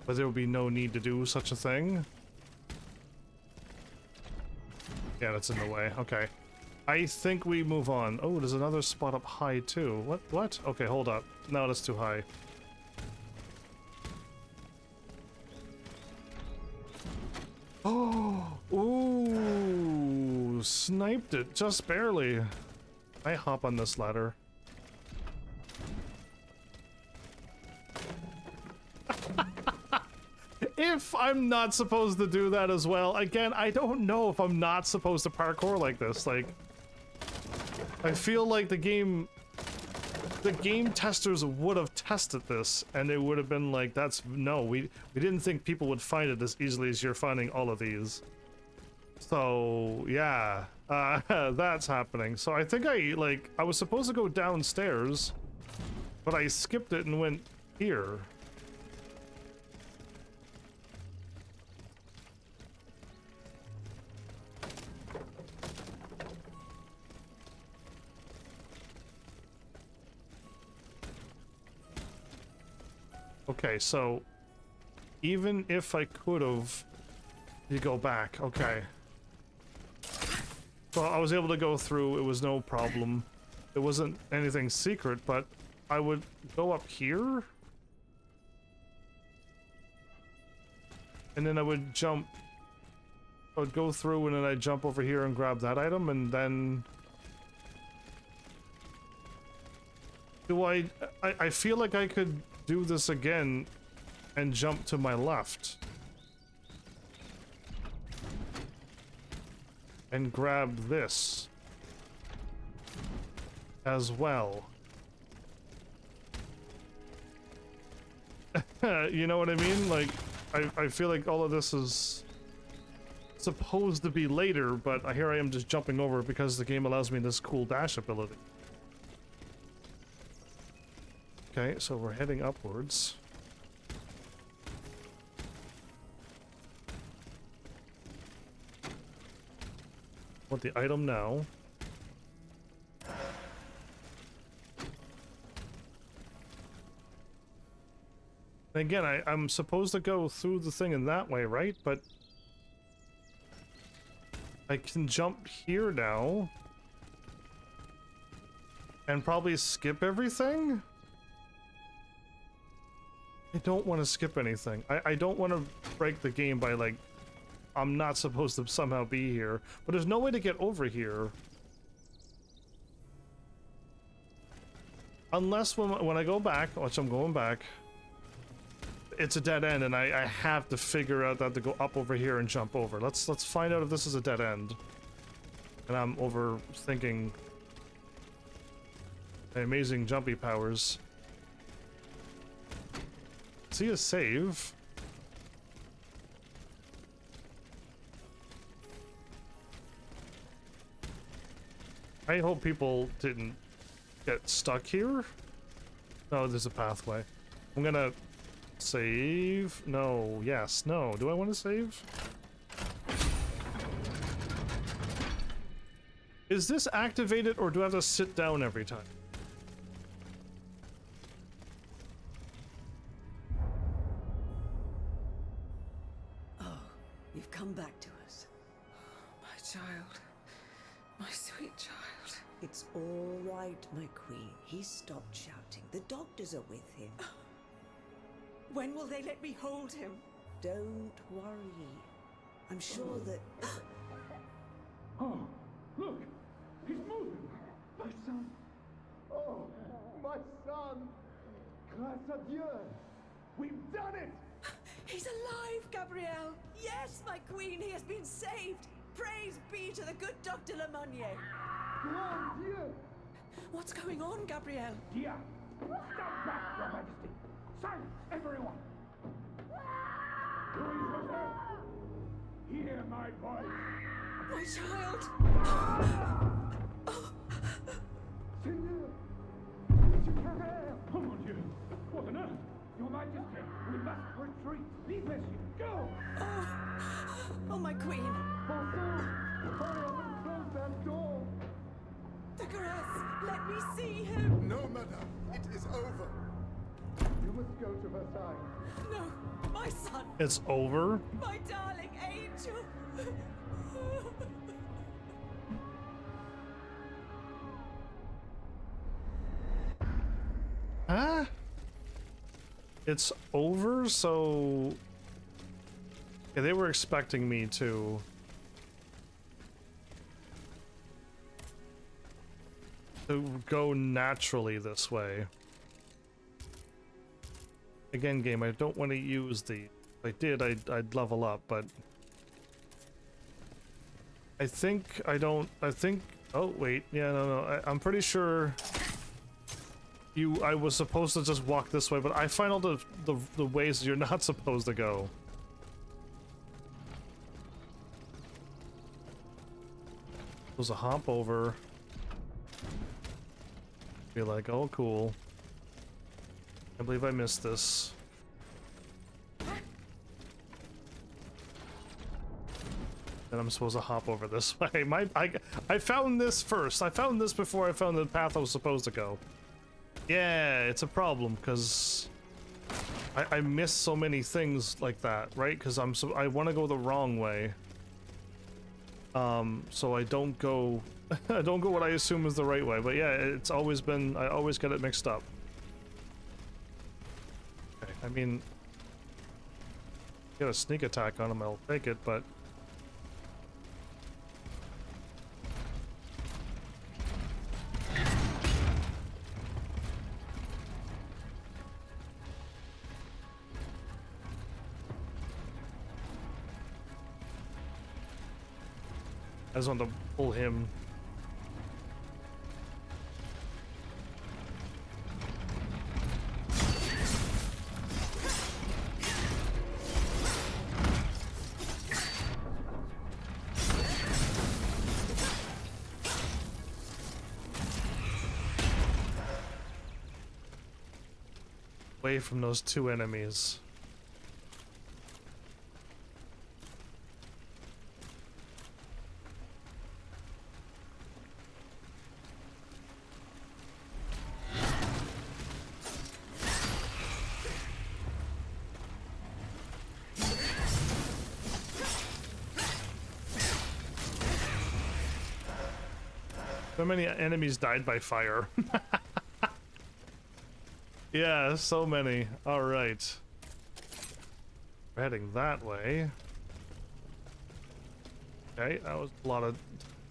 S1: But there will be no need to do such a thing. Yeah, that's in the way. Okay. I think we move on. Oh, there's another spot up high too. What? What? Okay, hold up. No, that's too high. Oh! Ooh! Sniped it just barely. I hop on this ladder. If I'm not supposed to do that as well, again, I don't know if I'm not supposed to parkour like this. Like, I feel like the game testers would have tested this, and it would have been like, we didn't think people would find it as easily as you're finding all of these. So yeah, that's happening. So I think I was supposed to go downstairs, but I skipped it and went here. Okay, so even if I could have, you go back. Okay. Well, I was able to go through. It was no problem. It wasn't anything secret, but I would go up here. And then I would jump. I would go through and then I'd jump over here and grab that item and then... I feel like I could do this again and jump to my left and grab this as well. You know what I mean? Like, I feel like all of this is supposed to be later, but here I am just jumping over because the game allows me this cool dash ability. Okay, so we're heading upwards. Want the item now. And again, I'm supposed to go through the thing in that way, right? But I can jump here now and probably skip everything? I don't want to skip anything. I don't want to break the game by, like, I'm not supposed to somehow be here. But there's no way to get over here. Unless when I go back, which I'm going back, it's a dead end and I have to figure out that to go up over here and jump over. Let's find out if this is a dead end. And I'm overthinking my amazing jumpy powers. See a save. I hope people didn't get stuck here. No, there's a pathway. I'm gonna save. No, yes, no. Do I want to save? Is this activated or do I have to sit down every time?
S15: You've come back to us.
S14: My child. My sweet child.
S15: It's all right, my queen. He's stopped shouting. The doctors are with him.
S14: When will they let me hold him?
S15: Don't worry. I'm sure that...
S3: Oh, look! He's moving!
S12: My son! Oh, my son! Grâce à Dieu! We've done it!
S14: He's alive, Gabrielle! Yes, my queen, he has been saved! Praise be to the good Dr. Lemonnier!
S12: Grand Dieu!
S14: What's going on, Gabrielle?
S16: Dia! Stand back, Your Majesty! Silence, everyone! Louis Joseph! Hear my voice!
S14: My child!
S16: Seigneur! Monsieur Carrère! Oh, mon Dieu! What on earth? Your Majesty, we must retreat! Leave Monsieur! Go!
S14: Oh, my queen!
S12: Bonsoir! Hurry up and close that door!
S14: The caress! Let me see him!
S12: No, madame! It is over! You must go to Versailles.
S14: No! My son!
S1: It's over?
S14: My darling angel!
S1: Huh? It's over, so... Yeah, they were expecting me to go naturally this way. Again, game, I don't want to use the... If I did, I'd level up, but... I think I don't... I think... Oh, wait. Yeah, no. I'm pretty sure... I was supposed to just walk this way, but I find all the ways you're not supposed to go. Supposed to hop over. Be like, oh cool. I believe I missed this. And I'm supposed to hop over this way. I found this first. I found this before I found the path I was supposed to go. Yeah, it's a problem because I miss so many things like that, right? Because I want to go the wrong way. So I don't go I don't go what I assume is the right way. But yeah, it's always been, I always get it mixed up. Okay, I mean, get a sneak attack on him, I'll take it, but I just want to pull him. Away from those two enemies. So many enemies died by fire. Yeah, so many. Alright. We're heading that way. Okay, that was a lot of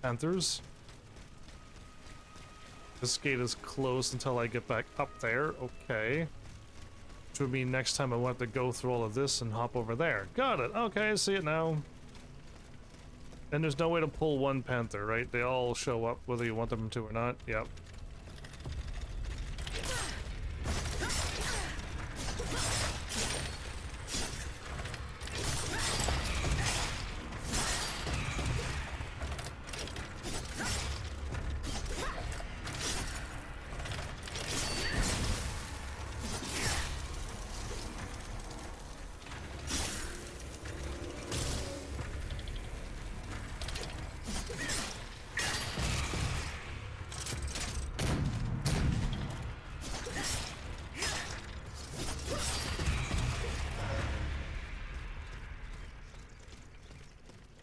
S1: panthers. This gate is closed until I get back up there. Okay. Which would mean next time I want to go through all of this and hop over there. Got it. Okay, I see it now. And there's no way to pull one panther, right? They all show up whether you want them to or not. Yep.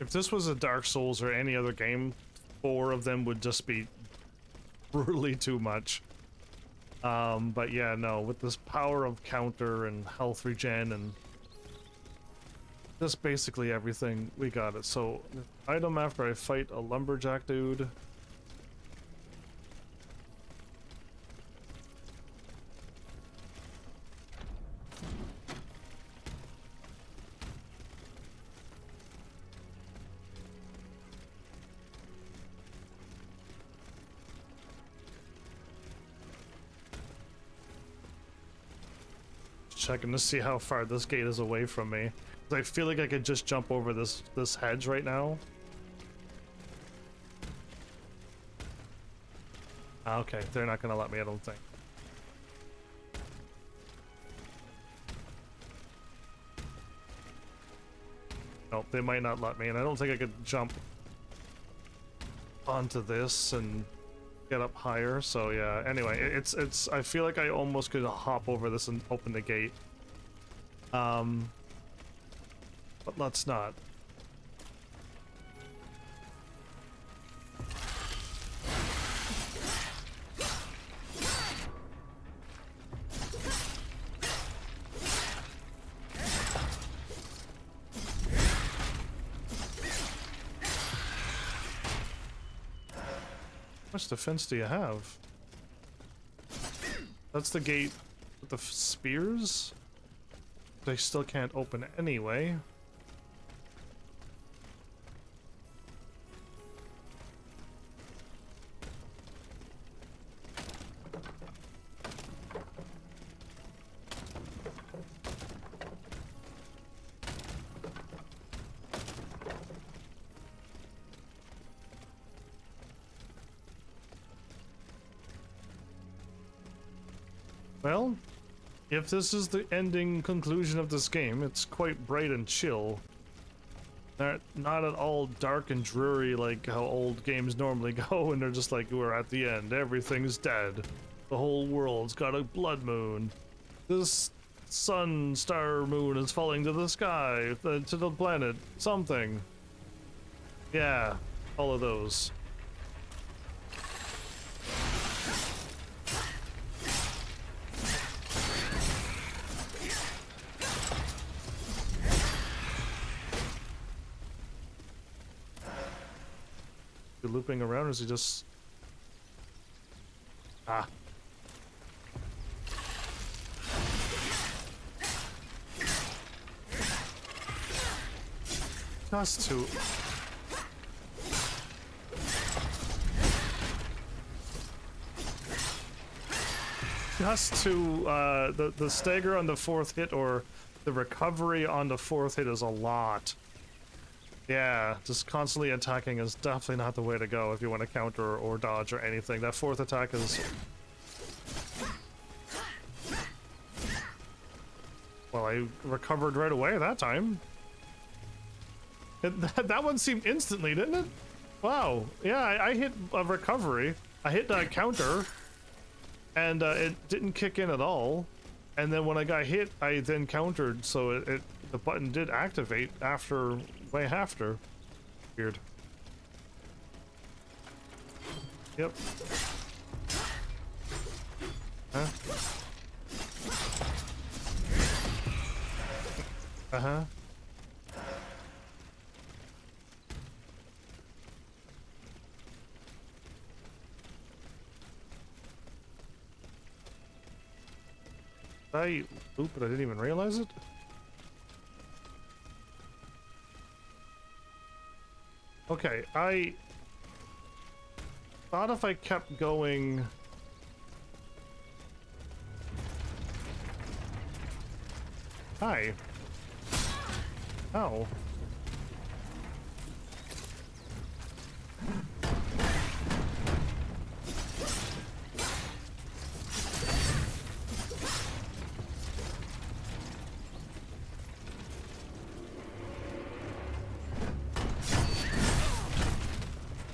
S1: If this was a Dark Souls or any other game, 4 of them would just be brutally too much. But yeah, no, with this power of counter and health regen and just basically everything, we got it. So, item after I fight a lumberjack dude. checking to see how far this gate is away from me. 'Cause I feel like I could just jump over this hedge right now. Okay, they're not gonna let me, I don't think. Nope, they might not let me, and I don't think I could jump onto this and get up higher, so yeah. Anyway, it's I feel like I almost could hop over this and open the gate. But let's not. How much defense do you have? That's the gate with the spears? They still can't open anyway. Well, if this is the ending conclusion of this game, it's quite bright and chill. Not at all dark and dreary like how old games normally go, and they're just like, we're at the end, everything's dead. The whole world's got a blood moon. This sun, star, moon is falling to the sky, to the planet, something. Yeah, all of those. Looping around, or is he just... Ah. Just to... the stagger on the fourth hit, or the recovery on the fourth hit, is a lot. Yeah, just constantly attacking is definitely not the way to go if you want to counter or dodge or anything. That fourth attack is... Well, I recovered right away that time. That one seemed instantly, didn't it? Wow. Yeah, I hit a recovery. I hit a counter, and it didn't kick in at all. And then when I got hit, I then countered, so the button did activate after... way after. Weird. Yep. Huh? Uh-huh. Oop, but I didn't even realize it? Okay, I thought if I kept going... Hi. Oh.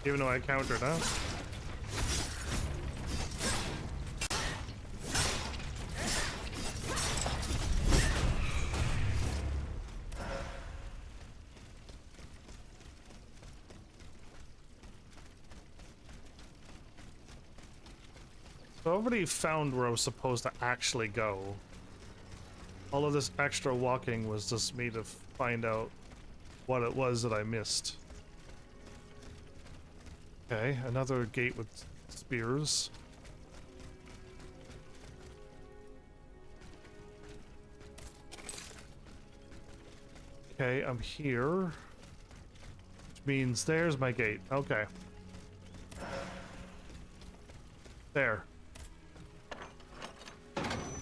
S1: Even though I countered, huh? So I already found where I was supposed to actually go. All of this extra walking was just me to find out what it was that I missed. Okay, another gate with spears. Okay, I'm here. Which means there's my gate. Okay.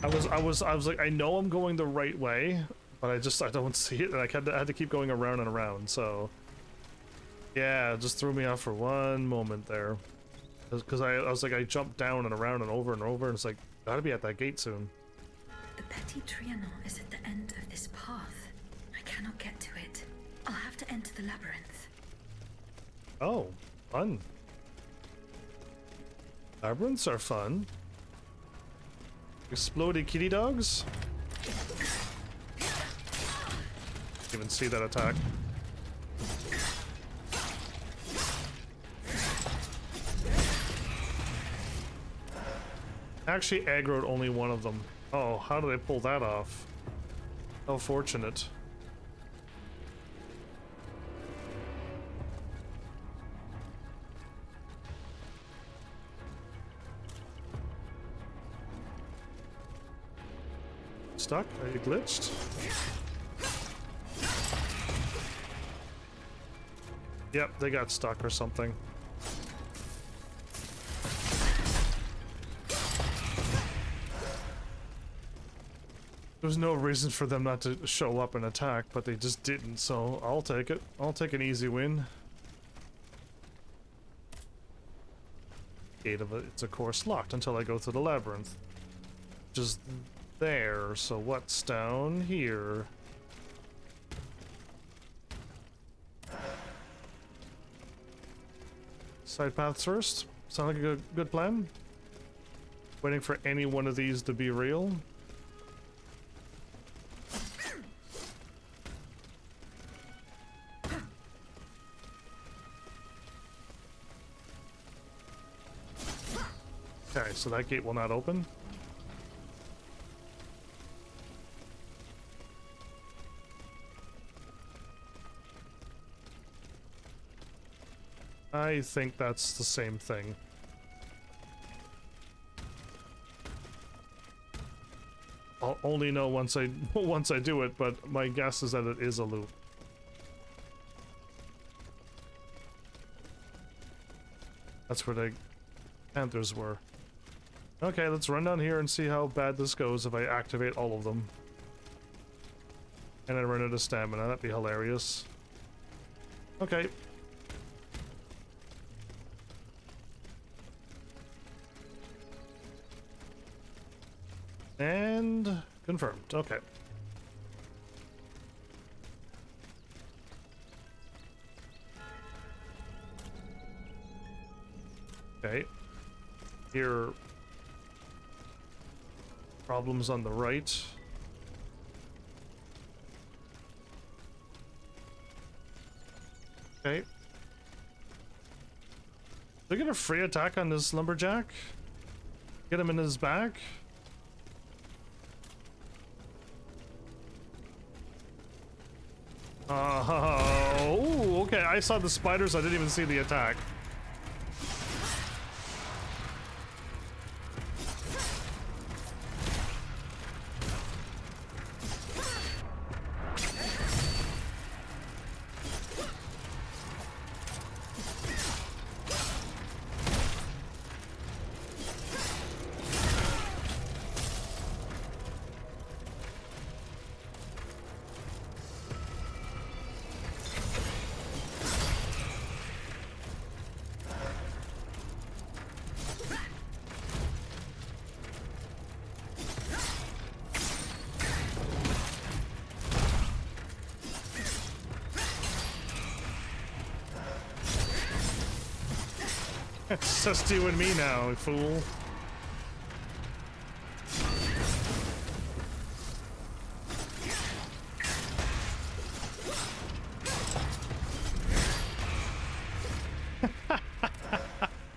S1: I was like, I know I'm going the right way, but I don't see it, and I had to keep going around and around, so... Yeah, it just threw me off for one moment there. Because I was like, I jumped down and around and over, and it's like, gotta be at that gate soon.
S4: The Petit Trianon is at the end of this path. I cannot get to it. I'll have to enter the labyrinth.
S1: Oh, fun. Labyrinths are fun. Explodey kitty dogs? Even see that attack. Actually aggroed only one of them. Oh, how did I pull that off? How fortunate. Stuck? Are you glitched? Yep, they got stuck or something. There's no reason for them not to show up and attack, but they just didn't, so I'll take it. I'll take an easy win. Gate of it, it's of course locked until I go through the labyrinth. Just there, so what's down here? Side paths first? Sound like a good plan? Waiting for any one of these to be real? Okay, so that gate will not open. I think that's the same thing. I'll only know once I do it, but my guess is that it is a loop. That's where the panthers were. Okay, let's run down here and see how bad this goes if I activate all of them. And I run out of stamina, that'd be hilarious. Okay. And confirmed. Okay. Okay. Here. Problems on the right. Okay. They get a free attack on this lumberjack? Get him in his back? Oh, okay. I saw the spiders. I didn't even see the attack. It's just you and me now, fool.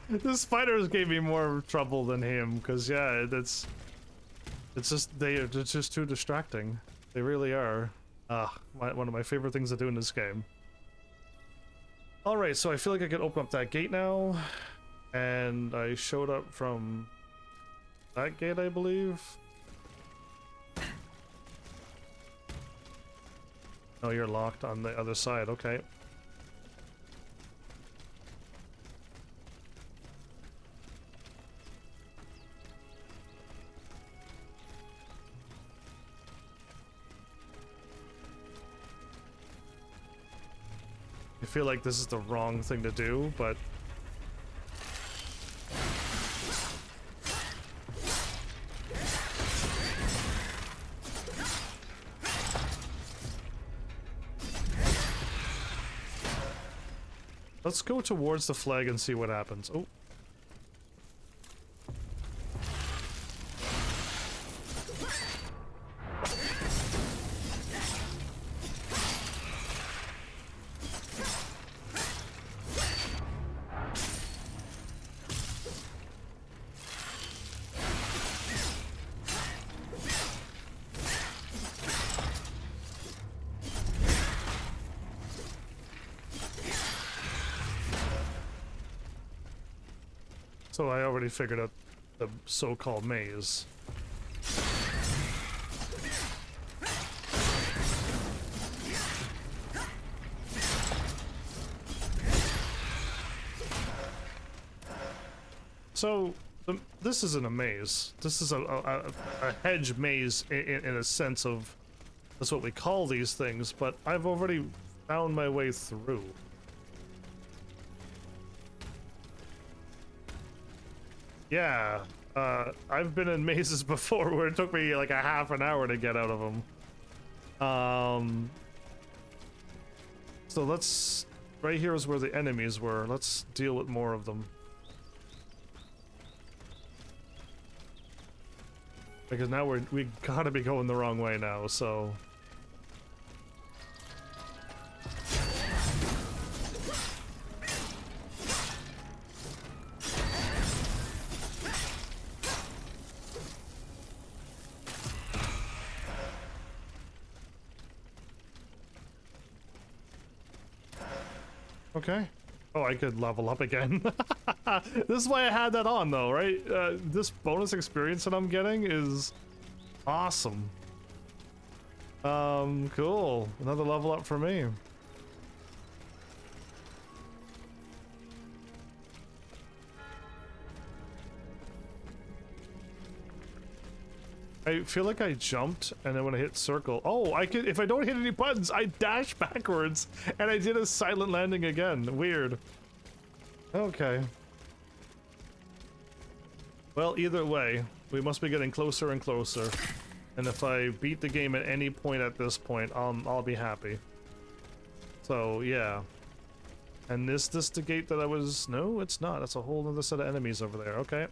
S1: The spiders gave me more trouble than him, because yeah, it's just they're just too distracting. They really are. One of my favorite things to do in this game. Alright, so I feel like I can open up that gate now. And I showed up from that gate, I believe. Oh, you're locked on the other side, okay. feel like this is the wrong thing to do, but... Let's go towards the flag and see what happens. Oh. So I already figured out the so-called maze. So this isn't a maze. This is a hedge maze in a sense of that's what we call these things, but I've already found my way through. Yeah, I've been in mazes before where it took me like a half an hour to get out of them. So let's... Right here is where the enemies were. Let's deal with more of them. Because now we gotta be going the wrong way now, so... Okay. Oh, I could level up again. This is why I had that on, though, right? This bonus experience that I'm getting is awesome. Cool. Another level up for me. I feel like I jumped, and then when I hit circle... Oh, I could... If I don't hit any buttons, I dash backwards, and I did a silent landing again. Weird. Okay. Well, either way, we must be getting closer and closer. And if I beat the game at any point at this point, I'll be happy. So, yeah. And is this the gate that I was... No, it's not. That's a whole other set of enemies over there. Okay.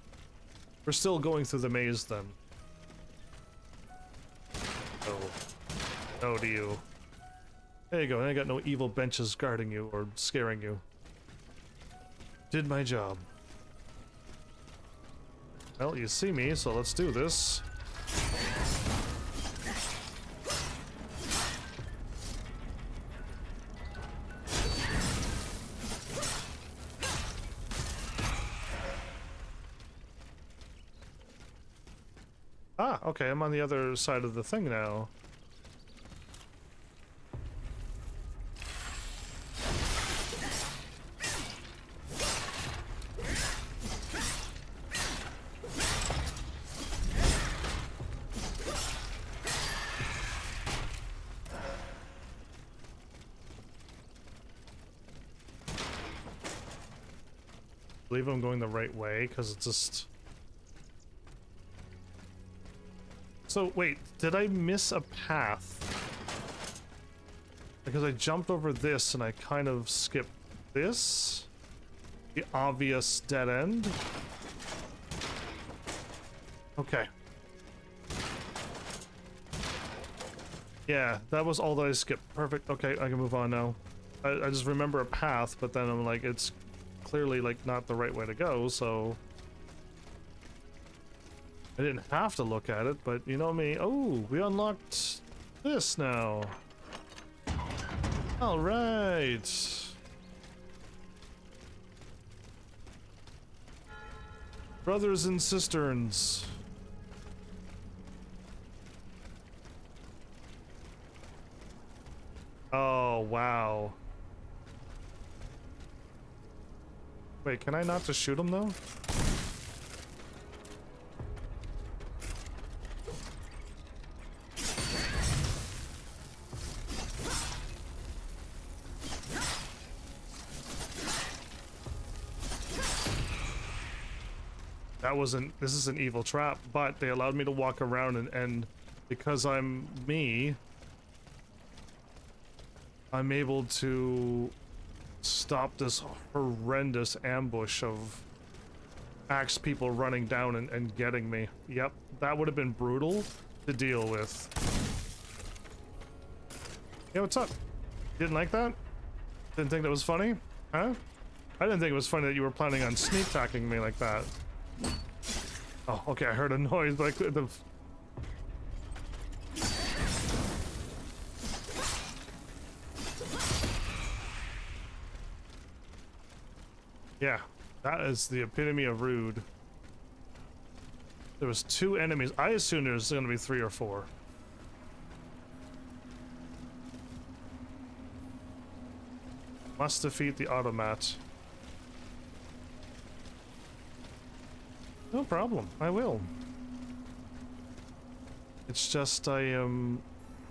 S1: We're still going through the maze, then. No to you. There you go, I got no evil benches guarding you or scaring you. Did my job. Well, you see me, so let's do this. Ah, okay, I'm on the other side of the thing now. I believe I'm going the right way, because it's just... So, wait, did I miss a path? Because I jumped over this and I kind of skipped this? The obvious dead end? Okay. Yeah, that was all that I skipped. Perfect. Okay, I can move on now. I just remember a path, but then I'm like, it's clearly like not the right way to go, so... I didn't have to look at it, but you know me. Oh, we unlocked this now. All right. Brothers and cisterns. Oh, wow. Wait, can I not just shoot them though? This is an evil trap, but they allowed me to walk around and because I'm me, I'm able to stop this horrendous ambush of axe people running down and getting me. Yep, that would have been brutal to deal with. Hey, what's up? Didn't like that? Didn't think that was funny? Huh? I didn't think it was funny that you were planning on sneak attacking me like that. Oh, okay, I heard a noise, but I couldn't have... Yeah, that is the epitome of rude. There was 2 enemies. I assume there's gonna be 3 or 4. Must defeat the automat. No problem, I will. It's just I am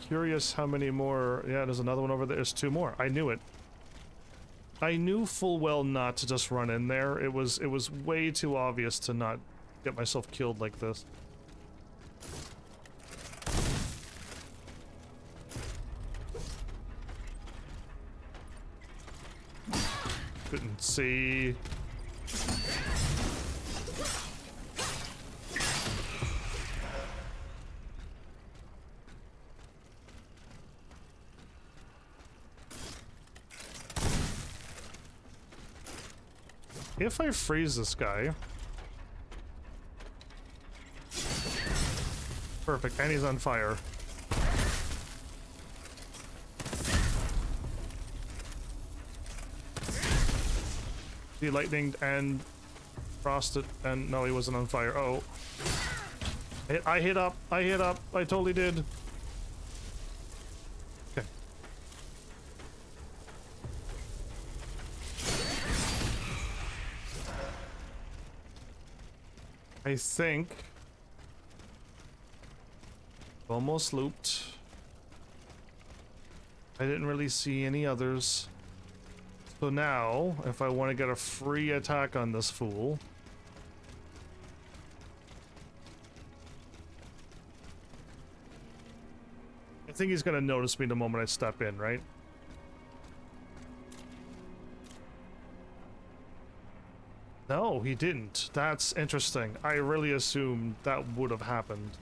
S1: curious how many more... Yeah, there's another one over there. There's 2 more. I knew it. I knew full well not to just run in there. It was way too obvious to not get myself killed like this. Couldn't see. If I freeze this guy... Perfect, and he's on fire. The lightning and frosted, and no, he wasn't on fire. Oh. I hit up, I totally did. Okay. I think almost looped. I didn't really see any others. So now, if I want to get a free attack on this fool, I think he's gonna notice me the moment I step in, right? No, he didn't. That's interesting. I really assumed that would have happened.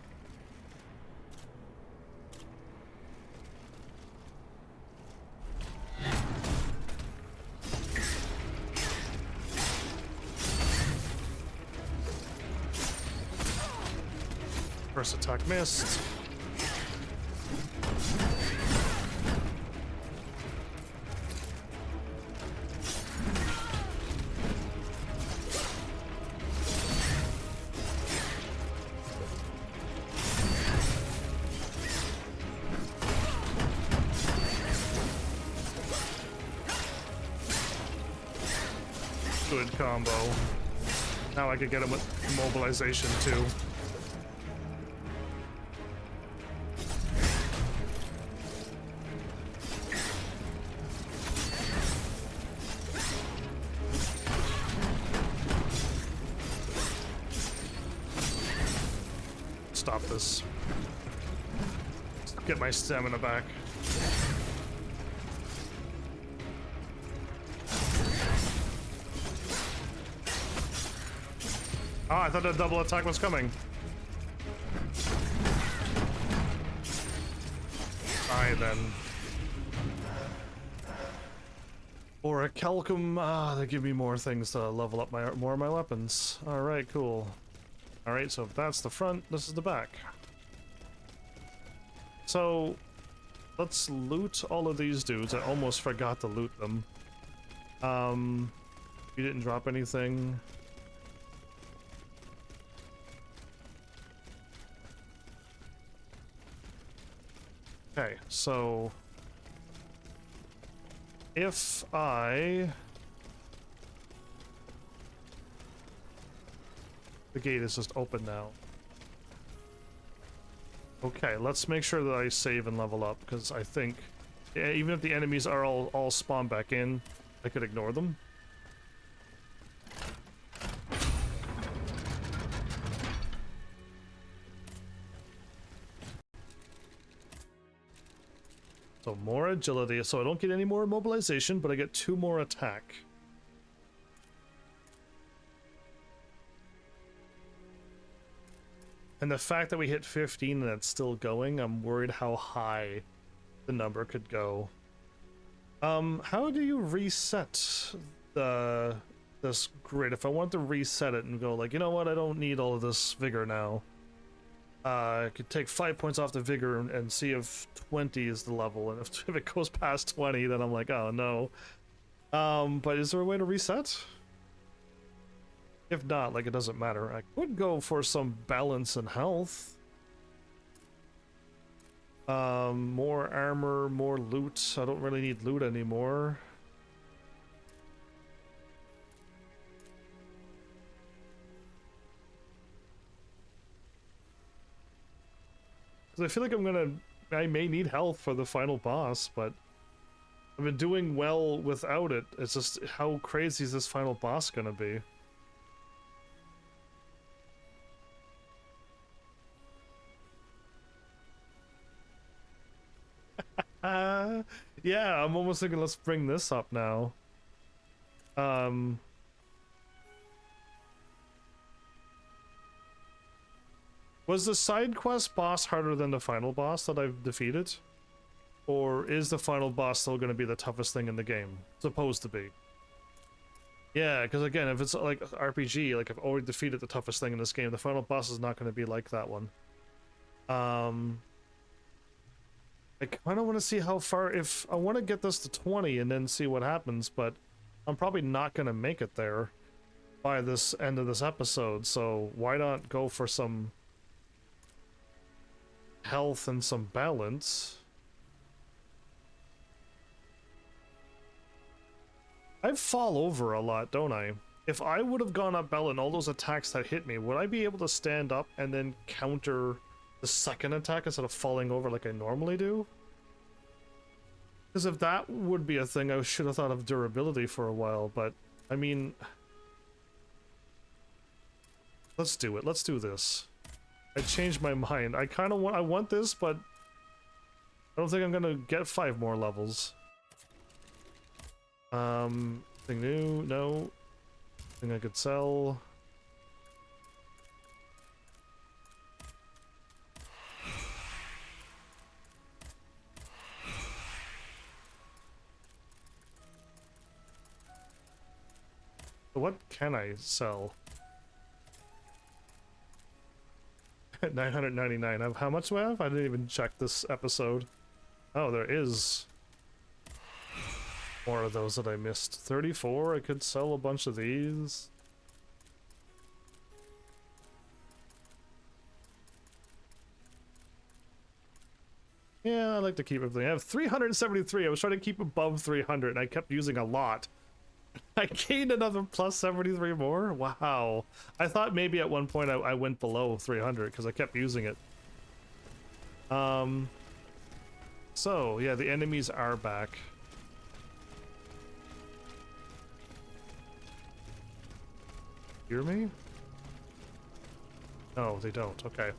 S1: First attack missed. Good combo. Now I could get him with mobilization too. Stop this. Get my stamina back. Oh, I thought a double attack was coming. Alright then. Or a Calcum, they give me more things to level up more of my weapons. Alright, cool. Alright, so if that's the front, this is the back. So, let's loot all of these dudes. I almost forgot to loot them. You didn't drop anything. Okay, so... if I... The gate is just open now. Okay, let's make sure that I save and level up, because I think even if the enemies are all spawned back in, I could ignore them. So more agility, so I don't get any more mobilization, but I get 2 more attack. And the fact that we hit 15 and it's still going, I'm worried how high the number could go. How do you reset this grid? If I want to reset it and go like, you know what, I don't need all of this vigor now. I could take 5 points off the vigor and see if 20 is the level, and if it goes past 20, then I'm like, oh no. But is there a way to reset? If not, like, it doesn't matter. I could go for some balance and health. More armor, more loot. I don't really need loot anymore. Because I feel like I may need health for the final boss, but I've been doing well without it. It's just, how crazy is this final boss gonna be? Yeah, I'm almost thinking let's bring this up now. Was the side quest boss harder than the final boss that I've defeated? Or is the final boss still going to be the toughest thing in the game? Supposed to be. Yeah, because again, if it's like RPG, like I've already defeated the toughest thing in this game, the final boss is not going to be like that one. I kind of want to see how far, if I want to get this to 20 and then see what happens, but I'm probably not going to make it there by this end of this episode, so why not go for some health and some balance? I fall over a lot, don't I? If I would have gone up Bell and all those attacks that hit me, would I be able to stand up and then counter the second attack instead of falling over like I normally do? Because if that would be a thing, I should have thought of durability for a while, but I mean, let's do it. Let's do this. I changed my mind. I kind of want this, but I don't think I'm gonna get 5 more levels. Thing new? No. Thing I could sell. What can I sell? 999. How much do I have? I didn't even check this episode. Oh, there is more of those that I missed. 34. I could sell a bunch of these. Yeah, I like to keep everything. I have 373. I was trying to keep above 300 and I kept using a lot. I gained another plus 73 more? Wow. I thought maybe at one point I went below 300 because I kept using it. So, yeah, the enemies are back. Hear me? No, they don't. Okay.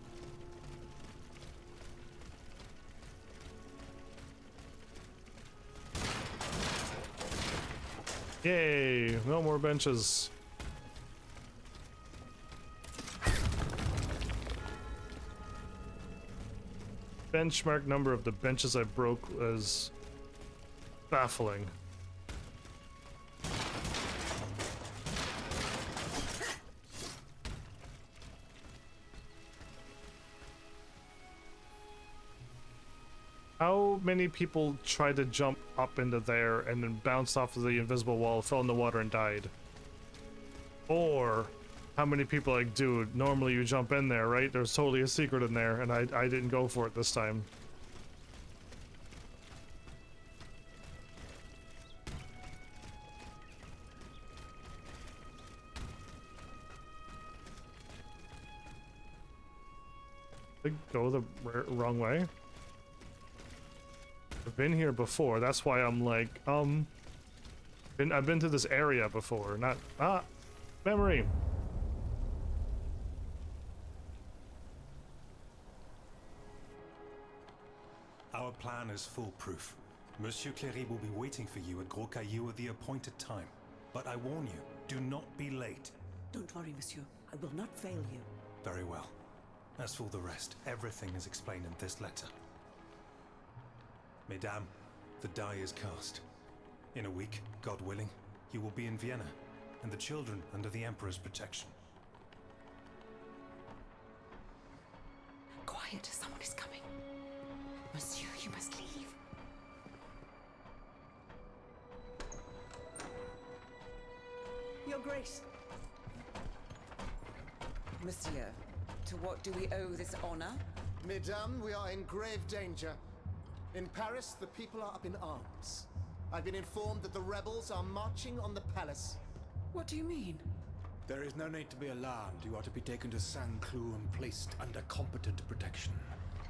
S1: Yay! No more benches. Benchmark number of the benches I broke was baffling. How many people tried to jump up into there and then bounced off of the invisible wall, fell in the water and died? Or how many people like, dude, normally you jump in there, right? There's totally a secret in there, and I didn't go for it this time. Did I go the wrong way? I've been here before, that's why I'm like, I've been to this area before, not, memory.
S10: Our plan is foolproof. Monsieur Cléry will be waiting for you at Gros Caillou at the appointed time. But I warn you, do not be late.
S15: Don't worry, monsieur. I will not fail you.
S10: Very well. As for the rest, everything is explained in this letter. Mesdames, the die is cast. In a week, God willing, you will be in Vienna, and the children under the Emperor's protection.
S15: Quiet, someone is coming. Monsieur, you must leave. Your Grace.
S17: Monsieur, to what do we owe this honor?
S18: Mesdames, we are in grave danger. In Paris, the people are up in arms. I've been informed that the rebels are marching on the palace.
S17: What do you mean?
S19: There is no need to be alarmed. You are to be taken to Saint-Cloud and placed under competent protection.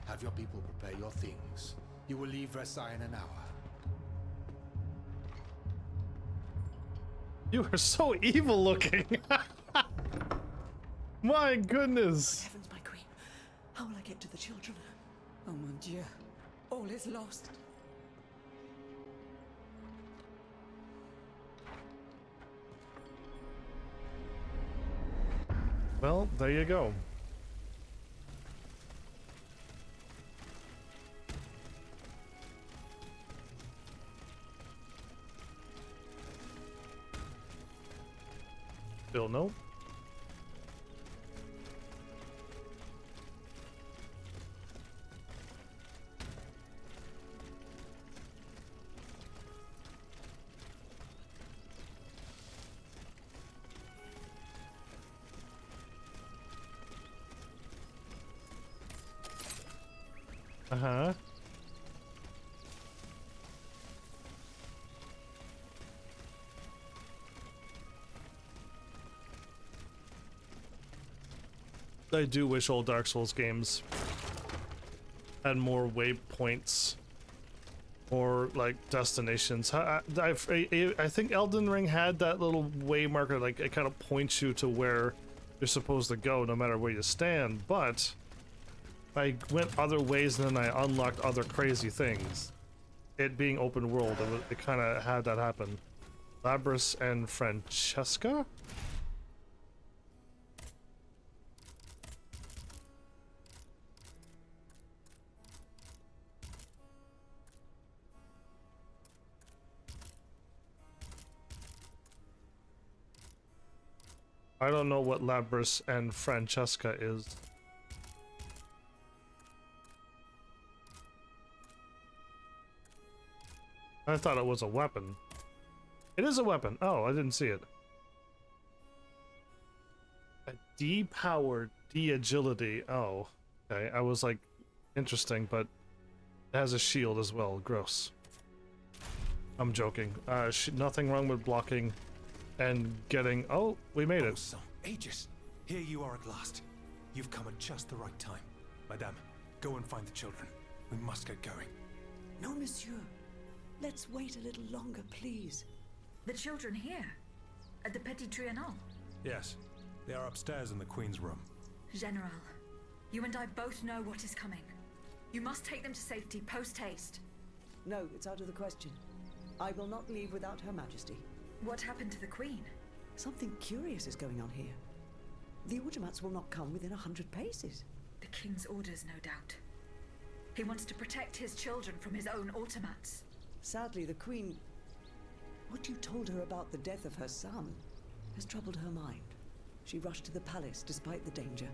S19: Have your people prepare your things. You will leave Versailles in an hour.
S1: You are so evil looking. My goodness.
S15: Heavens, my queen. How will I get to the children?
S17: Oh mon Dieu. All is lost.
S1: Well, there you go. Still no. Uh-huh. I do wish old Dark Souls games had more waypoints or like destinations. I think Elden Ring had that little way marker, like it kind of points you to where you're supposed to go no matter where you stand, but I went other ways and then I unlocked other crazy things. It being open world, it kind of had that happen. Labris and Francesca? I don't know what Labris and Francesca is. I thought it was a weapon. It is a weapon. Oh, I didn't see it. A D-powered D-agility. Oh, okay. I was like, interesting, but it has a shield as well. Gross. I'm joking. Nothing wrong with blocking and getting... Oh, we made it.
S10: Son, Aegis, here you are at last. You've come at just the right time. Madame, go and find the children. We must get going.
S15: No, monsieur. Let's wait a little longer, please.
S4: The children here? At the Petit Trianon?
S10: Yes, they are upstairs in the Queen's room.
S4: General, you and I both know what is coming. You must take them to safety post-haste.
S15: No, it's out of the question. I will not leave without Her Majesty.
S4: What happened to the Queen?
S15: Something curious is going on here. The automats will not come within 100 paces.
S4: The King's orders, no doubt. He wants to protect his children from his own automats.
S15: Sadly, the Queen... What you told her about the death of her son has troubled her mind. She rushed to the palace despite the danger.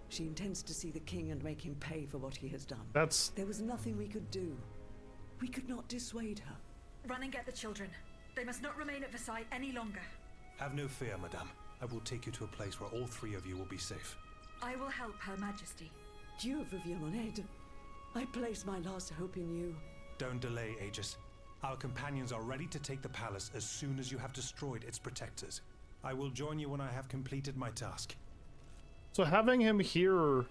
S15: She intends to see the King and make him pay for what he has done. There was nothing we could do. We could not dissuade her.
S4: Run and get the children. They must not remain at Versailles any longer.
S10: Have no fear, Madame. I will take you to a place where all three of you will be safe.
S4: I will help Her Majesty.
S15: Dieu vous vienne en aide. I place my last hope in you.
S10: Don't delay, Aegis. Our companions are ready to take the palace as soon as you have destroyed its protectors. I will join you when I have completed my task.
S1: So having him here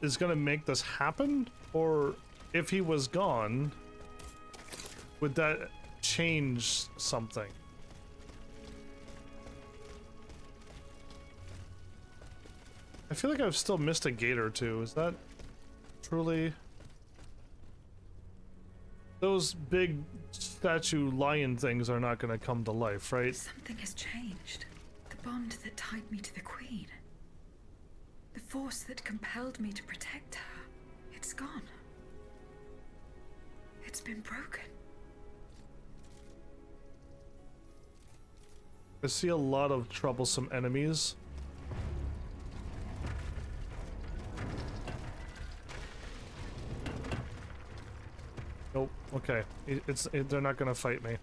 S1: is gonna make this happen? Or if he was gone, would that change something? I feel like I've still missed a gate or two. Is that truly... Those big statue lion things are not gonna come to life, right?
S4: Something has changed. The bond that tied me to the Queen. The force that compelled me to protect her. It's gone. It's been broken.
S1: I see a lot of troublesome enemies. Nope. Okay. They're not gonna fight me.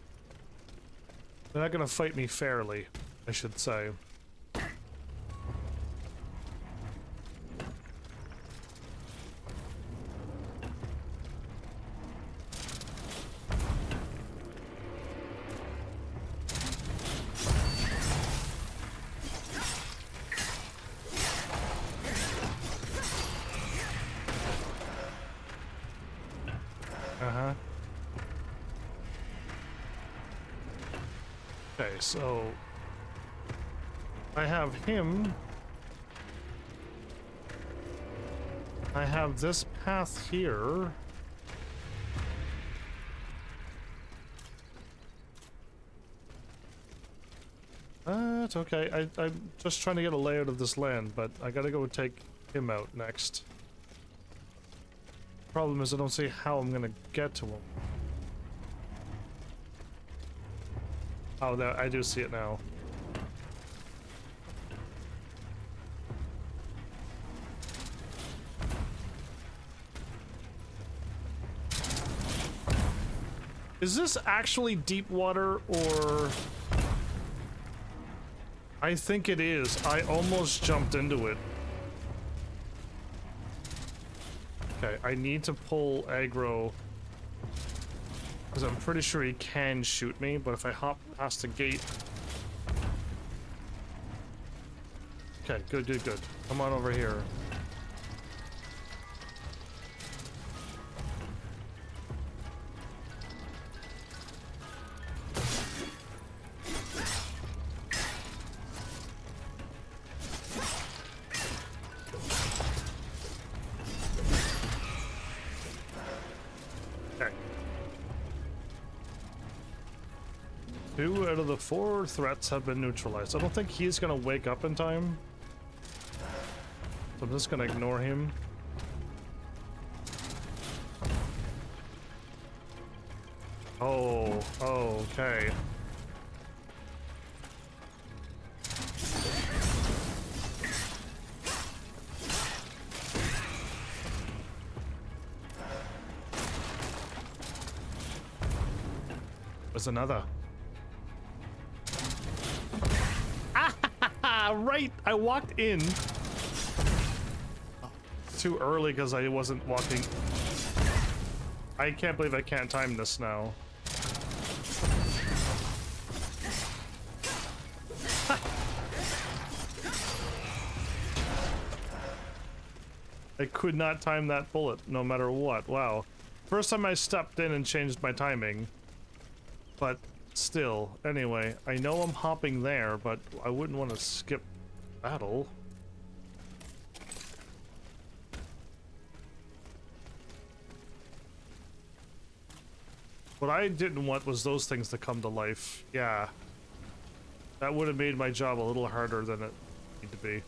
S1: They're not gonna fight me fairly, I should say. Okay, so I have him. I have this path here. It's okay. I'm just trying to get a layout of this land, but I gotta go take him out next. Problem is I don't see how I'm gonna get to him. Oh, there, I do see it now. Is this actually deep water, or... I think it is. I almost jumped into it. Okay, I need to pull aggro. Because I'm pretty sure he can shoot me, but if I hop past the gate... Okay, good. Come on over here. Two out of the 4 threats have been neutralized. I don't think he's gonna wake up in time. So I'm just gonna ignore him. Oh, okay. There's another. Right, I walked in too early because I wasn't walking. I can't believe I can't time this now. I could not time that bullet no matter what. Wow. First time I stepped in and changed my timing. But still, anyway, I know I'm hopping there, but I wouldn't want to skip battle. What I didn't want was those things to come to life. Yeah. That would have made my job a little harder than it needed to be.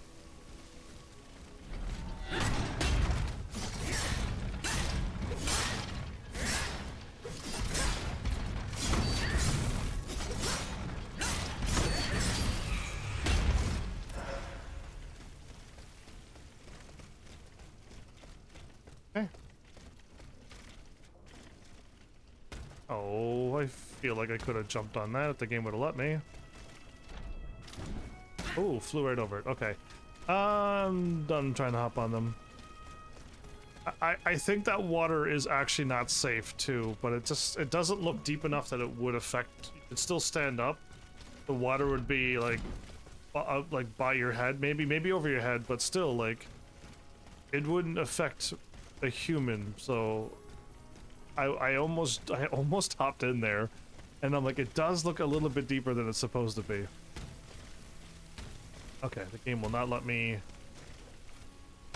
S1: Oh, I feel like I could have jumped on that if the game would have let me. Oh, flew right over it. Okay. I'm done trying to hop on them. I think that water is actually not safe too, but it doesn't look deep enough that it would affect. It'd still stand up. The water would be like by your head, maybe over your head, but still like it wouldn't affect a human. So I almost hopped in there, and I'm like, it does look a little bit deeper than it's supposed to be. Okay, the game will not let me.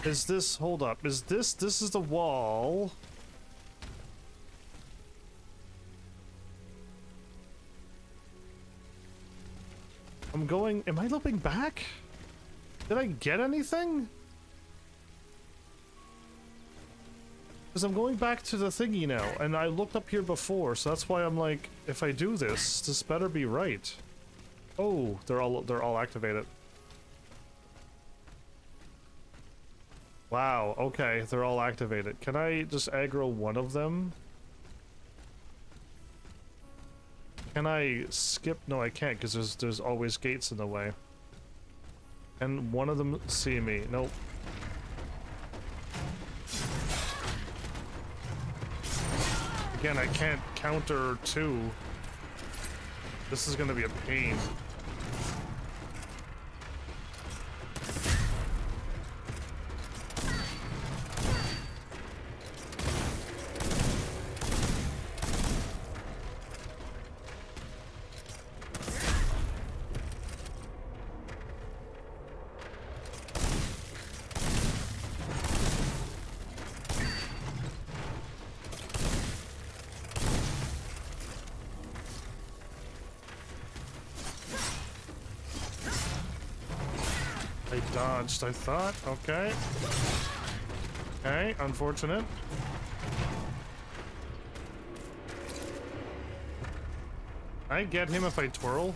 S1: Is this, hold up, is this is the wall. I'm going... Am I looping back? Did I get anything? Because I'm going back to the thingy now, and I looked up here before, so that's why I'm like, if I do this, this better be right. Oh, they're all activated. Wow, okay, they're all activated. Can I just aggro one of them? Can I skip? No, I can't, because there's always gates in the way. And one of them see me. Nope. Again, I can't counter two. This is gonna be a pain. I thought. Okay. Okay, unfortunate. I get him if I twirl.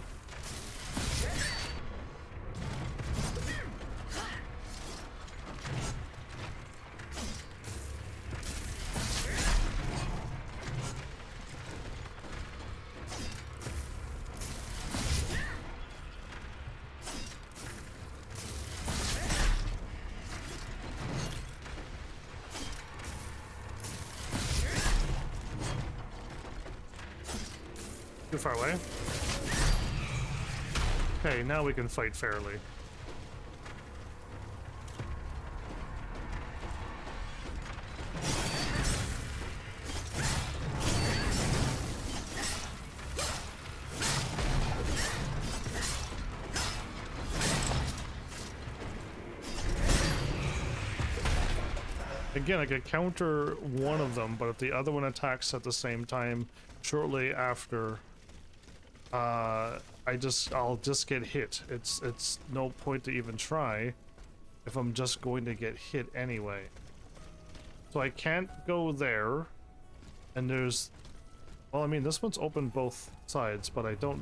S1: Too far away. Okay, now we can fight fairly. Again, I could counter one of them, but if the other one attacks at the same time shortly after, I'll just get hit. It's no point to even try if I'm just going to get hit anyway. So I can't go there, and there's, well, I mean, this one's open both sides, but I don't.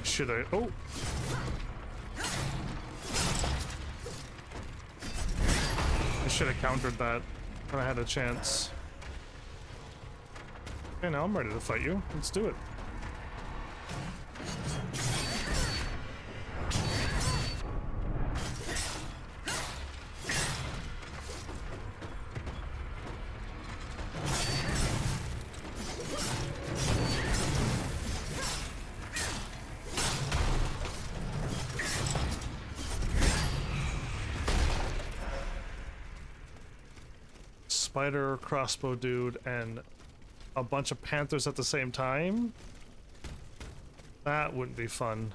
S1: Should I? Oh! I should have countered that when I had a chance. Okay, now I'm ready to fight you. Let's do it. Spider, crossbow dude, and a bunch of panthers at the same time? That wouldn't be fun.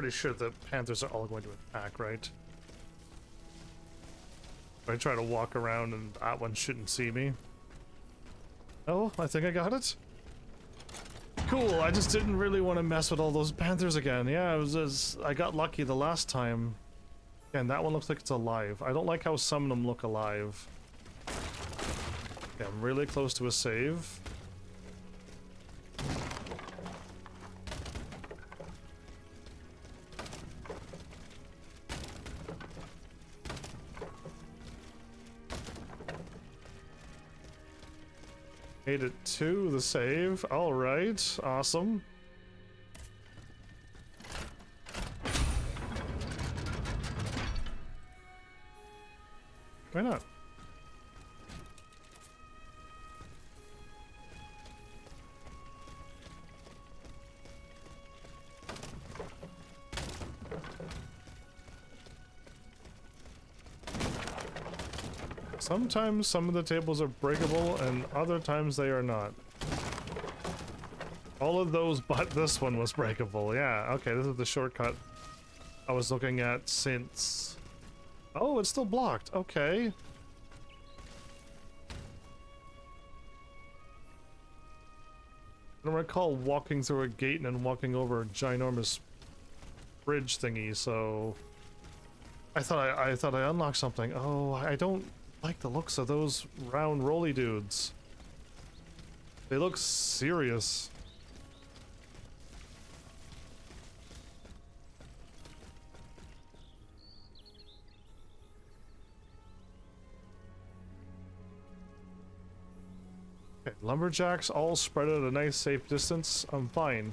S1: pretty sure the panthers are all going to attack, right? I try to walk around and that one shouldn't see me. Oh, I think I got it. Cool, I just didn't really want to mess with all those panthers again. Yeah, I got lucky the last time. And that one looks like it's alive. I don't like how some of them look alive. Okay, I'm really close to a save. Made it to the save. Alright, awesome. Why not? Sometimes some of the tables are breakable and other times they are not. All of those but this one was breakable. Yeah, okay, this is the shortcut I was looking at since... Oh, it's still blocked. Okay. I don't recall walking through a gate and then walking over a ginormous bridge thingy, so... I thought I unlocked something. Oh, I don't like the looks of those round rolly dudes. They look serious. Okay, lumberjacks all spread at a nice safe distance. I'm fine.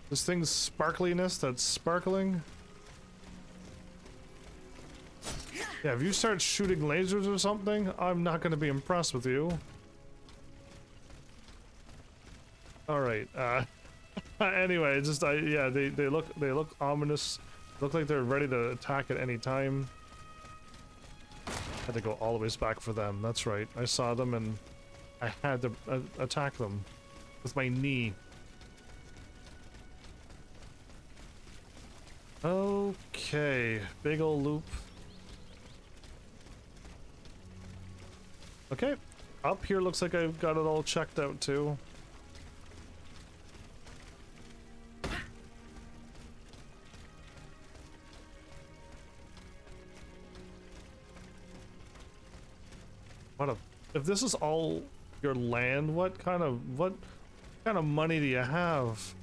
S1: This thing's sparkliness that's sparkling. Yeah, if you start shooting lasers or something, I'm not gonna be impressed with you. Alright, anyway, just yeah, they look ominous. Look like they're ready to attack at any time. Had to go all the way back for them. That's right. I saw them and I had to attack them with my knee. Okay, big ol' loop. Okay, up here looks like I've got it all checked out too. If this is all your land, what kind of money do you have?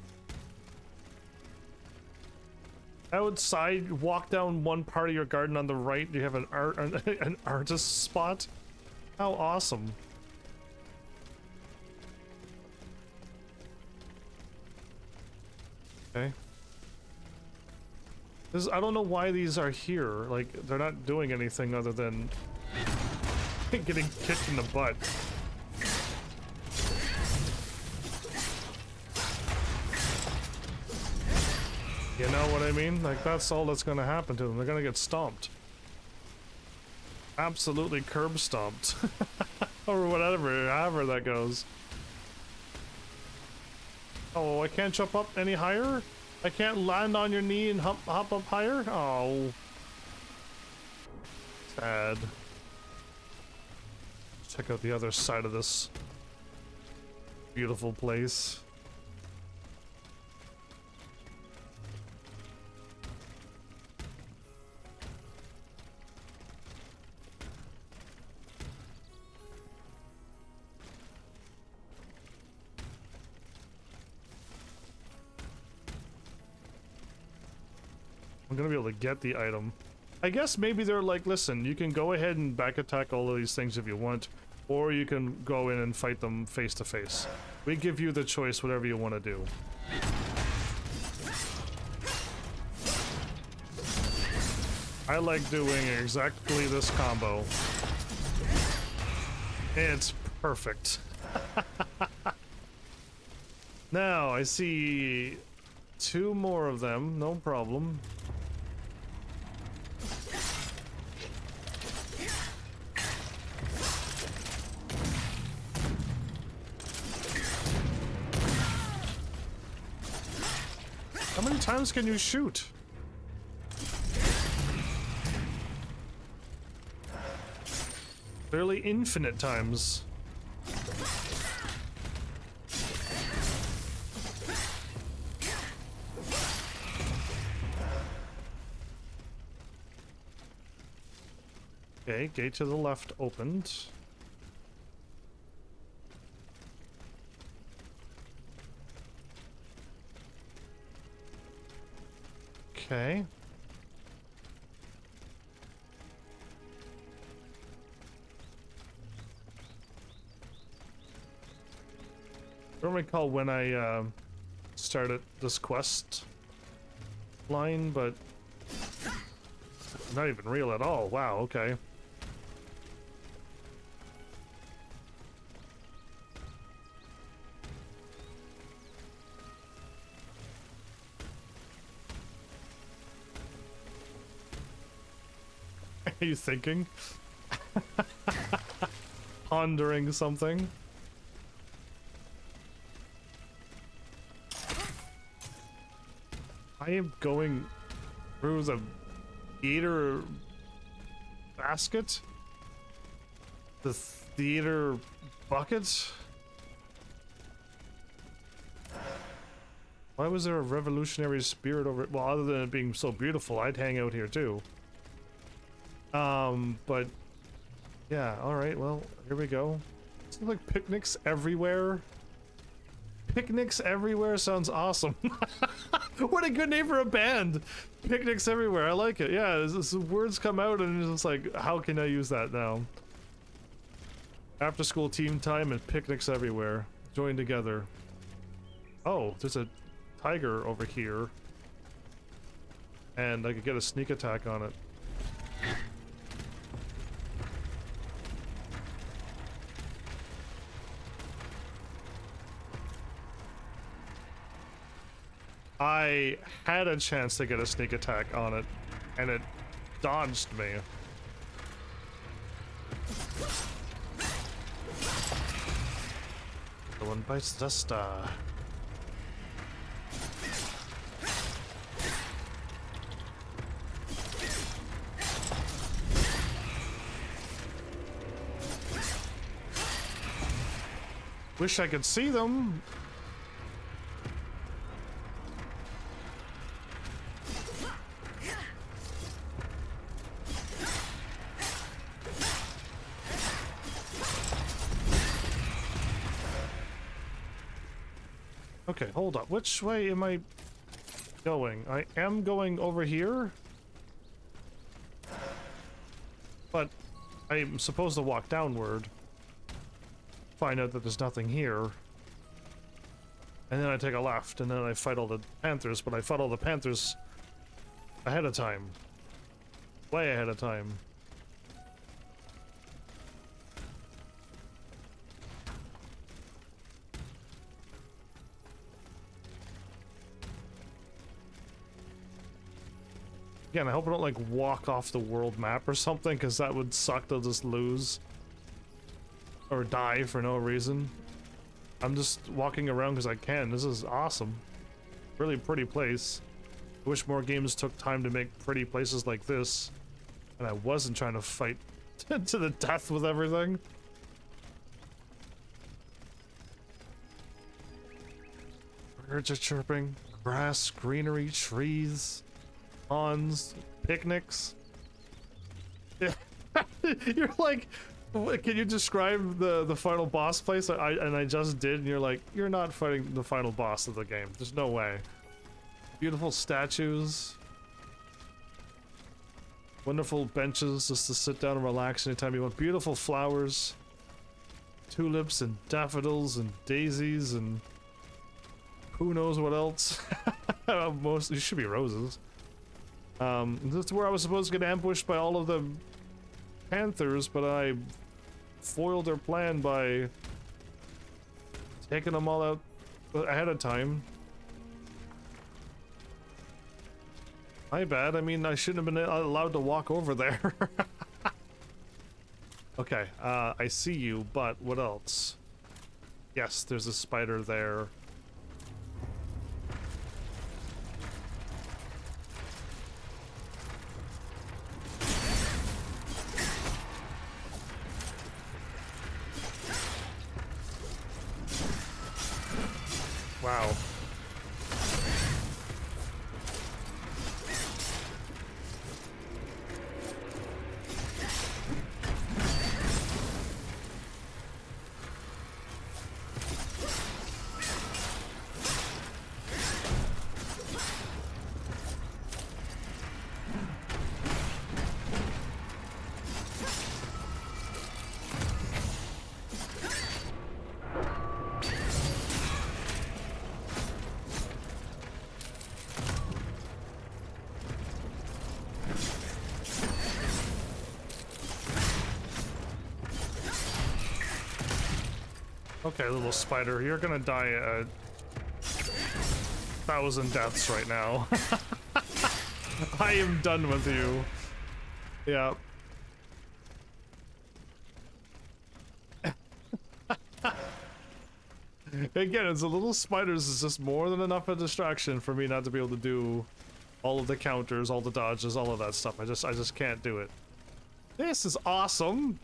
S1: Outside, walk down one part of your garden on the right, you have an artist spot? How awesome. Okay. I don't know why these are here. Like, they're not doing anything other than getting kicked in the butt. You know what I mean? Like, that's all that's gonna happen to them. They're gonna get stomped. Absolutely curb stomped. Or whatever, however that goes. Oh, I can't jump up any higher? I can't land on your knee and hop up higher? Oh. Sad. Check out the other side of this beautiful place. I'm gonna be able to get the item. I guess maybe they're like, listen, you can go ahead and back attack all of these things if you want, or you can go in and fight them face to face. We give you the choice, whatever you want to do. I like doing exactly this combo. It's perfect. Now, I see 2 more of them, no problem. How many times can you shoot? Clearly infinite times. Okay, gate to the left opened. Okay. I don't recall when I started this quest line, but not even real at all. Wow, okay. Are you thinking? Pondering something? I am going through the theater basket? The theater bucket? Why was there a revolutionary spirit over it? Well, other than it being so beautiful, I'd hang out here too. But yeah, alright, well, here we go. It's like picnics everywhere. Picnics everywhere sounds awesome. What a good name for a band. Picnics everywhere. I like it. Yeah, this words come out and it's just like, how can I use that now? After school team time and picnics everywhere. Join together. Oh, there's a tiger over here. And I could get a sneak attack on it. I had a chance to get a sneak attack on it, and it dodged me. The one bites the star. Wish I could see them. Okay, hold up. Which way am I going? I am going over here. But I'm supposed to walk downward. Find out that there's nothing here. And then I take a left, and then I fight all the panthers, but I fought all the panthers ahead of time. Way ahead of time. Again, I hope I don't like walk off the world map or something, because that would suck to just lose. Or die for no reason. I'm just walking around because I can. This is awesome. Really pretty place. I wish more games took time to make pretty places like this. And I wasn't trying to fight to the death with everything. Birds are chirping. Grass, greenery, trees. Lawns, picnics. Yeah. You're like, can you describe the final boss place? I just did, and you're like, you're not fighting the final boss of the game. There's no way. Beautiful statues. Wonderful benches just to sit down and relax anytime you want. Beautiful flowers. Tulips and daffodils and daisies and who knows what else. Most, it should be roses. This is where I was supposed to get ambushed by all of the panthers, but I foiled their plan by taking them all out ahead of time. My bad. I mean, I shouldn't have been allowed to walk over there. Okay, I see you, but what else? Yes, there's a spider there. Wow. Okay, little spider, you're gonna die a 1,000 deaths right now. I am done with you. Yeah. Again, it's a little spiders is just more than enough a distraction for me not to be able to do all of the counters, all the dodges, all of that stuff. I just can't do it. This is awesome.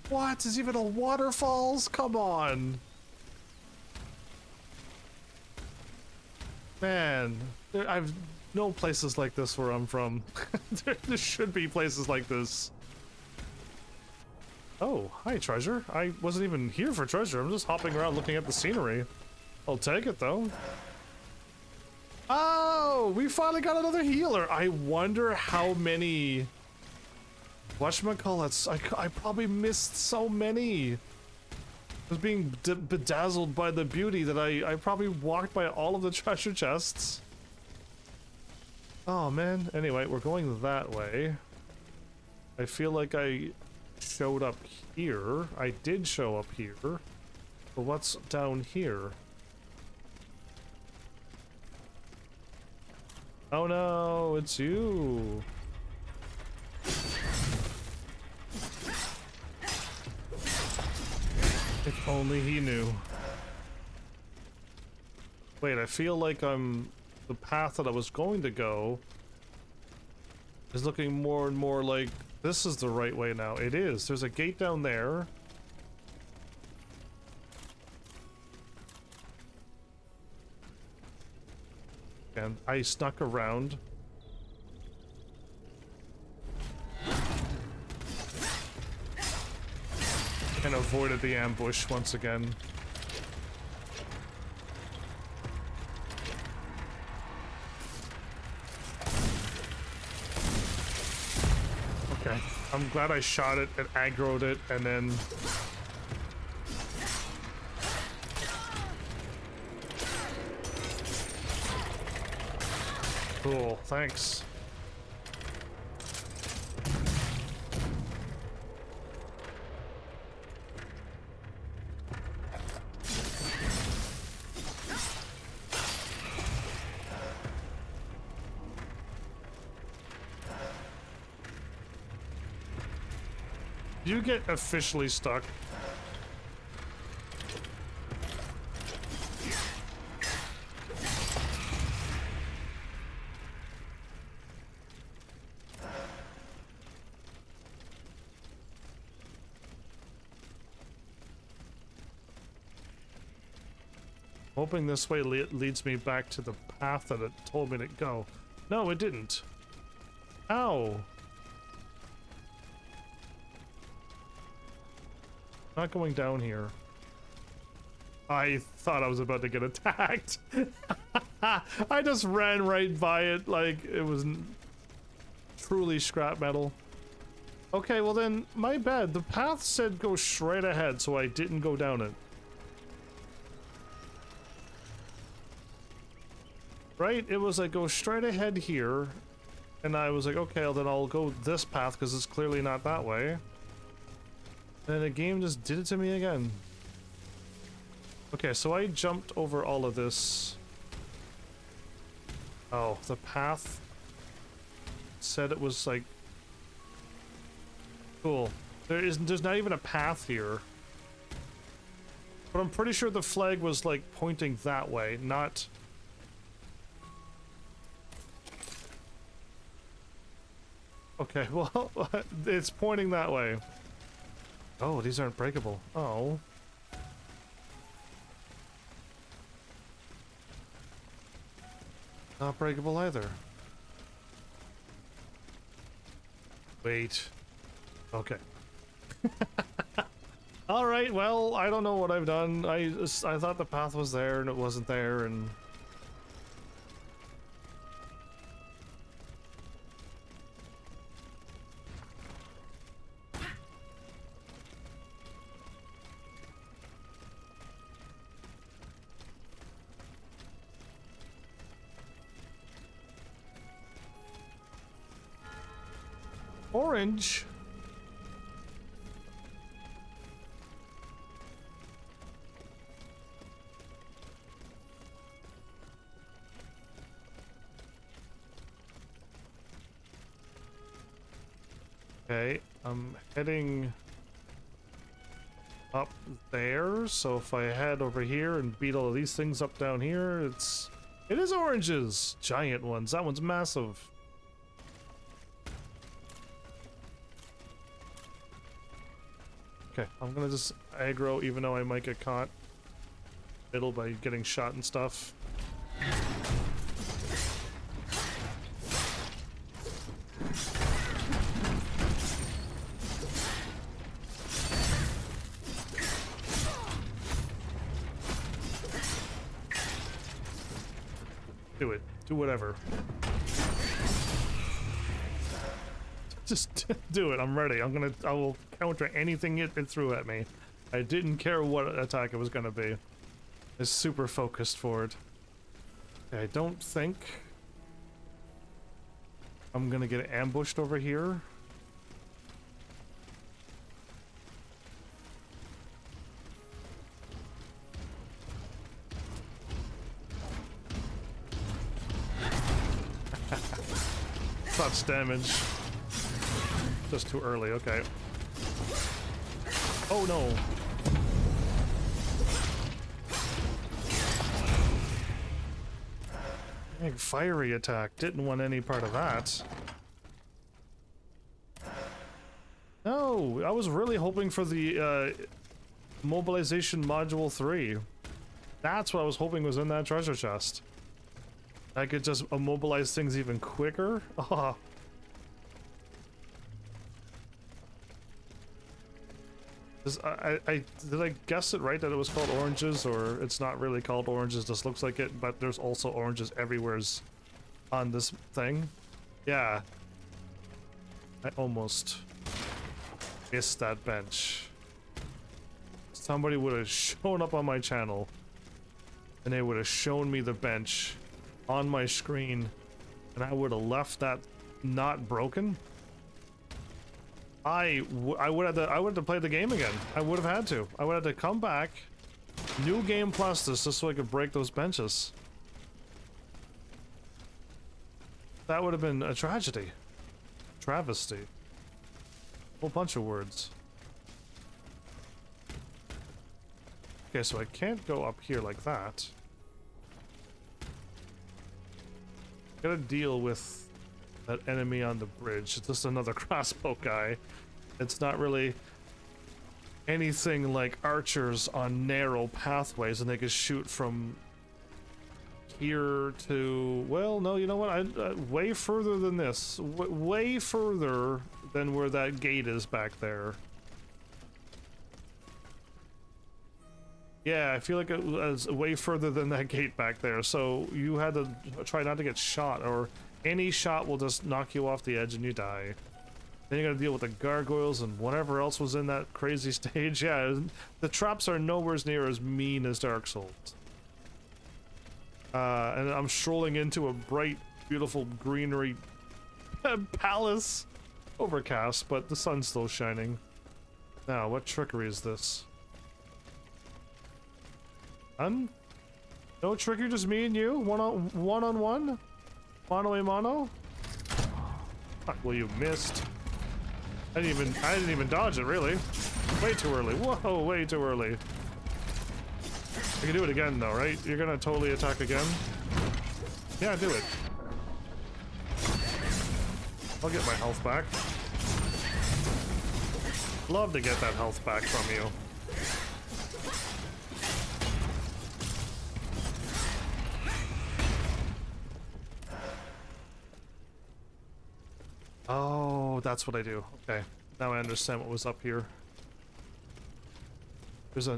S1: What? There's even a waterfalls? Come on. Man, I've no places like this where I'm from. There should be places like this. Oh, hi treasure. I wasn't even here for treasure. I'm just hopping around looking at the scenery. I'll take it though. Oh, we finally got another healer. I wonder how many... whatchamacallits, I probably missed so many. I was being bedazzled by the beauty that I probably walked by all of the treasure chests. Oh man, anyway, we're going that way. I feel like I showed up here. I did show up here. But what's down here? Oh no, it's you. If only he knew. Wait, I feel like the path that I was going to go is looking more and more like this is the right way now. It is. There's a gate down there. And I snuck around. And avoided the ambush once again. Okay, I'm glad I shot it and aggroed it and then... Cool, thanks. You get officially stuck. Hoping this way leads me back to the path that it told me to go. No, it didn't. Ow. Not going down here. I thought I was about to get attacked. I just ran right by it like it was truly scrap metal. Okay, well then, my bad. The path said go straight ahead, so I didn't go down it. Right? It was like go straight ahead here. And I was like, okay, well then I'll go this path because it's clearly not that way. And the game just did it to me again. Okay, so I jumped over all of this. Oh, the path said it was like... Cool. There's not even a path here. But I'm pretty sure the flag was like pointing that way, not... Okay, well, it's pointing that way. Oh, these aren't breakable. Oh. Not breakable either. Wait. Okay. All right. Well, I don't know what I've done. I thought the path was there and it wasn't there, and orange. Okay, I'm heading up there, so if I head over here and beat all of these things up down here, it is oranges! Giant ones. That one's massive. Okay, I'm gonna just aggro even though I might get caught middle by getting shot and stuff. Do it. Do whatever. Just do it. I'm ready. I will counter anything it threw at me. I didn't care what attack it was gonna be. I'm super focused for it. I don't think I'm gonna get ambushed over here. Touch damage. Just too early, okay. Oh no. Big fiery attack. Didn't want any part of that. No, I was really hoping for the mobilization module 3. That's what I was hoping was in that treasure chest. I could just immobilize things even quicker. Oh. Did I guess it right that it was called oranges, or it's not really called oranges, just looks like it, but there's also oranges everywhere on this thing? Yeah. I almost missed that bench. Somebody would have shown up on my channel and they would have shown me the bench on my screen and I would have left that not broken. I would have to play the game again. I would have had to. I would have to come back, new game plus this, just so I could break those benches. That would have been a tragedy. Travesty. A whole bunch of words. Okay, so I can't go up here like that. Gotta deal with that enemy on the bridge. It's just another crossbow guy. It's not really anything like archers on narrow pathways and they can shoot from here to, well, no, you know what, way further than this, way further than where that gate is back there. Yeah, I feel like it was way further than that gate back there, so you had to try not to get shot, or any shot will just knock you off the edge and you die. Then you gotta deal with the gargoyles and whatever else was in that crazy stage. Yeah, the traps are nowhere near as mean as Dark Souls. And I'm strolling into a bright, beautiful greenery palace. Overcast, but the sun's still shining. Now, what trickery is this? None? No trickery, just me and you? One on one? Mono a mono? Fuck, well, you missed. I didn't even dodge it, really. Way too early. Whoa, way too early. I can do it again, though, right? You're gonna totally attack again? Yeah, do it. I'll get my health back. Love to get that health back from you. Oh, that's what I do. Okay. Now I understand what was up here. There's a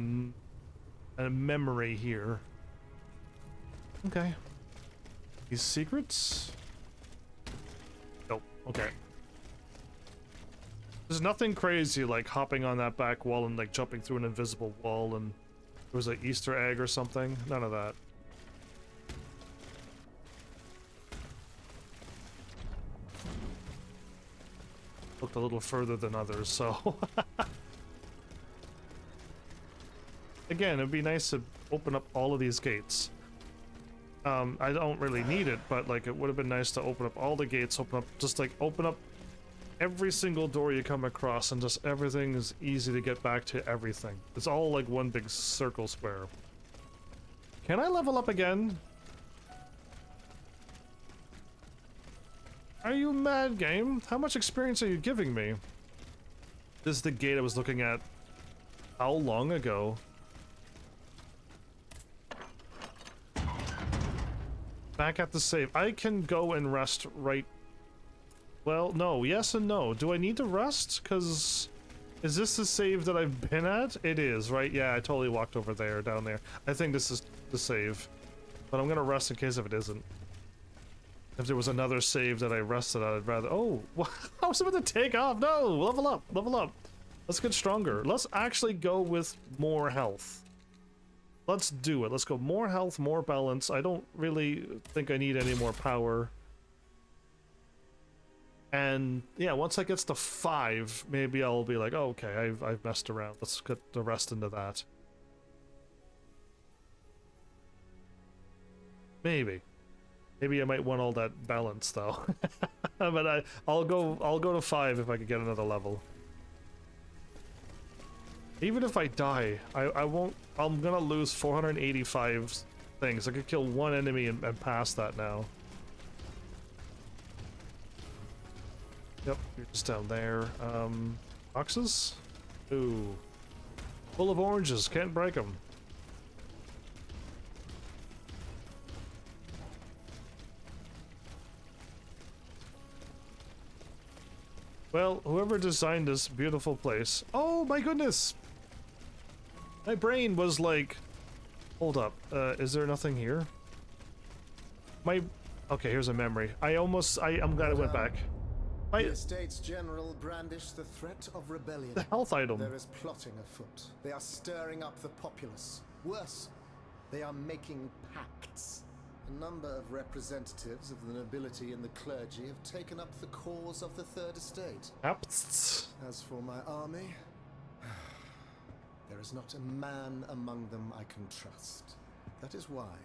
S1: memory here. Okay. These secrets? Nope. Okay. There's nothing crazy like hopping on that back wall and like jumping through an invisible wall and there was an Easter egg or something. None of that. Looked a little further than others, so... Again, it'd be nice to open up all of these gates. I don't really need it, but like it would have been nice to open up all the gates, open up every single door you come across, and just everything is easy to get back to everything. It's all like one big circle square. Can I level up again? Are you mad, game? How much experience are you giving me? This is the gate I was looking at how long ago? Back at the save. I can go and rest right... Well, no. Yes and no. Do I need to rest? Because... Is this the save that I've been at? It is, right? Yeah, I totally walked over there, down there. I think this is the save. But I'm gonna rest in case if it isn't. If there was another save that I rested at, I'd rather... Oh! I was about to take off! No! Level up! Level up! Let's get stronger. Let's actually go with more health. Let's do it. Let's go more health, more balance. I don't really think I need any more power. And yeah, once I get to 5, maybe I'll be like, oh, okay, I've messed around. Let's get the rest into that. Maybe. Maybe I might want all that balance though. But I'll go to 5 if I could get another level. Even if I die, I won't... I'm gonna lose 485 things. I could kill one enemy and pass that now. Yep, you're just down there. Boxes? Ooh. Full of oranges, can't break them. Well, whoever designed this beautiful place... Oh my goodness! My brain was like... Hold up, is there nothing here? Okay, here's a memory. I'm glad it went back.
S18: The Estates General brandish the threat of rebellion.
S1: The health item.
S18: There is plotting afoot. They are stirring up the populace. Worse, they are making pacts. A number of representatives of the nobility and the clergy have taken up the cause of the Third Estate.
S1: Apts.
S18: As for my army, there is not a man among them I can trust. That is why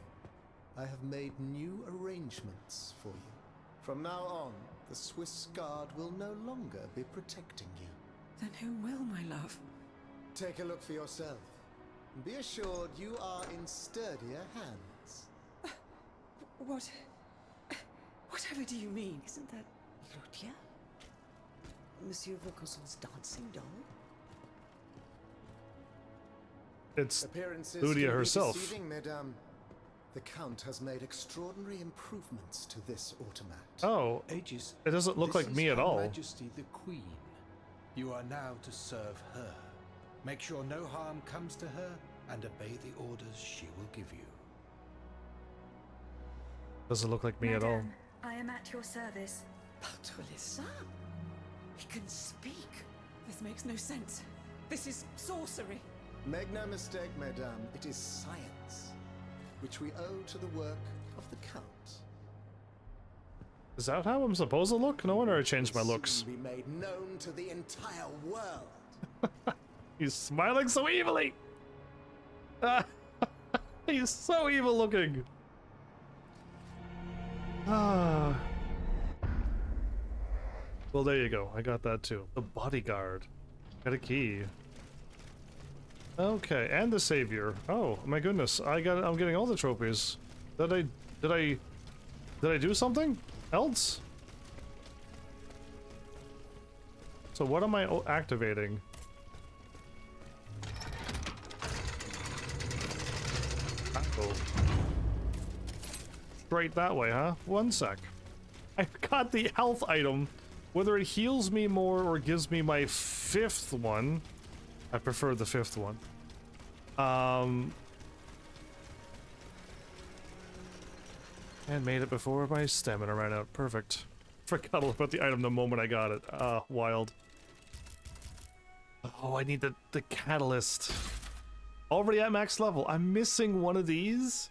S18: I have made new arrangements for you. From now on, the Swiss Guard will no longer be protecting you.
S15: Then who will, my love?
S18: Take a look for yourself. Be assured you are in sturdier hands.
S15: Whatever do you mean? Isn't that Claudia? Monsieur Vaucanson's dancing doll?
S1: It's
S18: Appearances
S1: Ludia
S18: can be
S1: herself.
S18: deceiving, Mesdames. The Count has made extraordinary improvements to this automat.
S1: Oh,
S19: Aegis,
S1: it doesn't look like me at all.
S19: Her Majesty the Queen. You are now to serve her. Make sure no harm comes to her and obey the orders she will give you.
S1: Doesn't look like me at all.
S4: I am at your service.
S15: Bartolessa? He can speak. This makes no sense. This is sorcery.
S18: Make no mistake, Mesdames, it is science, which we owe to the work of the Count.
S1: Is that how I'm supposed to look? No wonder I changed my looks.
S18: Be made known to the entire world.
S1: He's smiling so evilly. He's so evil looking. Well, there you go. I got that too. The bodyguard. Got a key. Okay, and the savior. Oh my goodness! I'm getting all the trophies. Did I do something else? So what am I activating? Oh. Straight that way, huh? One sec. I got the health item Whether it heals me more or gives me my 5th one, I prefer the 5th one. And made it before my stamina ran out. Perfect. Forgot all about the item the moment I got it. Wild. Oh, I need the catalyst. Already at max level. I'm missing one of these.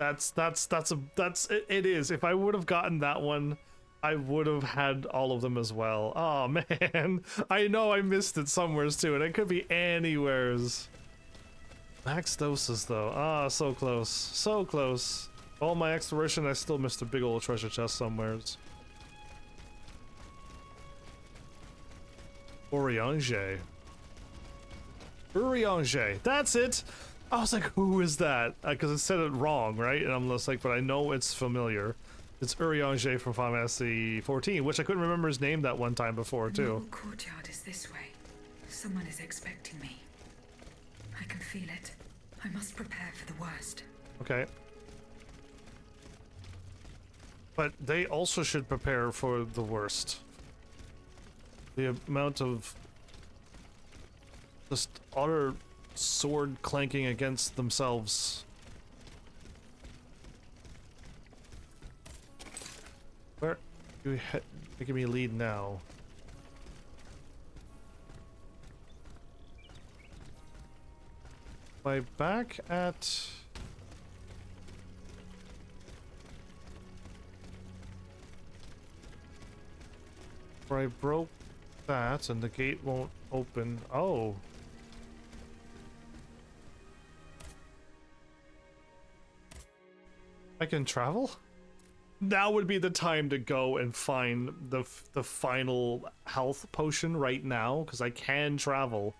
S1: It is. If I would have gotten that one, I would have had all of them as well. Oh man, I know I missed it somewheres too, and it could be anywheres. Max doses though. Ah, so close, so close. All my exploration, I still missed a big old treasure chest somewheres. Urianger. Urianger. That's it. I was like, who is that? Because it said it wrong, right? And I'm just like, but I know it's familiar. It's Urianger from Final Fantasy 14, which I couldn't remember his name that one time before,
S4: The
S1: too.
S4: noble courtyard is this way. Someone is expecting me. I can feel it. I must prepare for the worst.
S1: Okay. But they also should prepare for the worst. The amount of just utter sword clanking against themselves. Where are you making me lead now? Am I back at... where I broke that and the gate won't open. Oh. I can travel? Now would be the time to go and find the final health potion right now, because I can travel.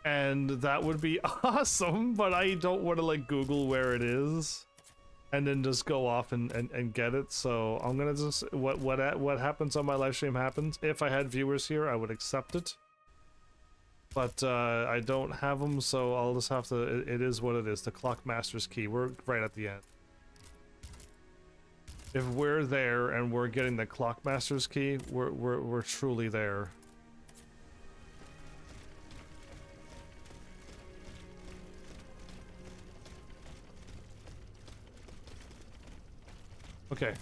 S1: And that would be awesome, but I don't want to like Google where it is and then just go off and get it. So I'm gonna just what happens on my live stream happens. If I had viewers here, I would accept it. But I don't have them, so I'll just have to. It is what it is. The Clockmaster's key. We're right at the end. If we're there and we're getting the Clockmaster's key, we're truly there. Okay.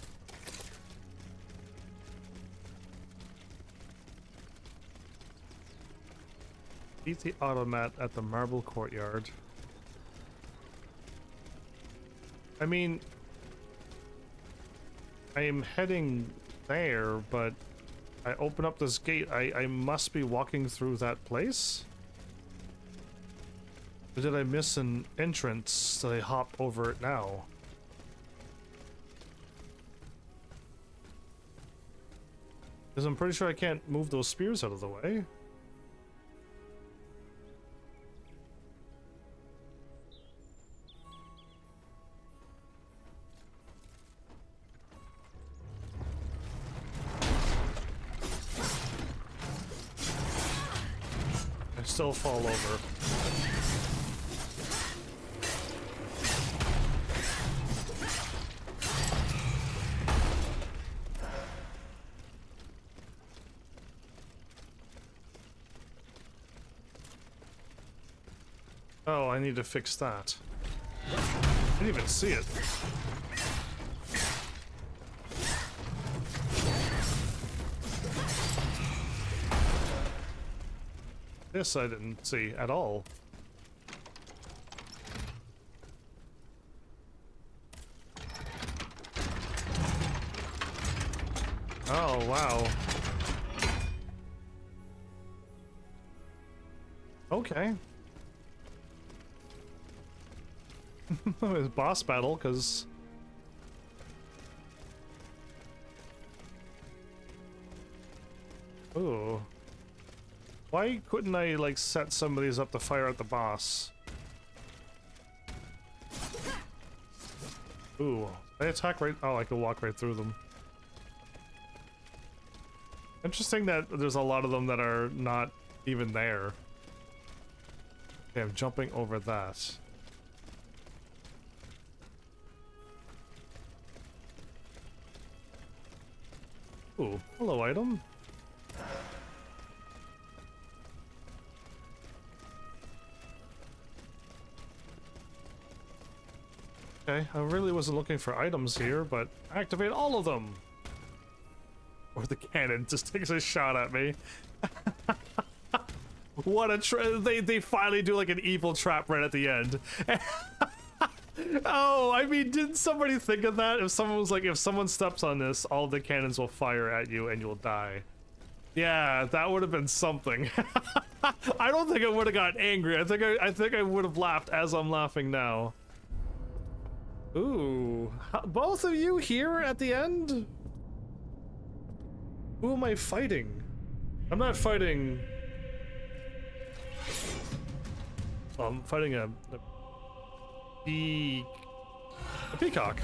S1: Beat the automat at the marble courtyard. I mean, I am heading there, but I open up this gate. I must be walking through that place? Or did I miss an entrance? Did I hop over it now? Because I'm pretty sure I can't move those spears out of the way. I still fall over. Oh, I need to fix that. I didn't even see it. This I didn't see at all. Oh, wow. Okay. It was boss battle, because... Ooh. Why couldn't I, like, set some of these up to fire at the boss? Ooh. They attack right... Oh, I could walk right through them. Interesting that there's a lot of them that are not even there. Okay, I'm jumping over that. Ooh, hello, item. Okay, I really wasn't looking for items here, but activate all of them! Or the cannon just takes a shot at me. What a they finally do like an evil trap right at the end. Oh, I mean, didn't somebody think of that? If someone was like, if someone steps on this, all the cannons will fire at you and you'll die. Yeah, that would have been something. I don't think I would have gotten angry. I think I would have laughed as I'm laughing now. Ooh, both of you here at the end? Who am I fighting? I'm not fighting. Well, I'm fighting a peacock.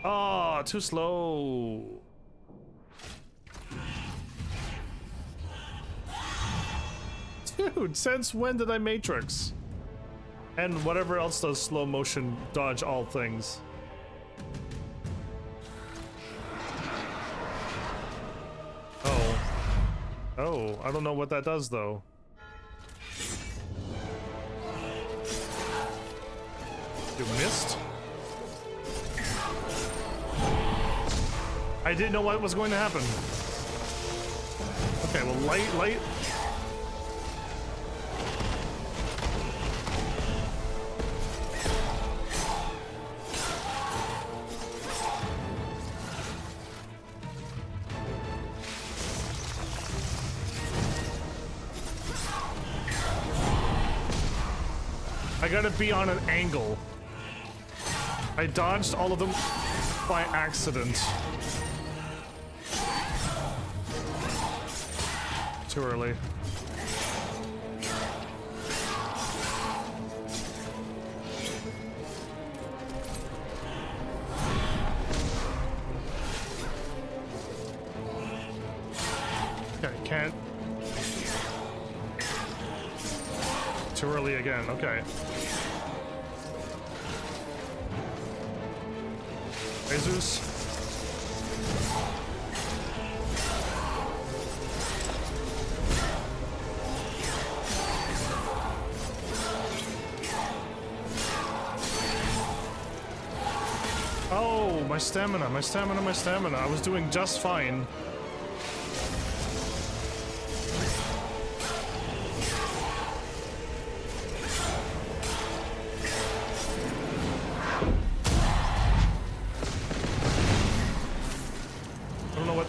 S1: Oh, too slow. Dude, since when did I Matrix? And whatever else does slow motion dodge all things. Oh. Oh, I don't know what that does though. You missed? I didn't know what was going to happen. Okay, well, light. I gotta be on an angle. I dodged all of them by accident. Too early. Okay, can't. Too early again, okay. Lasers. Oh, my stamina. I was doing just fine.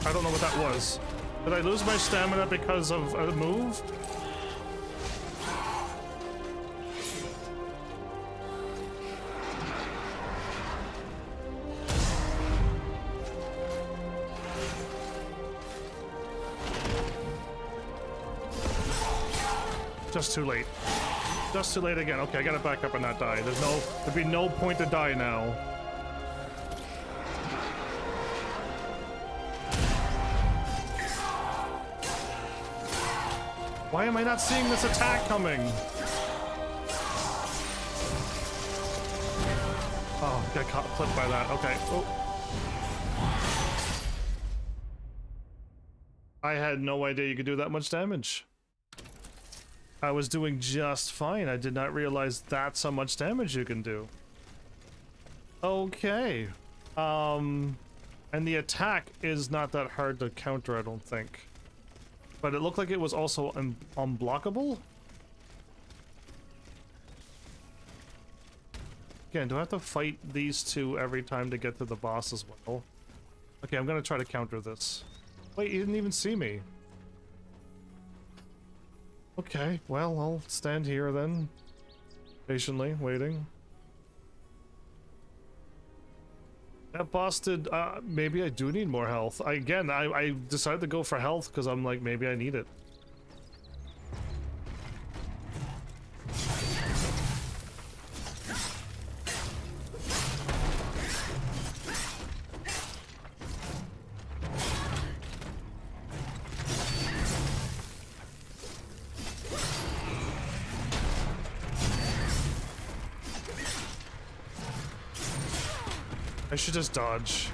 S1: I don't know what that was. Did I lose my stamina because of a move? Just too late. Just too late again. Okay, I gotta back up and not die. There'd be no point to die now. Why am I not seeing this attack coming? Oh, got caught clipped by that. Okay. Oh. I had no idea you could do that much damage. I was doing just fine. I did not realize that's how much damage you can do. Okay. And the attack is not that hard to counter, I don't think. But it looked like it was also unblockable? Again, do I have to fight these two every time to get to the boss as well? Okay, I'm gonna try to counter this. Wait, you didn't even see me. Okay, well, I'll stand here then. Patiently, waiting. That boss did, maybe I do need more health. I decided to go for health because I'm like, maybe I need it. I should just dodge.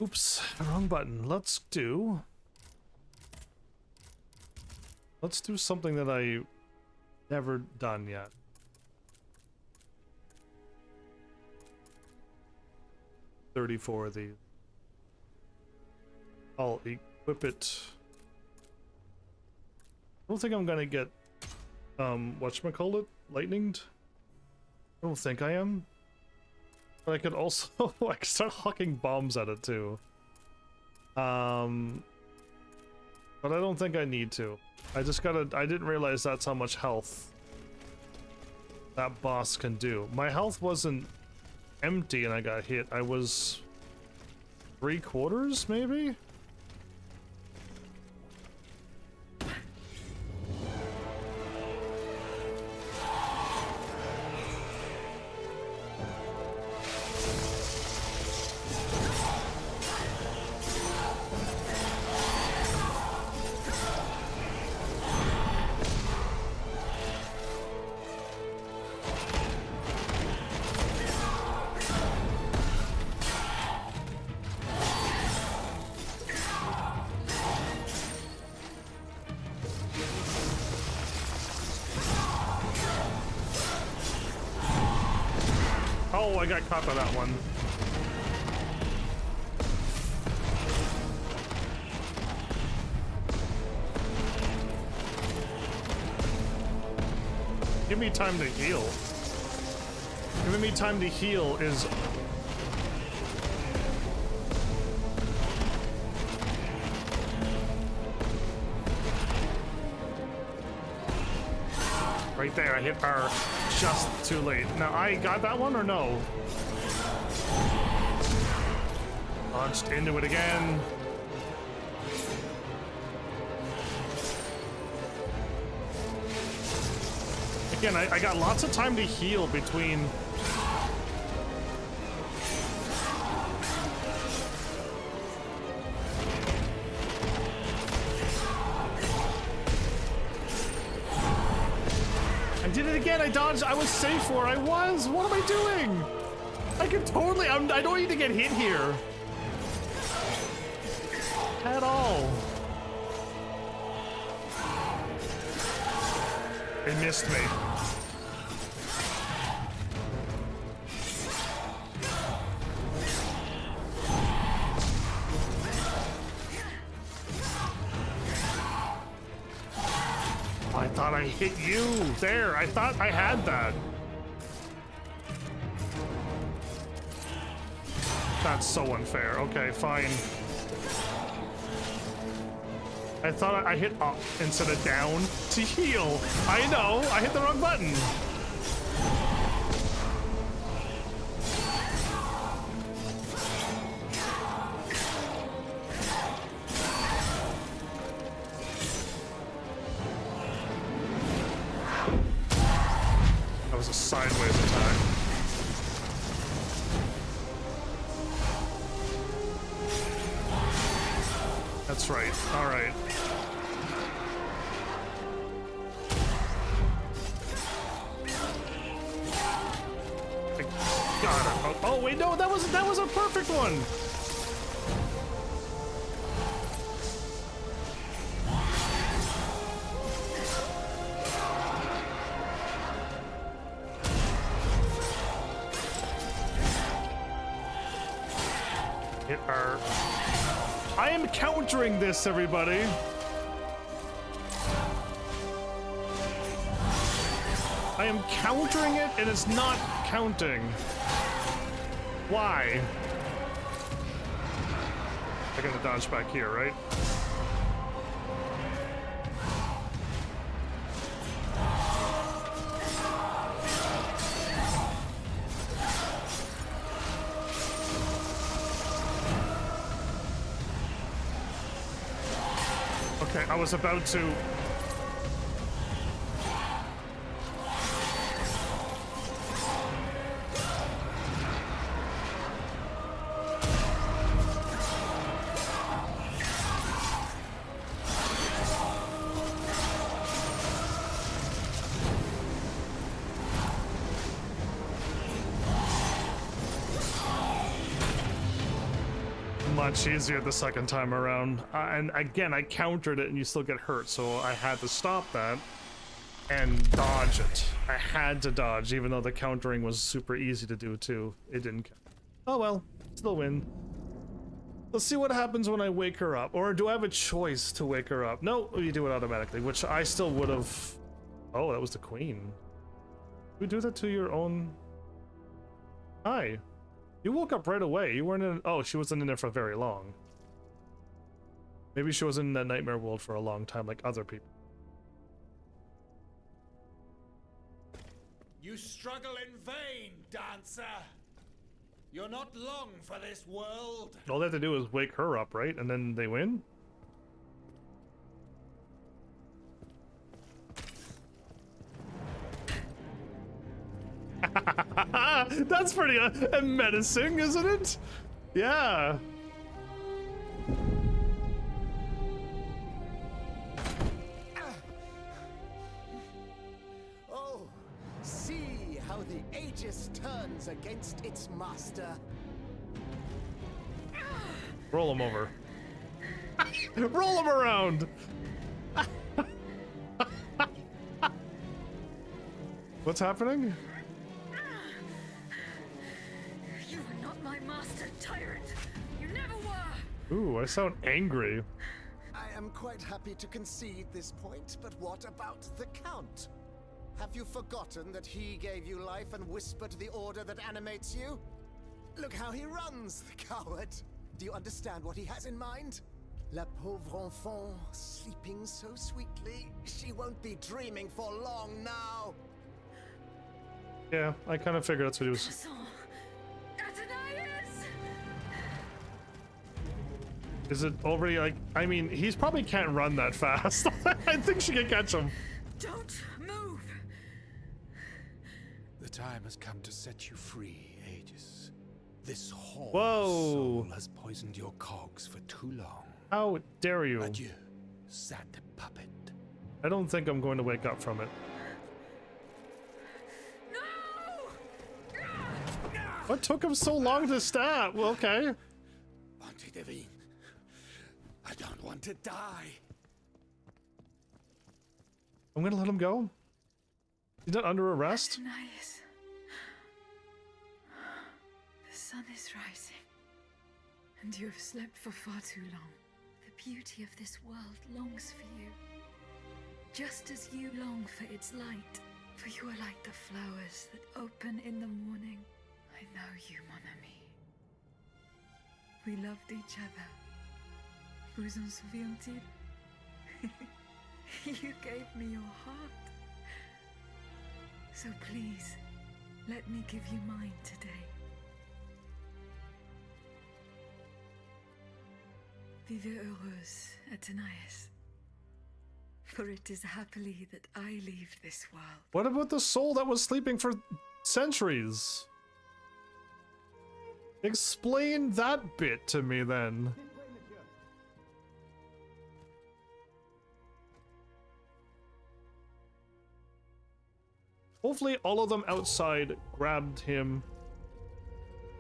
S1: Oops, wrong button. Let's do something that I never done yet. $34 of these. I'll equip it. I don't think I'm gonna get whatchamacallit? Lightninged? I don't think I am. But I could also I could start hucking bombs at it too. But I don't think I need to. I didn't realize that's how much health that boss can do. My health wasn't empty and I got hit. I was 3/4 maybe? Oh, I got caught by that one. Give me time to heal. Giving me time to heal is... Right there, I hit R just too late. Now, I got that one or no? Launched into it again. Again, I got lots of time to heal between... I did it again, I dodged, I was safe where I was! What am I doing? I can totally, I don't need to get hit here. At all. They missed me. I thought I hit you. There, I thought I had that. That's so unfair. Okay, fine. I thought I hit up instead of down to heal. I know, I hit the wrong button. That was a sideways attack. That's right, all right. Oh wait, no, that was a perfect one. Hit her. I am countering this, everybody. I am countering it and it's not counting. Why? I gotta dodge back here, right? Okay, I was about to... much easier the second time around. And again, I countered it and you still get hurt, so I had to stop that and dodge it. I had to dodge, even though the countering was super easy to do too. It didn't count. Oh well, still win. Let's see what happens when I wake her up. Or do I have a choice to wake her up? No, you do it automatically, which I still would have... Oh, that was the queen. You do that to your own... Hi. You woke up right away. You weren't in... Oh, she wasn't in there for very long. Maybe she was in that nightmare world for a long time, like other people.
S20: You struggle in vain, dancer. You're not long for this world.
S1: All they have to do is wake her up, right? And then they win? That's pretty menacing, isn't it? Yeah.
S18: Oh, see how the Aegis turns against its master.
S1: Roll him over. Roll him around. What's happening?
S4: You are not my master, tyrant. You never were.
S1: Ooh, I sound angry.
S18: I am quite happy to concede this point, but what about the Count? Have you forgotten that he gave you life and whispered the order that animates you? Look how he runs, the coward. Do you understand what he has in mind? La pauvre enfant, sleeping so sweetly, she won't be dreaming for long now.
S1: Yeah, I kind of figured that's what he was. Is it already like, I mean, he's probably can't run that fast. I think she can catch him.
S4: Don't move.
S19: The time has come to set you free, Aegis. This whole
S1: Whoa.
S19: soul has poisoned your cogs for too long.
S1: How dare you?
S19: Adieu, sad puppet.
S1: I don't think I'm going to wake up from it. What took him so long to stab? Well, okay.
S20: Divine, I don't want to die.
S1: I'm gonna let him go. He's not under arrest.
S4: Nice. The sun is rising, and you have slept for far too long. The beauty of this world longs for you, just as you long for its light. For you are like the flowers that open in the morning. I know you, mon ami. We loved each other. Vous en souvient-il? You gave me your heart. So please, let me give you mine today. Vive heureuse, Athenaeus. For it is happily that I leave this world.
S1: What about the soul that was sleeping for centuries? Explain that bit to me then. Hopefully all of them outside grabbed him.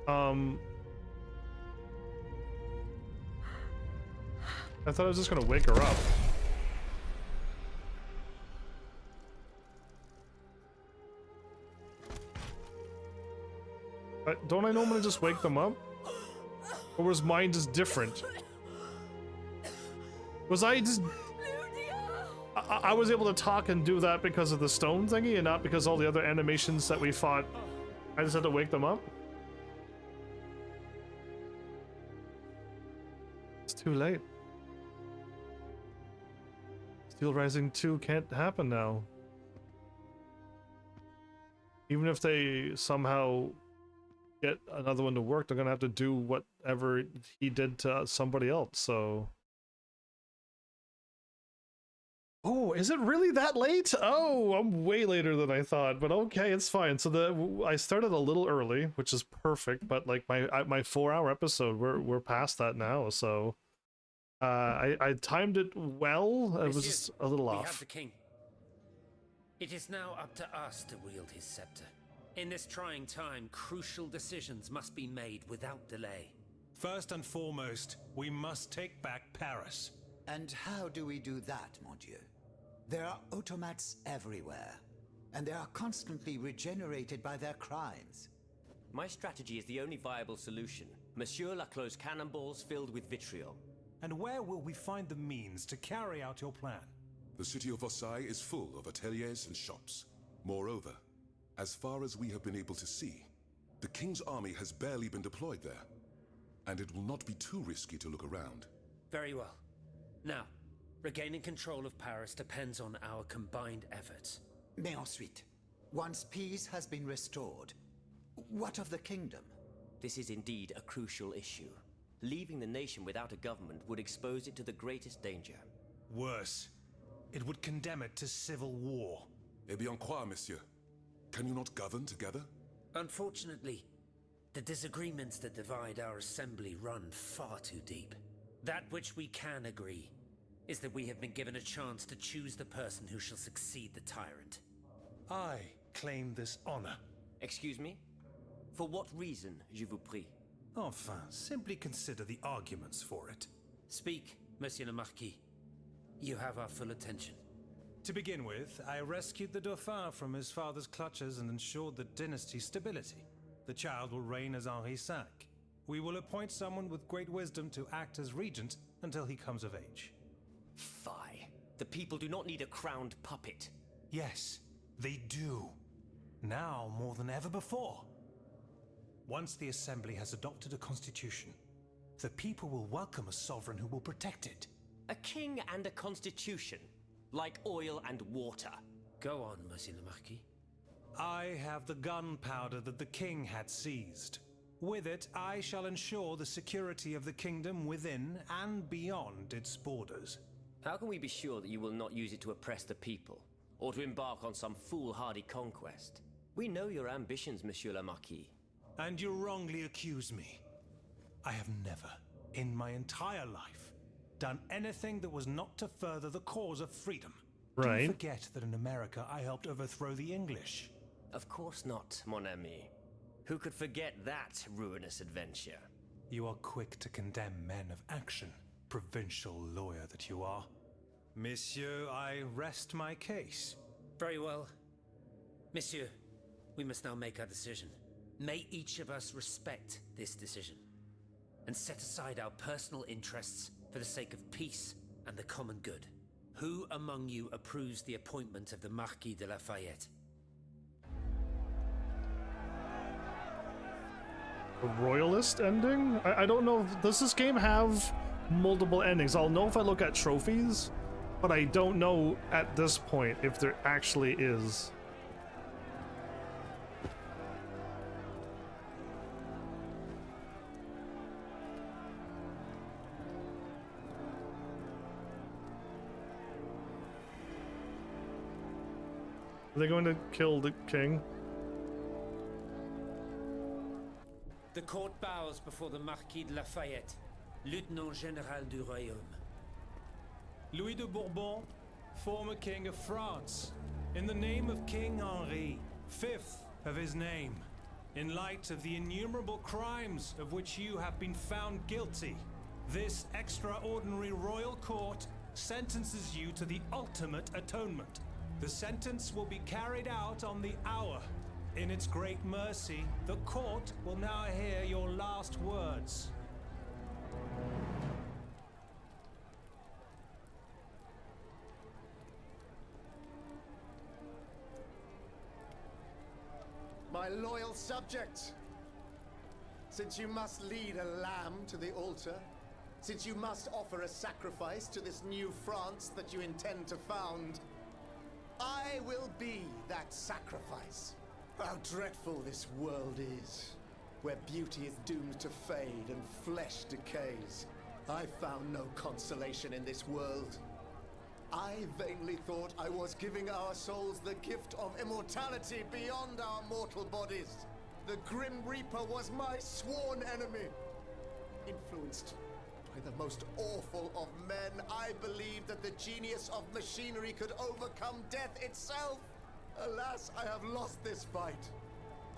S1: I thought I was just gonna wake her up. Don't I normally just wake them up? Or was mine just different? Was I just... I was able to talk and do that because of the stone thingy and not because all the other animations that we fought. I just had to wake them up? It's too late. Steelrising 2 can't happen now. Even if they somehow get another one to work, they're gonna have to do whatever he did to somebody else, so... Oh, is it really that late? Oh, I'm way later than I thought, but okay, it's fine. So I started a little early, which is perfect, but like my 4-hour episode, we're past that now, so I timed it well. It was just a little off.
S5: We have the king. It is now up to us to wield his scepter. In this trying time, crucial decisions must be made without delay.
S10: First and foremost, we must take back Paris.
S12: And how do we do that, mon Dieu? There are automats everywhere, and they are constantly regenerated by their crimes.
S5: My strategy is the only viable solution. Monsieur Laclos' cannonballs filled with vitriol.
S10: And where will we find the means to carry out your plan?
S11: The city of Versailles is full of ateliers and shops. Moreover, as far as we have been able to see, the King's army has barely been deployed there. And it will not be too risky to look around.
S21: Very well. Now, regaining control of Paris depends on our combined efforts.
S12: Mais ensuite, once peace has been restored, what of the kingdom?
S5: This is indeed a crucial issue. Leaving the nation without a government would expose it to the greatest danger.
S10: Worse, it would condemn it to civil war.
S11: Eh bien quoi, monsieur? Can you not govern together?
S21: Unfortunately, the disagreements that divide our assembly run far too deep. That which we can agree is that we have been given a chance to choose the person who shall succeed the tyrant.
S10: I claim this honor.
S5: Excuse me? For what reason, je vous prie?
S10: Enfin, simply consider the arguments for it.
S21: Speak, Monsieur le Marquis. You have our full attention.
S10: To begin with, I rescued the Dauphin from his father's clutches and ensured the dynasty's stability. The child will reign as Henri V. We will appoint someone with great wisdom to act as regent until he comes of age.
S5: Fie. The people do not need a crowned puppet.
S10: Yes, they do. Now more than ever before. Once the Assembly has adopted a constitution, the people will welcome a sovereign who will protect it.
S5: A king and a constitution, like oil and water.
S21: Go on, Monsieur le Marquis.
S10: I have the gunpowder that the king had seized. With it, I shall ensure the security of the kingdom within and beyond its borders.
S5: How can we be sure that you will not use it to oppress the people, or to embark on some foolhardy conquest? We know your ambitions, Monsieur le Marquis.
S10: And you wrongly accuse me. I have never, in my entire life, done anything that was not to further the cause of freedom.
S1: Right.
S10: Don't forget that in America I helped overthrow the English.
S5: Of course not, mon ami. Who could forget that ruinous adventure?
S10: You are quick to condemn men of action, provincial lawyer that you are. Monsieur, I rest my case.
S21: Very well. Monsieur, we must now make our decision. May each of us respect this decision, and set aside our personal interests for the sake of peace and the common good. Who among you approves the appointment of the Marquis de Lafayette?
S1: A Royalist ending? I don't know. Does this game have multiple endings? I'll know if I look at trophies, but I don't know at this point if there actually is. Are they going to kill the king?
S21: The court bows before the Marquis de Lafayette, Lieutenant Général du Royaume.
S10: Louis de Bourbon, former King of France, in the name of King Henri, fifth of his name, in light of the innumerable crimes of which you have been found guilty, this extraordinary royal court sentences you to the ultimate atonement. The sentence will be carried out on the hour. In its great mercy, the court will now hear your last words.
S18: My loyal subjects, since you must lead a lamb to the altar, since you must offer a sacrifice to this new France that you intend to found, I will be that sacrifice. How dreadful this world is, where beauty is doomed to fade and flesh decays. I found no consolation in this world. I vainly thought I was giving our souls the gift of immortality beyond our mortal bodies. The Grim Reaper was my sworn enemy. Influenced by the most awful of men, I believed that the genius of machinery could overcome death itself. Alas, I have lost this fight,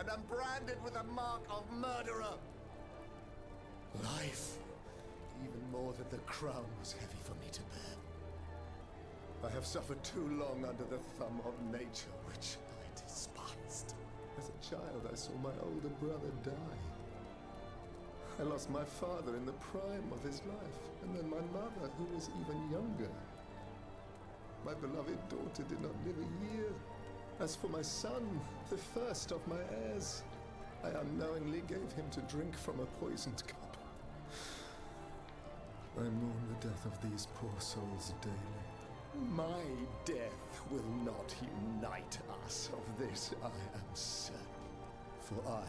S18: and am branded with the mark of murderer. Life, even more than the crown, was heavy for me to bear. I have suffered too long under the thumb of nature, which I despised. As a child, I saw my older brother die. I lost my father in the prime of his life, and then my mother, who was even younger. My beloved daughter did not live a year. As for my son, the first of my heirs, I unknowingly gave him to drink from a poisoned cup. I mourn the death of these poor souls daily. My death will not unite us, of this I am certain. For I,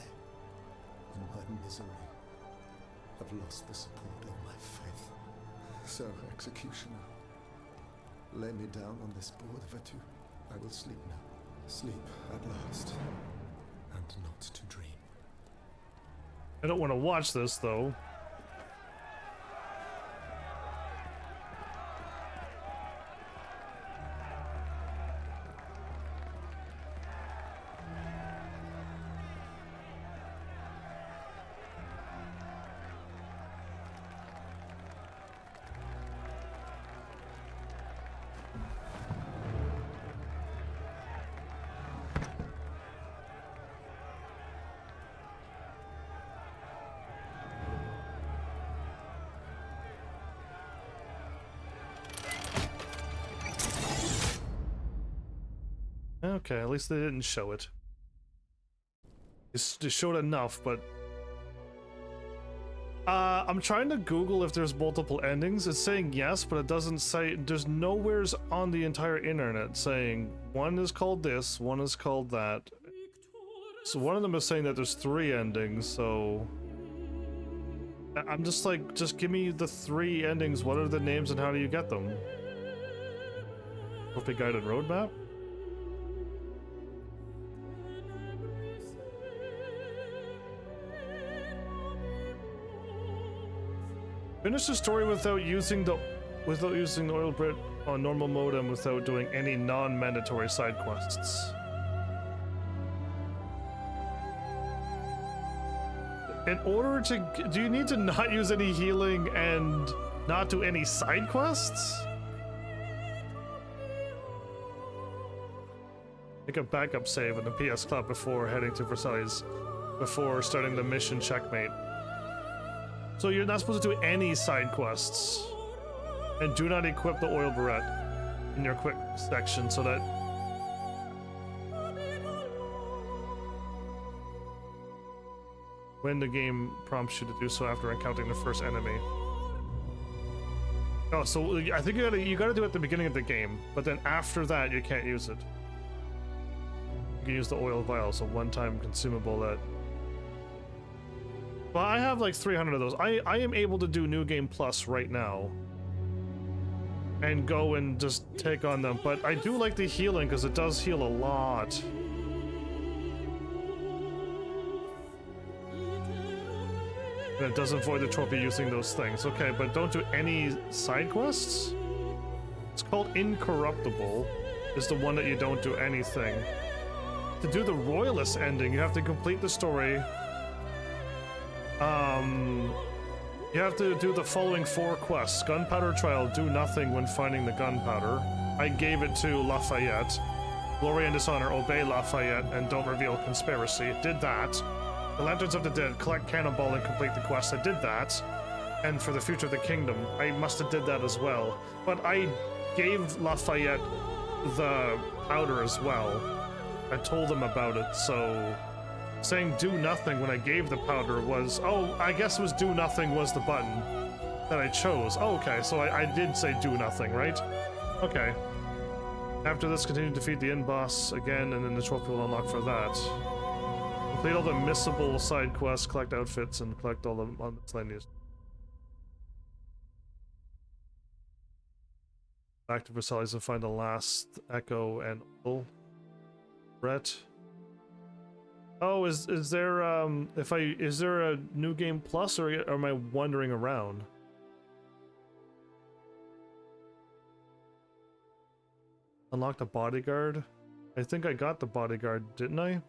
S18: in my misery, have lost the support of my faith. So, executioner, lay me down on this board, Vatu. I will sleep now. Sleep at last, and not to dream.
S1: I don't want to watch this, though. Okay, at least they didn't show it. They showed enough, but... I'm trying to Google if there's multiple endings. It's saying yes, but it doesn't say... There's nowheres on the entire internet saying one is called this, one is called that. So one of them is saying that there's 3 endings, so... I'm just like, just give me the 3 endings. What are the names and how do you get them? Trophy guided roadmap? Finish the story without using the oil Brit on normal mode and without doing any non-mandatory side quests. In order to, do you need to not use any healing and not do any side quests? Make a backup save in the PS Club before heading to Versailles, before starting the mission checkmate. So you're not supposed to do any side quests. And do not equip the oil barrette in your quick section so that... when the game prompts you to do so after encountering the first enemy. Oh, so I think you gotta do it at the beginning of the game, but then after that you can't use it. You can use the oil vial, so one-time consumable that... Well, I have like 300 of those. I am able to do New Game Plus right now. And go and just take on them. But I do like the healing because it does heal a lot. And it doesn't void the trophy using those things. Okay, but don't do any side quests? It's called Incorruptible. Is the one that you don't do anything. To do the Royalist ending, you have to complete the story. You have to do the following 4 quests. Gunpowder Trial, do nothing when finding the gunpowder. I gave it to Lafayette. Glory and Dishonor, obey Lafayette and don't reveal conspiracy. Did that. The Lanterns of the Dead, collect Cannonball and complete the quest. I did that. And for the Future of the Kingdom, I must have did that as well. But I gave Lafayette the powder as well. I told him about it, so... Saying do nothing when I gave the powder was... Oh, I guess it was do nothing was the button that I chose. Oh, okay, so I did say do nothing, right? Okay. After this, continue to defeat the end boss again, and then the trophy will unlock for that. Complete all the missable side quests, collect outfits, and collect all the miscellaneous. Back to Versailles and find the last Echo and Brett. Oh, is there is there a New Game Plus, or am I wandering around? Unlock the bodyguard? I think I got the bodyguard, didn't I?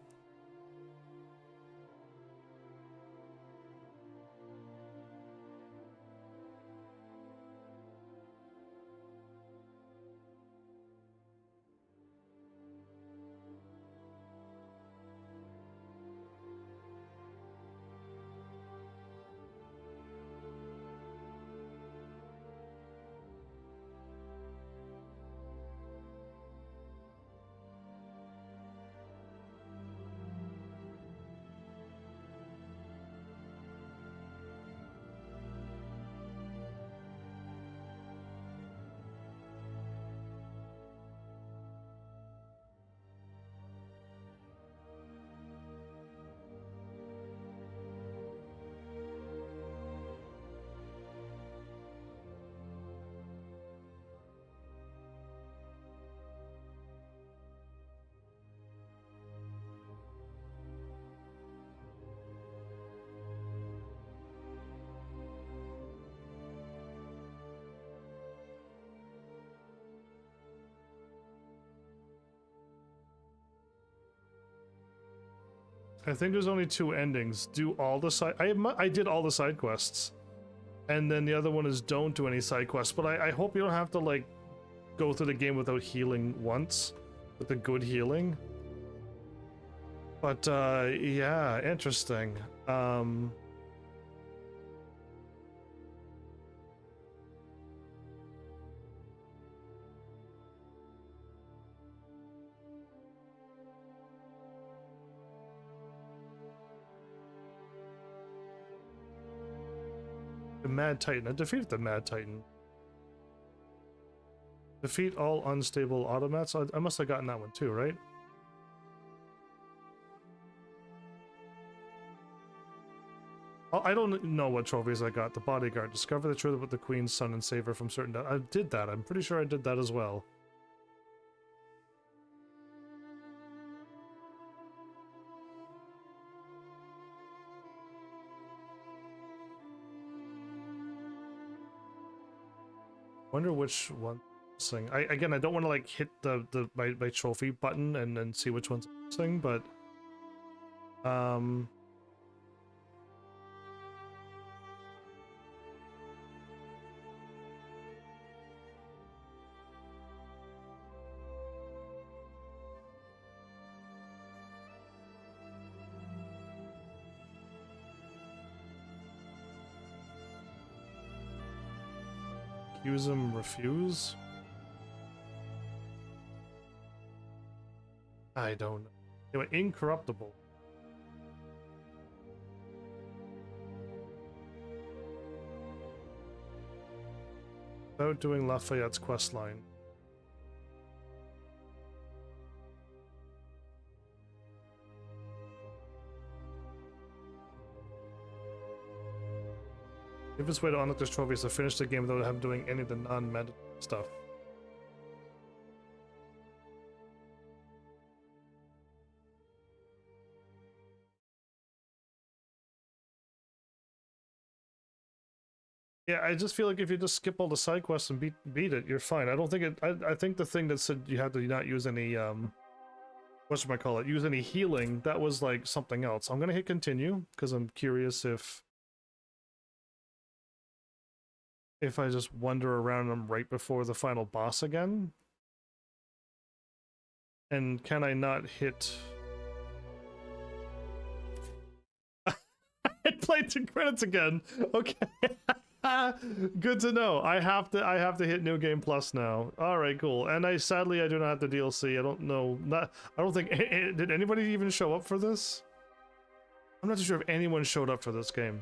S1: I think there's only 2 endings. Do all the side... I did all the side quests. And then the other one is don't do any side quests. But I hope you don't have to, like, go through the game without healing once. With the good healing. But, yeah, interesting. The Mad Titan. I defeated the Mad Titan. Defeat all unstable automats. I must have gotten that one too, right? I don't know what trophies I got. The Bodyguard. Discover the truth about the Queen's son and save her from certain death. I did that. I'm pretty sure I did that as well. Wonder which one missing. Again, I don't want to like hit my trophy button and then see which one's missing, but use them, refuse? I don't know. Anyway, incorruptible. Without doing Lafayette's questline. The easiest way to unlock this trophy is to finish the game without doing any of the non-meta stuff. Yeah, I just feel like if you just skip all the side quests and beat it, you're fine. I don't think it. I think the thing that said you had to not use any whatchamacallit, use any healing, that was like something else. I'm gonna hit continue because I'm curious if I just wander around them right before the final boss again. And can I not hit... I played 2 credits again. Okay. Good to know. I have to hit New Game Plus now. All right, cool. And sadly I do not have the DLC. I don't know. I don't think did anybody even show up for this? I'm not too sure if anyone showed up for this game.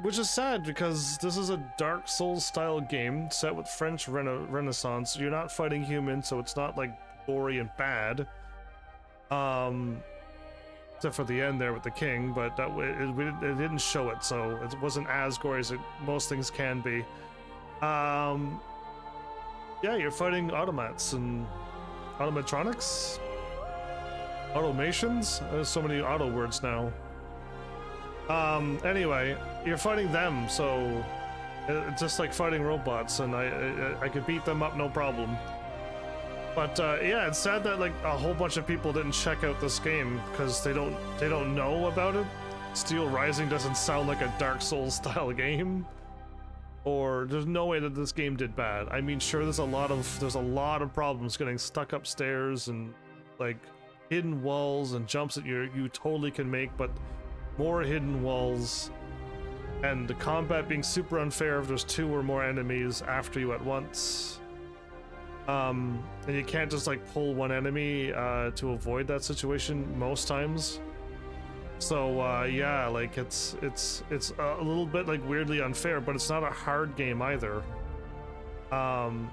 S1: Which is sad because this is a Dark Souls style game set with French Renaissance. You're not fighting humans, so it's not like gory and bad. Except for the end there with the king, but that it didn't show it, so it wasn't as gory as most things can be. Yeah, you're fighting automats and automatronics, automations. There's so many auto words now. Anyway, you're fighting them, so it's just like fighting robots, and I could beat them up no problem. But yeah, it's sad that like a whole bunch of people didn't check out this game because they don't know about it. Steelrising doesn't sound like a Dark Souls style game, or there's no way that this game did bad. I mean, sure, there's a lot of problems getting stuck upstairs and like hidden walls and jumps that you totally can make, but more hidden walls, and the combat being super unfair if there's 2 or more enemies after you at once. And you can't just like pull one enemy to avoid that situation most times. So yeah, like it's a little bit like weirdly unfair, but it's not a hard game either. I'm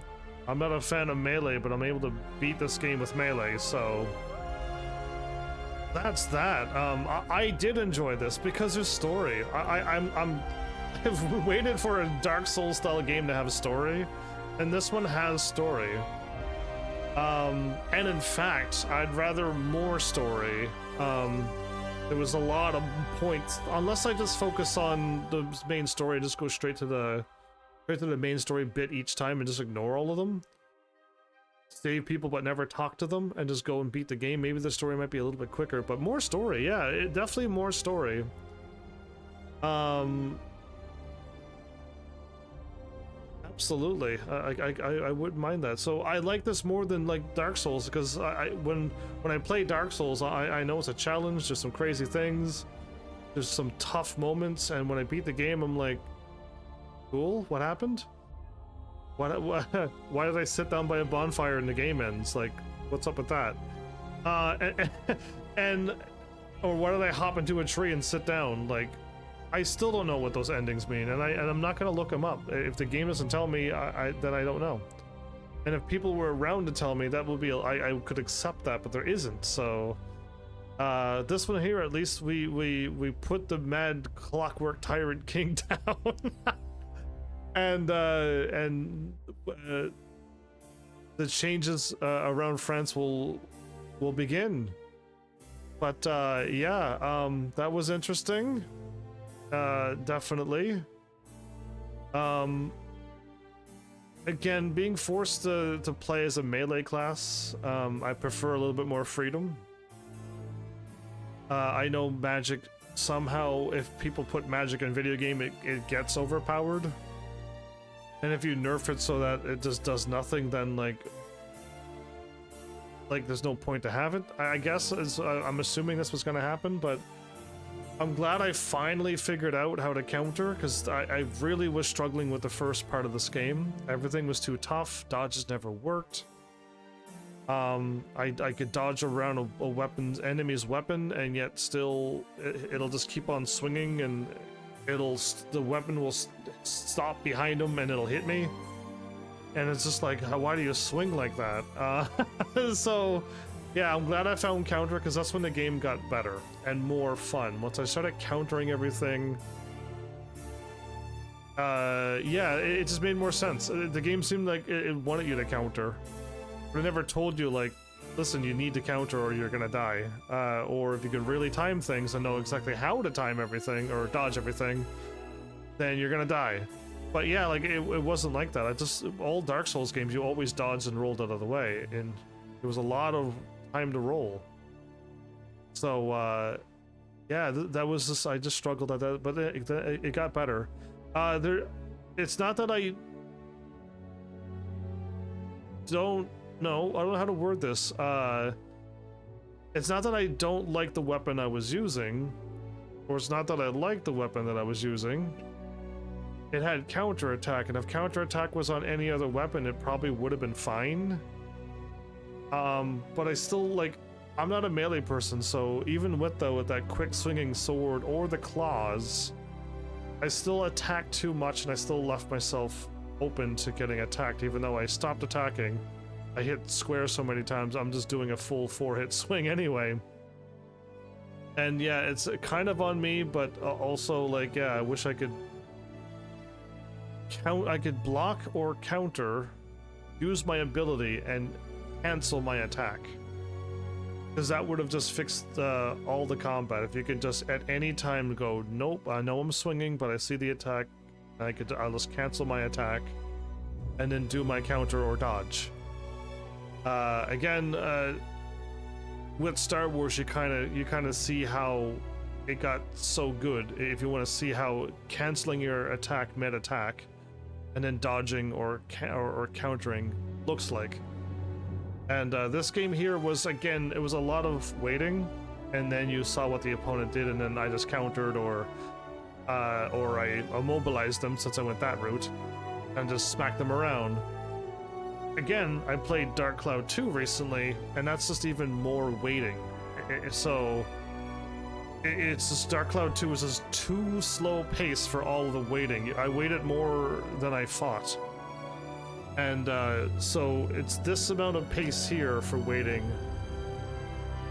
S1: not a fan of melee, but I'm able to beat this game with melee, so that's that. I did enjoy this because there's story. I've waited for a Dark Souls style game to have a story, and this one has story. And in fact, I'd rather more story. There was a lot of points, unless I just focus on the main story and just go straight to the main story bit each time and just ignore all of them. save people but never talk to them and just go and beat the game, maybe the story might be a little bit quicker. But more story, yeah, definitely more story. Absolutely, I wouldn't mind that. So I like this more than like Dark Souls, because when I play Dark Souls, I know it's a challenge. There's some crazy things, there's some tough moments, and when I beat the game, I'm like, cool, what happened? Why did I sit down by a bonfire and the game ends? Like, what's up with that? Or why did I hop into a tree and sit down? Like, I still don't know what those endings mean, and I'm not gonna look them up. If the game doesn't tell me, then I don't know. And if people were around to tell me, that would be I could accept that, but there isn't. So this one here, at least we put the mad clockwork tyrant king down. And the changes around France will begin. But yeah, that was interesting. Definitely. Again, being forced to play as a melee class, I prefer a little bit more freedom. I know magic, somehow if people put magic in a video game, it gets overpowered. And if you nerf it so that it just does nothing, then like there's no point to have it. I guess I'm assuming this was going to happen, but I'm glad I finally figured out how to counter, because I really was struggling with the first part of this game. Everything was too tough, dodges never worked. I could dodge around a enemy's weapon, and yet still it'll just keep on swinging, and the weapon will stop behind him and it'll hit me. And it's just like, why do you swing like that? So yeah, I'm glad I found counter, because that's when the game got better and more fun. Once I started countering everything, yeah, it just made more sense. The game seemed like it wanted you to counter, but it never told you, like, listen, you need to counter or you're gonna die. Or if you can really time things and know exactly how to time everything or dodge everything, then you're gonna die. But yeah, like, it wasn't like that. All Dark Souls games, you always dodged and rolled out of the way, and there was a lot of time to roll. So yeah, that was just, I just struggled at that, but it got better. It's not that I don't know, I don't know how to word this. It's not that I don't like the weapon I was using, or it's not that I like the weapon that I was using. It had counterattack, and if counterattack was on any other weapon, it probably would have been fine. But I still, like, I'm not a melee person, so even with that quick swinging sword or the claws, I still attacked too much, and I still left myself open to getting attacked. Even though I stopped attacking, I hit square so many times, I'm just doing a full 4-hit swing anyway. And yeah, it's kind of on me, but also, like, yeah, I wish I could block or counter, use my ability, and cancel my attack. Because that would have just fixed all the combat. If you could just at any time go, nope, I know I'm swinging, but I see the attack, I'll just cancel my attack, and then do my counter or dodge. Again, with Star Wars, you kind of see how it got so good. If you want to see how canceling your attack mid-attack and then dodging or countering looks like. And this game here was, again, it was a lot of waiting, and then you saw what the opponent did, and then I just countered or I immobilized them, since I went that route, and just smacked them around. Again, I played Dark Cloud 2 recently, and that's just even more waiting. So it's just, Dark Cloud 2 was just too slow pace for all of the waiting. I waited more than I fought. And so it's this amount of pace here for waiting.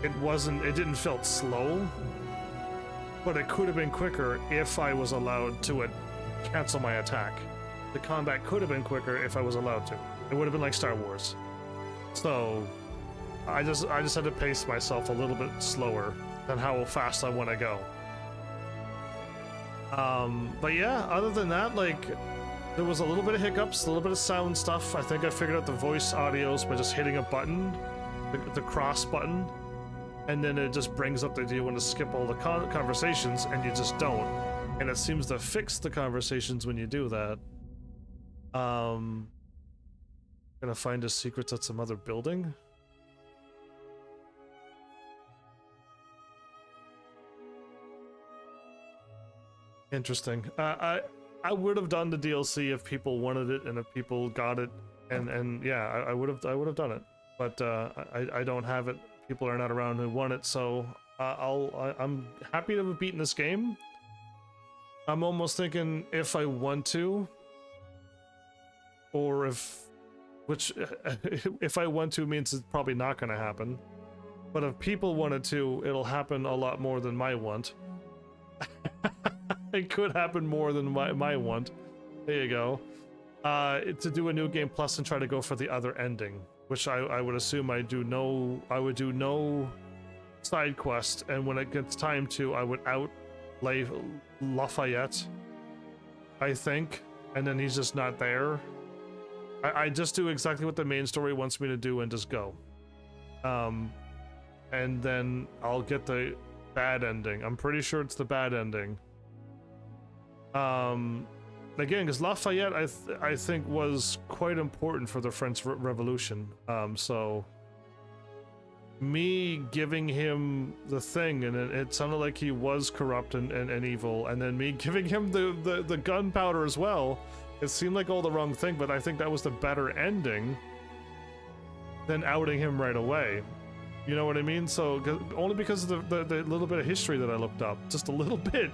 S1: It didn't feel slow, but it could have been quicker if I was allowed to cancel my attack. The combat could have been quicker if I was allowed to. It would have been like Star Wars. So I just had to pace myself a little bit slower than how fast I want to go. But yeah, other than that, like, There was a little bit of hiccups, a little bit of sound stuff. I think I figured out the voice audios by just hitting a button, the cross button, and then it just brings up that you want to skip all the conversations, and you just don't. And it seems to fix the conversations when you do that. Gonna find his secrets at some other building. Interesting. I would have done the DLC if people wanted it and if people got it, and yeah, I would have done it. But I don't have it. People are not around who want it, so I'm happy to have beaten this game. I'm almost thinking if I want to, or if I want to means it's probably not going to happen. But if people wanted to, it'll happen a lot more than my want. It could happen more than my want. There you go. To do a new game plus and try to go for the other ending, which I would assume I would do no side quest, and when it gets time to, I would outlay Lafayette, I think, and then he's just not there. I just do exactly what the main story wants me to do and just go. And then I'll get the bad ending. I'm pretty sure it's the bad ending. Again, because Lafayette, I think, was quite important for the French Revolution. So me giving him the thing, and it sounded like he was corrupt and evil, and then me giving him the gunpowder as well. It seemed like all the wrong thing, but I think that was the better ending than outing him right away. You know what I mean? So only because of the little bit of history that I looked up, just a little bit.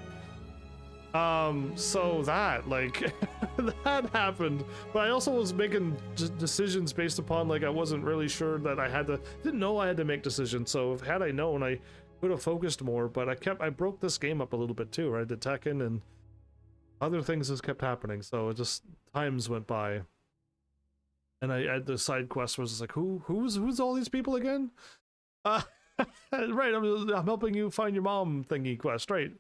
S1: So that, like, that happened, but I also was making decisions based upon, like, I wasn't really sure that didn't know I had to make decisions, so had I known, I could have focused more, but I broke this game up a little bit too, right? The Tekken and other things just kept happening, so it just, times went by. And the side quest was just like, who's all these people again? Right, I'm helping you find your mom thingy quest, right?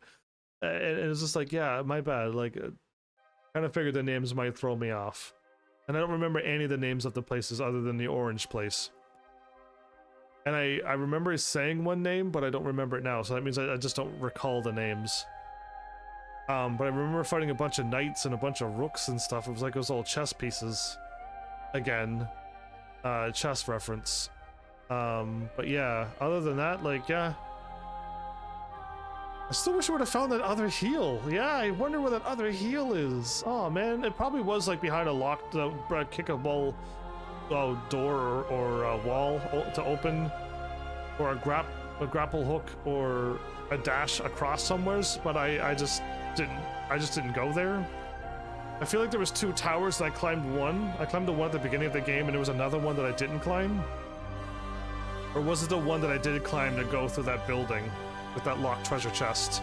S1: And it's just like, yeah, my bad. Like, kind of figured the names might throw me off. And I don't remember any of the names of the places other than the orange place. And I remember saying one name, but I don't remember it now. So that means I just don't recall the names. But I remember fighting a bunch of knights and a bunch of rooks and stuff. It was like it was all chess pieces. Again. Chess reference. But yeah, other than that, like, yeah. I still wish I would have found that other heel. Yeah, I wonder where that other heel is. Oh man, it probably was like behind a locked, kickable door or a wall to open, or a grapple hook, or a dash across somewheres. But I just didn't go there. I feel like there was two towers and I climbed one. I climbed the one at the beginning of the game, and there was another one that I didn't climb. Or was it the one that I did climb to go through that building? With that locked treasure chest.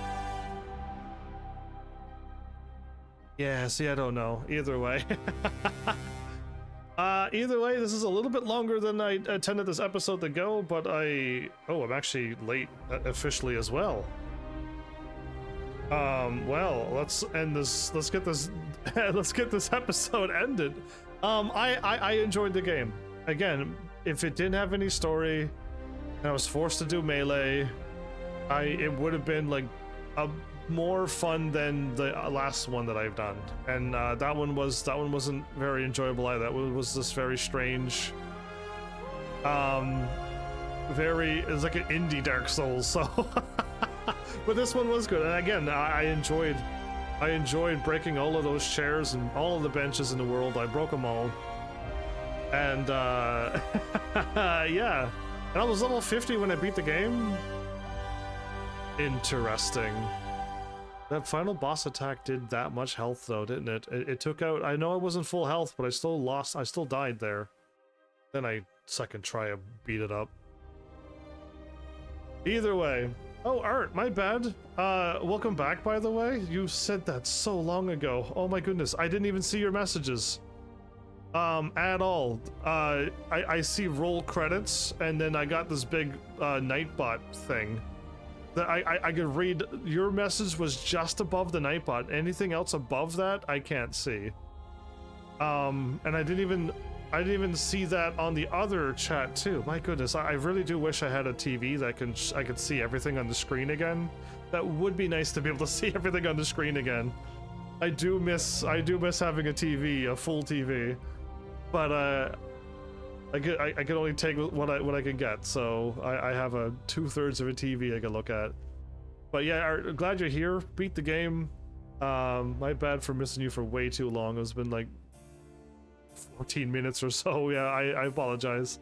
S1: Yeah, see, I don't know. Either way. Either way, this is a little bit longer than I intended this episode to go, but I'm actually late officially as well. Well, let's end this. Let's get this. Let's get this episode ended. I enjoyed the game. Again, if it didn't have any story, and I was forced to do melee, it would have been like a more fun than the last one that I've done, and that one wasn't very enjoyable either. That was just very strange. It was like an indie Dark Souls. So, but this one was good, and again, I enjoyed breaking all of those chairs and all of the benches in the world. I broke them all, and yeah, and I was level 50 when I beat the game. Interesting. That final boss attack did that much health though, didn't it? It took out, I know I wasn't full health, but I still died there. Then I second try beat it up. Either way. Oh, Art, my bad. Welcome back, by the way. You said that so long ago. Oh my goodness, I didn't even see your messages. At all. I see roll credits, and then I got this big Nightbot thing. That I could read. Your message was just above the Nightbot. Anything else above that, I can't see. And I didn't even see that on the other chat too. My goodness, I really do wish I had a TV that I could see everything on the screen again. That would be nice to be able to see everything on the screen again. I do miss having a TV, a full TV, but I could only take what I can get. So I have a 2/3 of a TV I can look at. But yeah, glad you're here. Beat the game. My bad for missing you for way too long. It's been like 14 minutes or so. Yeah, I apologize.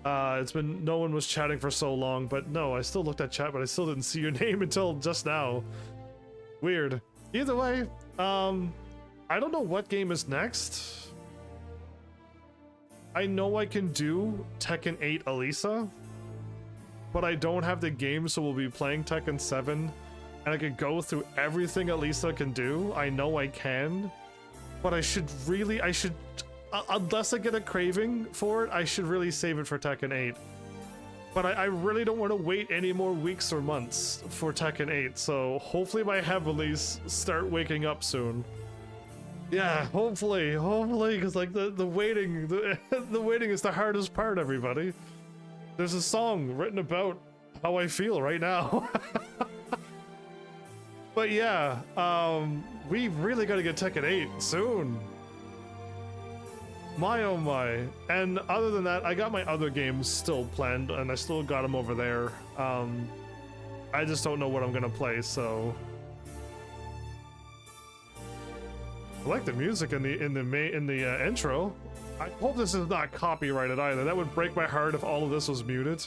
S1: It's been, no one was chatting for so long, but no, I still looked at chat, but I still didn't see your name until just now. Weird. Either way, I don't know what game is next. I know I can do Tekken 8 Elisa, but I don't have the game, so we'll be playing Tekken 7, and I could go through everything Elisa can do. I know I can, but I should, unless I get a craving for it, I should really save it for Tekken 8. But I really don't want to wait any more weeks or months for Tekken 8, so hopefully my heavilies start waking up soon. Yeah, hopefully, because like the waiting, the waiting is the hardest part, everybody. There's a song written about how I feel right now. But yeah, we really got to get Tekken 8 soon. My oh my. And other than that, I got my other games still planned, and I still got them over there. I just don't know what I'm gonna play, so I like the music in the intro. I hope this is not copyrighted either. That would break my heart if all of this was muted.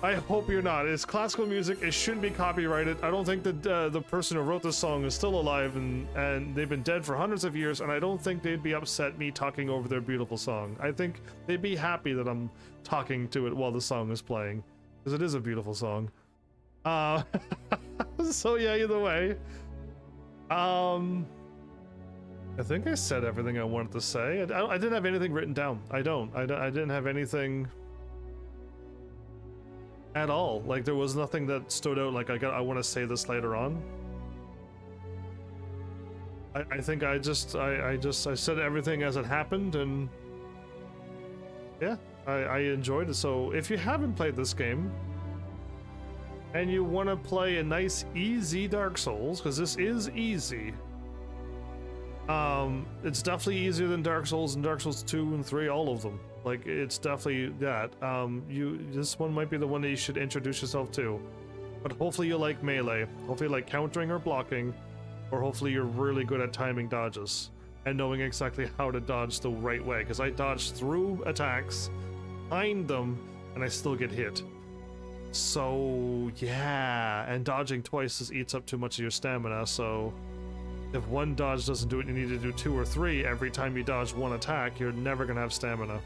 S1: I hope you're not. It's classical music. It shouldn't be copyrighted. I don't think that the person who wrote this song is still alive, and they've been dead for hundreds of years, and I don't think they'd be upset me talking over their beautiful song. I think they'd be happy that I'm talking to it while the song is playing, because it is a beautiful song. So yeah, either way. I think I said everything I wanted to say. I didn't have anything written down. I didn't have anything at all. Like, there was nothing that stood out like I want to say this later on. I think I said everything as it happened, and yeah, I enjoyed it. So if you haven't played this game and you want to play a nice easy Dark Souls, because this is easy, it's definitely easier than Dark Souls and Dark Souls 2 and 3, all of them. Like, it's definitely that. This one might be the one that you should introduce yourself to. But hopefully you like melee. Hopefully you like countering or blocking. Or hopefully you're really good at timing dodges and knowing exactly how to dodge the right way. Because I dodge through attacks, behind them, and I still get hit. So, yeah. And dodging twice just eats up too much of your stamina, so if one dodge doesn't do what you need to do 2 or 3 every time you dodge one attack, you're never gonna have stamina.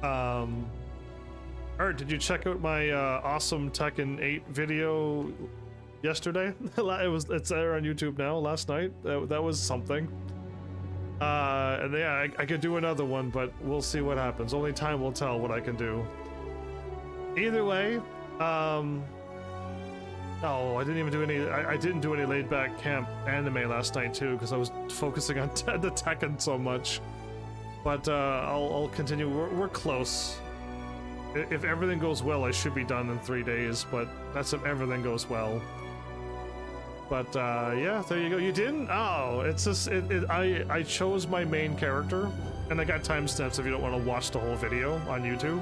S1: Art, did you check out my awesome Tekken 8 video yesterday? It's there on YouTube now. Last night, that was something. And yeah, I could do another one, but we'll see what happens. Only time will tell what I can do. Either way, no, I didn't even do any. I didn't do any laid back camp anime last night too, because I was focusing on the Tekken so much. But I'll continue. We're close. If everything goes well, I should be done in 3 days. But that's if everything goes well. But yeah, there you go. You didn't? Oh, it's just I chose my main character, and I got timestamps if you don't want to watch the whole video on YouTube.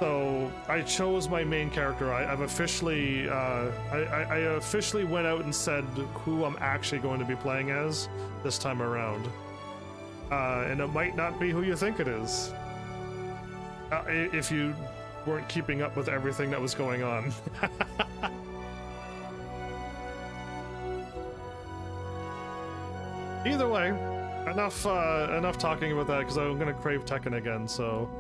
S1: So I chose my main character. I've officially I officially went out and said who I'm actually going to be playing as this time around. And it might not be who you think it is. If you weren't keeping up with everything that was going on. Either way, enough talking about that, because I'm gonna crave Tekken again. So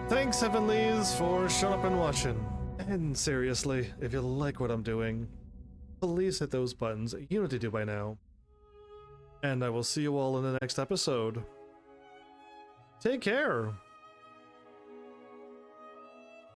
S1: thanks, Heavenlies, for showing up and watching. And seriously, if you like what I'm doing, please hit those buttons. You know what to do by now. And I will see you all in the next episode. Take care.